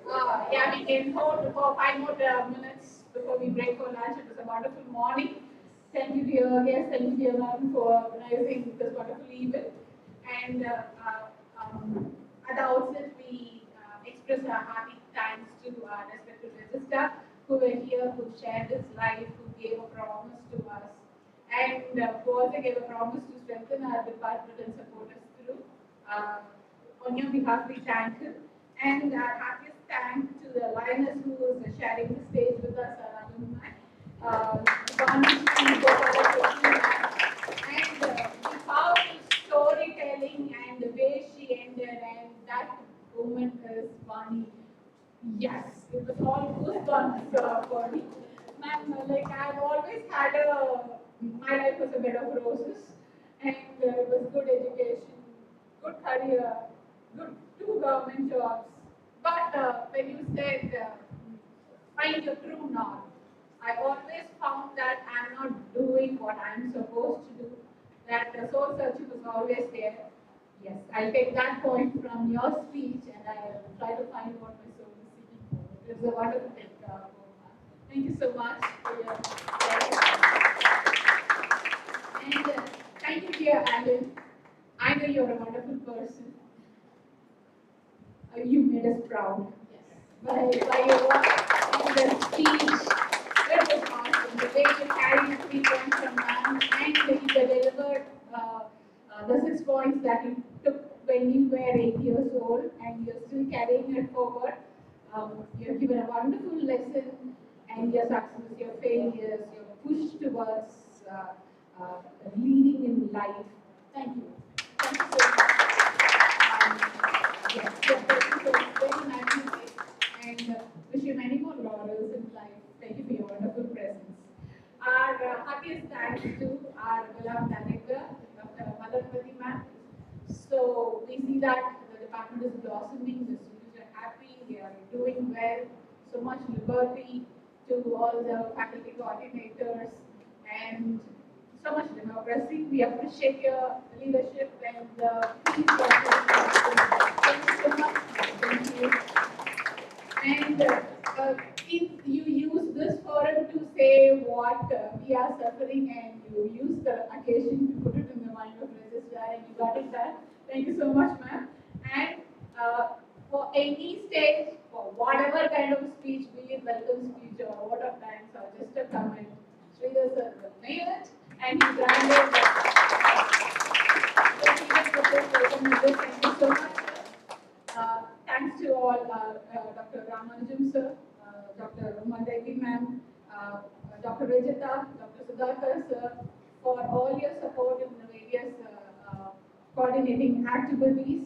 all. Yeah, we can hold for 5 more minutes before we break for lunch. It was a wonderful morning. Thank you, dear guests. Thank you, dear ma'am, for organizing this wonderful event. And at the outset, we express our hearty thanks to our respected registrar who were here, who shared his life, who gave a promise to us, and who also gave a promise to strengthen our department and support us through. On your behalf, we thank him. And our happiest thank to the lioness who is sharing the stage with us, our alumni, Vanishri Gopalakrishnan, and the powerful storytelling and the way she ended, and that woman is Vani. Yes, it was all goosebumps for me. Ma'am, like I've always had my life was a bed of roses, and it was good education, good career, good two government jobs. But when you said find your true north, I always found that I'm not doing what I'm supposed to do. That the soul searching was always there. Yes, I'll take that point from your speech and I'll try to find what my soul is seeking for. It was a wonderful thing. Thank you so much for your and thank you, dear Alan. I know you're a wonderful person. You made us proud. Yes. By your work and the speech, it was awesome. The way you carried 3 points from man and you delivered the 6 points that you took when you were 8 years old and you're still carrying it forward. You've given a wonderful lesson and your success, your failures, your push towards leading in life. Thank you. Thank you so much. Yes, your presence was very magnificent and wish you many more laurels in life. Thank you for your wonderful presence. Our heartiest thanks to our beloved director, Dr. Madanpati ma'am. So we see that the department is blossoming, the students are happy, they are doing well, so much liberty to all the faculty coordinators and so much democracy. We appreciate your leadership and peace. Thank you so much. Thank you. And if you use this forum to say what we are suffering and you use the occasion to put it in the mind of register and you got it done. Thank you so much, ma'am. And for any stage, for whatever kind of speech, be it welcome speech or vote of thanks or just a comment, Sridhar sir will nail it and he branded Thank you so much, sir. Thanks to all Dr. Ramanujam sir, Dr. Uma Devi ma'am, Dr. Rajita, Dr. Sudhakar sir, for all your support in the various coordinating activities.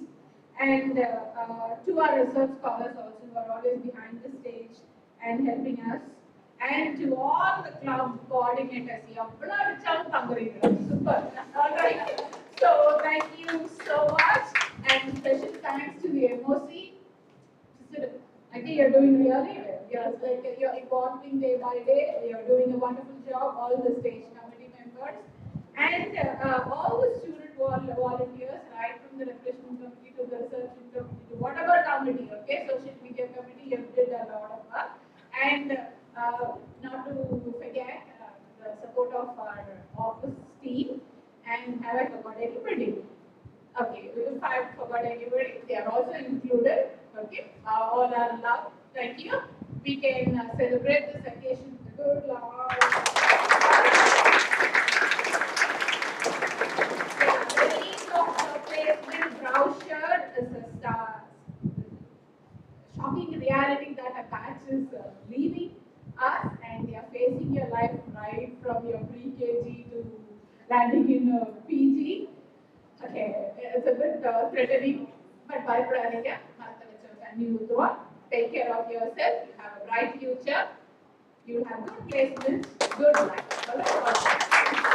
And to our research scholars also who are always behind the stage and helping us. And to all the club coordinators, super. All right. So thank you so much. And special thanks to the MOC. I think you're doing really well. You're evolving day by day. You're doing a wonderful job. All the stage committee members and all the student volunteers, right from the refreshment committee to the research committee to whatever committee. Okay, social media committee, you did a lot of work. And not to forget the support of our office team. And have I forgot anybody? Okay, if I forgot anybody, they are also included. Okay, all are loved. Thank you. We can celebrate this occasion with a good Lord. The release of placement Brochure is a shocking reality that a batch is leaving us and they are facing your life right from your pre-KG to landing in PG. Okay, it's a bit threatening, but by Pranaya, take care of yourself, you have a bright future, you have good placements, good life.